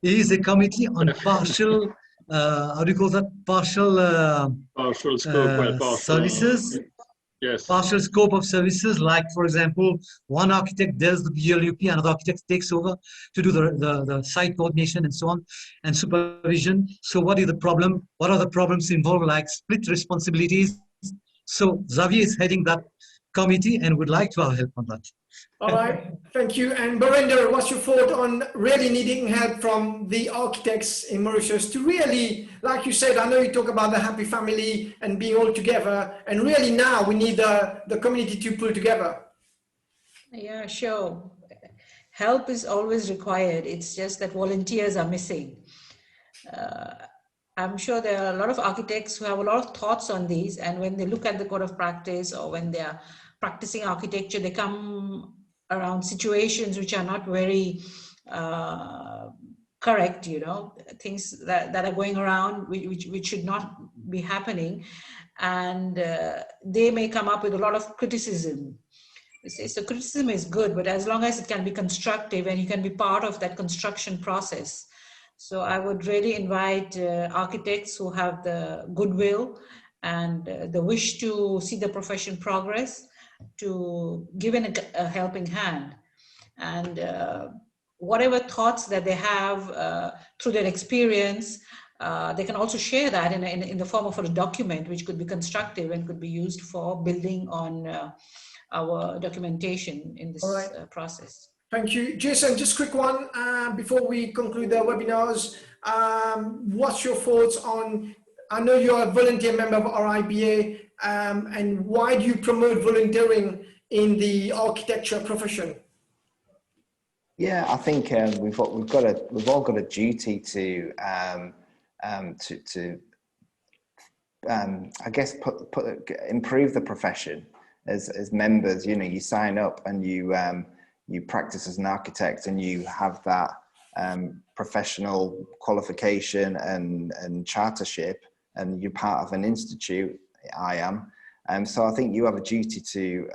It is a committee on partial, how do you call that? Partial scope, services. Yes. Partial scope of services, like, for example, one architect does the BLUP, another architect takes over to do the site coordination and so on, and supervision. So what is the problem? What are the problems involved, like split responsibilities? So Xavier is heading that committee and would like to have help on that. All right, thank you. And Barinder, what's your thought on really needing help from the architects in Mauritius to really, like you said, I know you talk about the happy family and being all together, and really now we need the community to pull together. Yeah, sure. Help is always required. It's just that volunteers are missing. I'm sure there are a lot of architects who have a lot of thoughts on these, and when they look at the code of practice or when they are practicing architecture, they come around situations which are not very correct, you know, things that are going around which should not be happening, and they may come up with a lot of criticism. So criticism is good, but as long as it can be constructive and you can be part of that construction process. So I would really invite architects who have the goodwill and the wish to see the profession progress to give in a helping hand. And whatever thoughts that they have through their experience, they can also share that in the form of a document, which could be constructive and could be used for building on our documentation in this process. Thank you. Jason, just quick one before we conclude the webinars. What's your thoughts on, I know you're a volunteer member of RIBA, and why do you promote volunteering in the architecture profession? Yeah, I think we've all got a duty to I guess improve the profession as members. You know, you sign up and you practice as an architect, and you have that professional qualification and chartership, and you're part of an institute. I am, so I think you have a duty to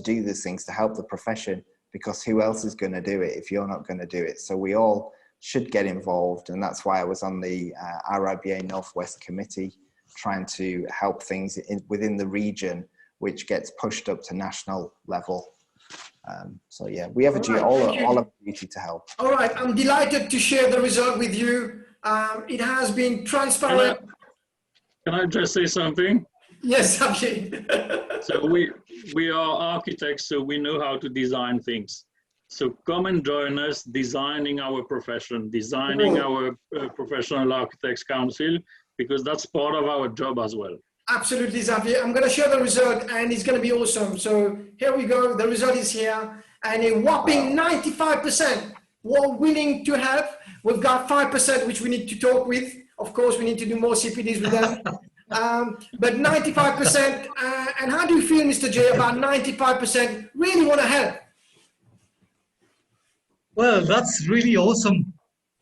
do these things to help the profession, because who else is going to do it if you're not going to do it? So we all should get involved, and that's why I was on the RIBA Northwest Committee, trying to help things within the region, which gets pushed up to national level. So yeah, we have all have a duty to help. All right, I'm delighted to share the result with you. It has been transparent. Can I just say something? Yes, absolutely. So we are architects, so we know how to design things. So come and join us designing our profession, designing our Professional Architects Council, because that's part of our job as well. Absolutely, Xavier. I'm going to share the result, and it's going to be awesome. So here we go. The result is here, and a whopping 95% were willing to help. We've got 5% which we need to talk with. Of course, we need to do more CPDs with them. But 95%. And how do you feel, Mr. J, about 95% really want to help? Well, that's really awesome.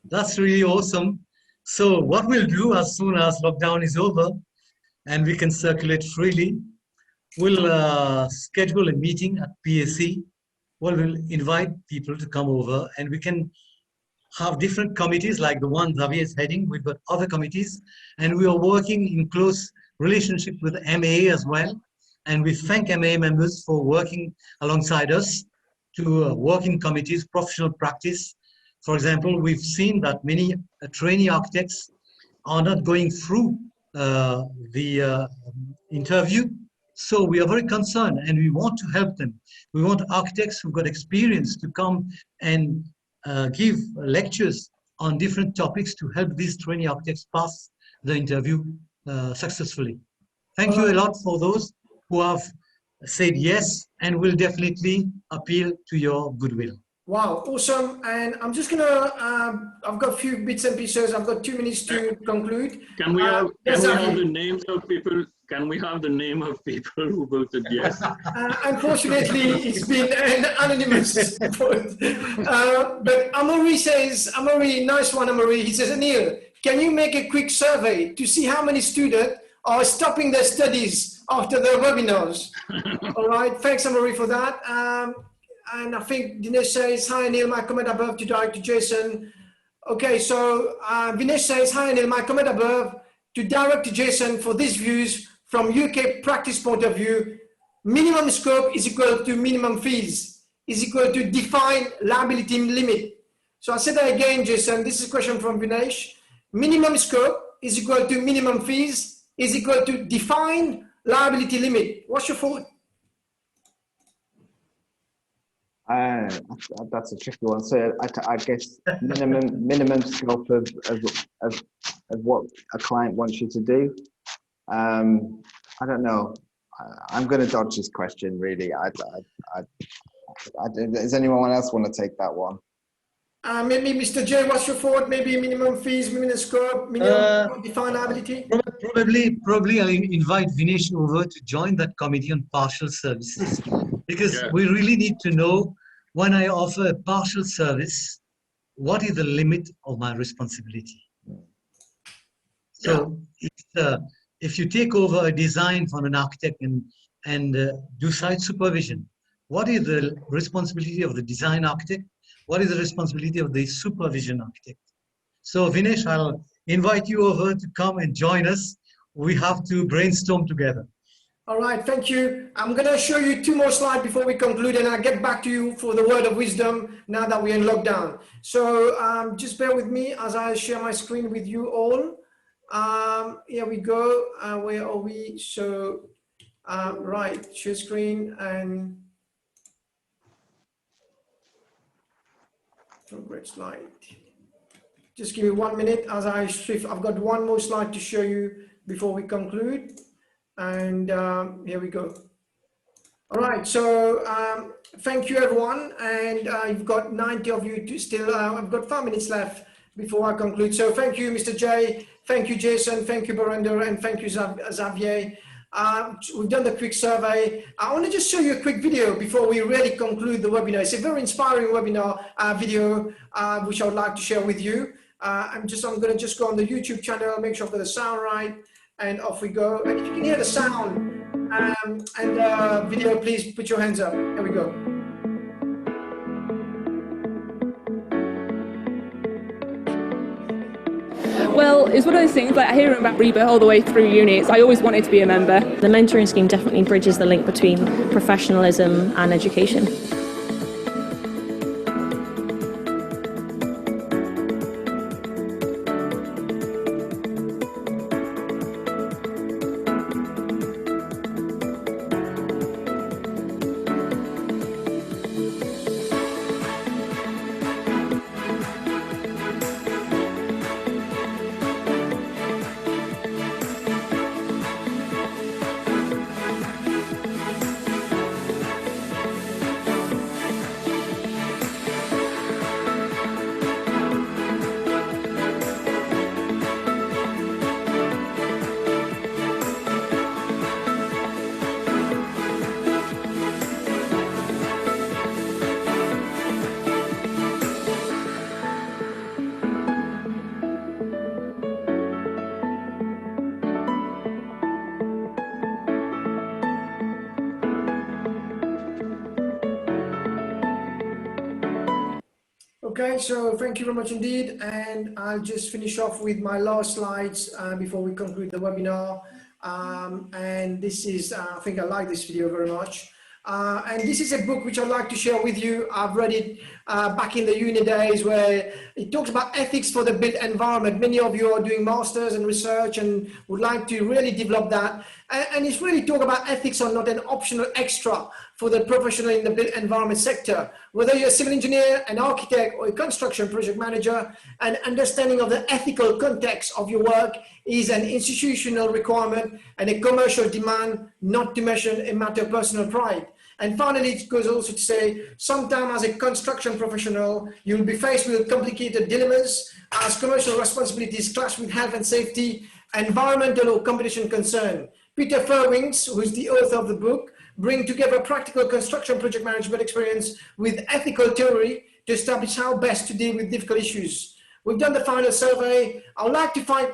That's really awesome. So what we'll do as soon as lockdown is over, and we can circulate freely, we'll schedule a meeting at PAC where we'll invite people to come over, and we can have different committees like the one Xavier is heading. We've got other committees, and we are working in close relationship with MAA as well. And we thank MAA members for working alongside us to work in committees, professional practice. For example, we've seen that many trainee architects are not going through the interview. So we are very concerned, and we want to help them. We want architects who've got experience to come and give lectures on different topics to help these trainee architects pass the interview successfully. Thank you a lot for those who have said yes and will definitely appeal to your goodwill. Wow, awesome. And I'm just gonna, I've got a few bits and pieces. I've got 2 minutes to conclude. Can we have the names of people? Can we have the name of people who voted yes? Unfortunately, it's been an anonymous vote. But Amaury says, Amaury, nice one, Amaury. He says, Anil, can you make a quick survey to see how many students are stopping their studies after the webinars? All right, thanks, Amaury, for that. And I think Dinesh says, hi Anil, my comment above to Director Jason. Okay, so Dinesh says, hi Anil, my comment above to Director Jason for these views from UK practice point of view. Minimum scope is equal to minimum fees, is equal to defined liability limit. So I said that again, Jason, this is a question from Dinesh. Minimum scope is equal to minimum fees, is equal to defined liability limit. What's your thought? That's a tricky one. So I guess minimum scope of what a client wants you to do. I don't know. I'm going to dodge this question. Really, does anyone else want to take that one? Maybe Mr. J, what's your thought? Maybe minimum fees, minimum scope, minimum defined liability. Probably I'll invite Vinesh over to join that committee on partial services, because we really need to know, when I offer a partial service, what is the limit of my responsibility? So if you take over a design from an architect and do site supervision, what is the responsibility of the design architect? What is the responsibility of the supervision architect? So Vinesh, I'll invite you over to come and join us. We have to brainstorm together. All right, thank you. I'm going to show you 2 more slides before we conclude, and I'll get back to you for the word of wisdom now that we're in lockdown. So just bear with me as I share my screen with you all. Here we go. Where are we? So, right, share screen and progress slide. Just give me 1 minute as I shift. I've got 1 more slide to show you before we conclude. And here we go. All right, so thank you everyone. And you've got 90 of you to still, I've got 5 minutes left before I conclude. So thank you, Mr. J. Thank you, Jason. Thank you, Barinder. And thank you, Xavier. We've done the quick survey. I want to just show you a quick video before we really conclude the webinar. It's a very inspiring webinar video, which I would like to share with you. I'm going to just go on the YouTube channel, make sure I've got the sound right, and off we go. And if you can hear the sound and the video, please put your hands up. Here we go. Well, it's one of those things, like hearing about REBA all the way through units, I always wanted to be a member. The mentoring scheme definitely bridges the link between professionalism and education. Okay, so thank you very much indeed. And I'll just finish off with my last slides before we conclude the webinar. And this is, I think I like this video very much. And this is a book which I'd like to share with you. I've read it back in the uni days, where it talks about ethics for the built environment. Many of you are doing masters and research and would like to really develop that. And it's really talk about ethics are not an optional extra for the professional in the built environment sector. Whether you're a civil engineer, an architect, or a construction project manager, an understanding of the ethical context of your work is an institutional requirement and a commercial demand, not to mention a matter of personal pride. And finally, it goes also to say, sometimes as a construction professional, you'll be faced with complicated dilemmas as commercial responsibilities clash with health and safety, environmental or competition concern. Peter Furwings, who is the author of the book, bring together practical construction project management experience with ethical theory to establish how best to deal with difficult issues. We've done the final survey. I would like to thank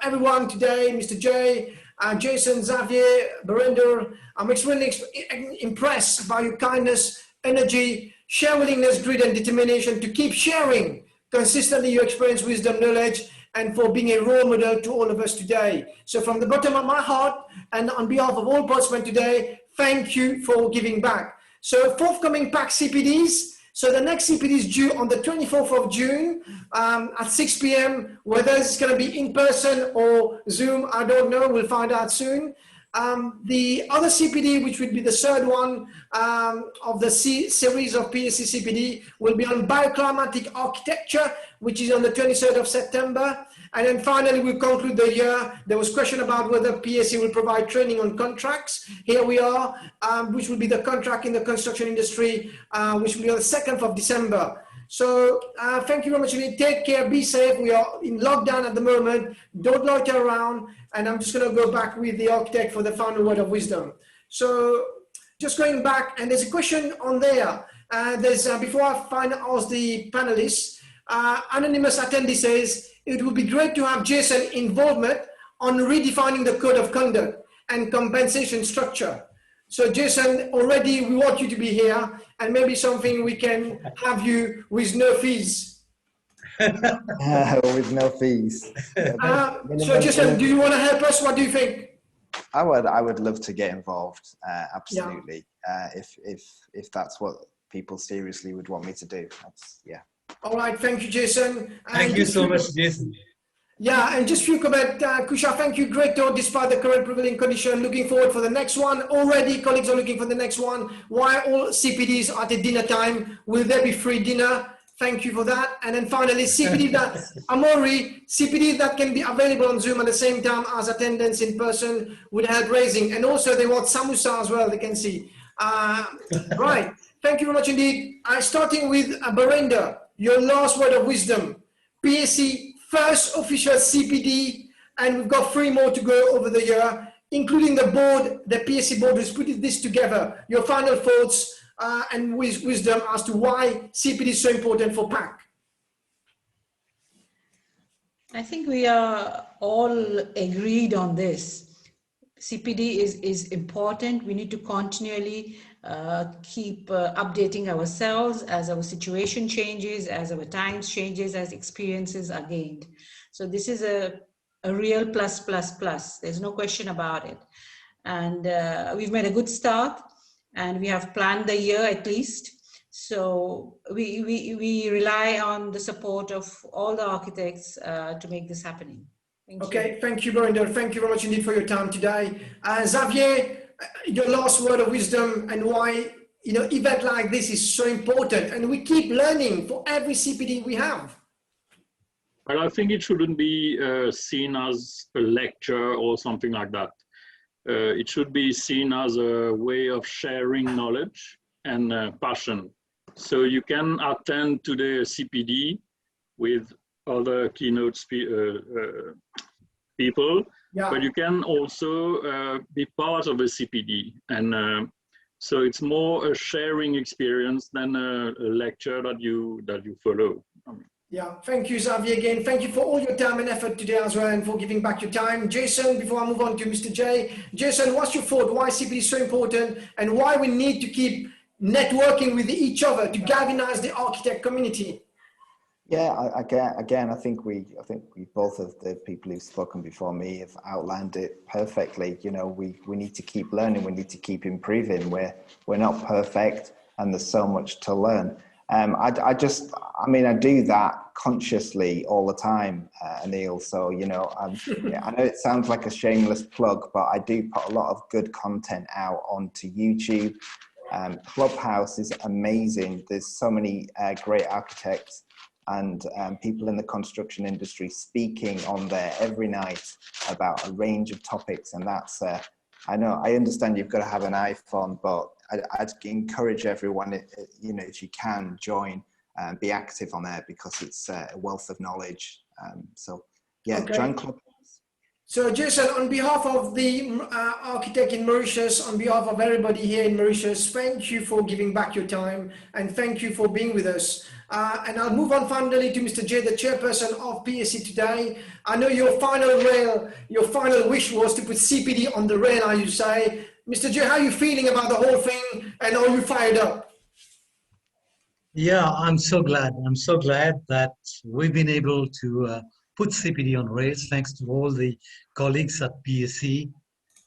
everyone today, Mr. J, Jason, Xavier, Berinder. I'm extremely impressed by your kindness, energy, sheer willingness, grit, and determination to keep sharing consistently your experience, wisdom, knowledge, and for being a role model to all of us today. So from the bottom of my heart and on behalf of all participants today, thank you for giving back. So forthcoming PAC CPDs. So the next CPD is due on the 24th of June at 6 p.m. Whether it's going to be in person or Zoom, I don't know. We'll find out soon. The other CPD, which would be the third one of the series of PAC CPD, will be on bioclimatic architecture, which is on the 23rd of September. And then finally, we'll conclude the year. There was a question about whether PAC will provide training on contracts. Here we are, which will be the contract in the construction industry, which will be on the 2nd of December. So thank you very much. Take care, be safe. We are in lockdown at the moment. Don't loiter around. And I'm just going to go back with the architect for the final word of wisdom. So just going back, and there's a question on there. Before I ask the panelists, anonymous attendee says, it would be great to have Jason involvement on redefining the code of conduct and compensation structure. So Jason, already we want you to be here, and maybe something we can have you with no fees. With no fees. So Jason, do you want to help us? What do you think? I would love to get involved. Absolutely. Yeah. If that's what people seriously would want me to do. Yeah. All right. Thank you, Jason. Thank you so much, Jason. Yeah, and just a few comments. Kusha, thank you. Great talk despite the current prevailing condition. Looking forward for the next one. Already colleagues are looking for the next one. Why all CPDs are at dinner time? Will there be free dinner? Thank you for that. And then finally, CPD that Amori, CPD that can be available on Zoom at the same time as attendance in person would help raising. And also they want samosa as well, they can see. Right. Thank you very much indeed. Starting with Berinder, your last word of wisdom. PAC first official CPD, and we've got 3 more to go over the year, including the board, the PAC board who's put this together. Your final thoughts and wisdom as to why CPD is so important for PAC. I think we are all agreed on this. CPD is important. We need to continually keep updating ourselves as our situation changes, as our times changes, as experiences are gained. So this is a real plus. There's no question about it. And we've made a good start, and we have planned the year at least. So we rely on the support of all the architects to make this happening. Okay, thank you, Berinder. Thank you very much indeed for your time today. Xavier, your last word of wisdom and why event like this is so important, and we keep learning for every CPD we have. Well, I think it shouldn't be seen as a lecture or something like that. It should be seen as a way of sharing knowledge and passion. So you can attend today a CPD with other keynote people, but you can also be part of a CPD. And so it's more a sharing experience than a lecture that you follow. Yeah, thank you, Xavier, again. Thank you for all your time and effort today as well, and for giving back your time. Jason, before I move on to Mr. J, Jason, what's your thought? Why CPD is so important, and why we need to keep networking with each other to galvanize the architect community? Yeah, again, I think we both of the people who've spoken before me have outlined it perfectly. We need to keep learning. We need to keep improving. We're not perfect, and there's so much to learn. I mean, I do that consciously all the time, Anil. So, you know, I know it sounds like a shameless plug, but I do put a lot of good content out onto YouTube. Clubhouse is amazing. There's so many great architects and people in the construction industry speaking on there every night about a range of topics. And that's, I understand you've got to have an iPhone, but I'd encourage everyone, you know, if you can, join and be active on there, because it's a wealth of knowledge. So yeah, okay. join Clubhouse. So Jason, on behalf of the architect in Mauritius, on behalf of everybody here in Mauritius, thank you for giving back your time and thank you for being with us. And I'll move on finally to Mr. J, the chairperson of PAC today. I know your final wish was to put CPD on the rail, as you say. Mr. J, how are you feeling about the whole thing, and are you fired up? Yeah, I'm so glad. I'm so glad that we've been able to put CPD on rails, thanks to all the colleagues at PAC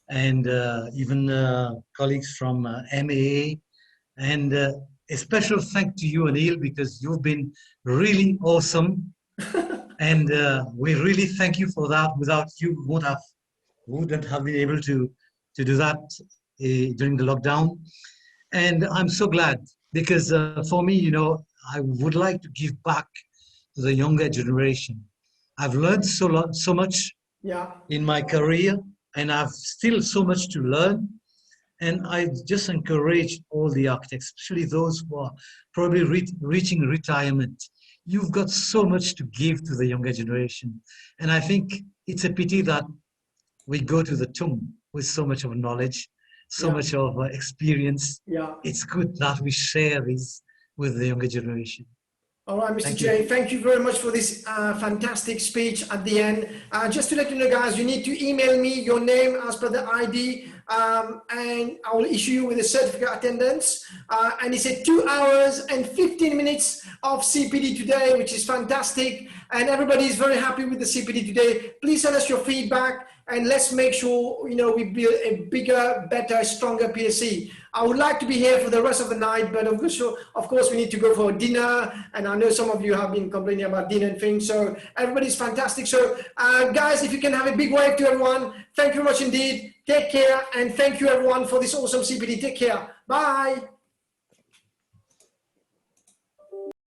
and even colleagues from MAA. And a special thank to you, Anil, because you've been really awesome. And we really thank you for that. Without you, wouldn't have been able to do that during the lockdown. And I'm so glad, because for me, you know, I would like to give back to the younger generation. I've learned so much in my career, and I've still so much to learn. And I just encourage all the architects, especially those who are probably reaching retirement. You've got so much to give to the younger generation. And I think it's a pity that we go to the tomb with so much of knowledge, so much of experience. It's good that we share this with the younger generation. All right, Mr. J, thank you very much for this fantastic speech at the end. Just to let you know, guys, you need to email me your name as per the ID, and I will issue you with a certificate of attendance. And it's a 2 hours and 15 minutes of CPD today, which is fantastic. And everybody is very happy with the CPD today. Please send us your feedback, and let's make sure, you know, we build a bigger, better, stronger PSC. I would like to be here for the rest of the night, but of course we need to go for dinner, and I know some of you have been complaining about dinner and things, so everybody's fantastic. So guys, if you can have a big wave to everyone, thank you very much indeed. Take care, and thank you everyone for this awesome CPD. Take care. Bye.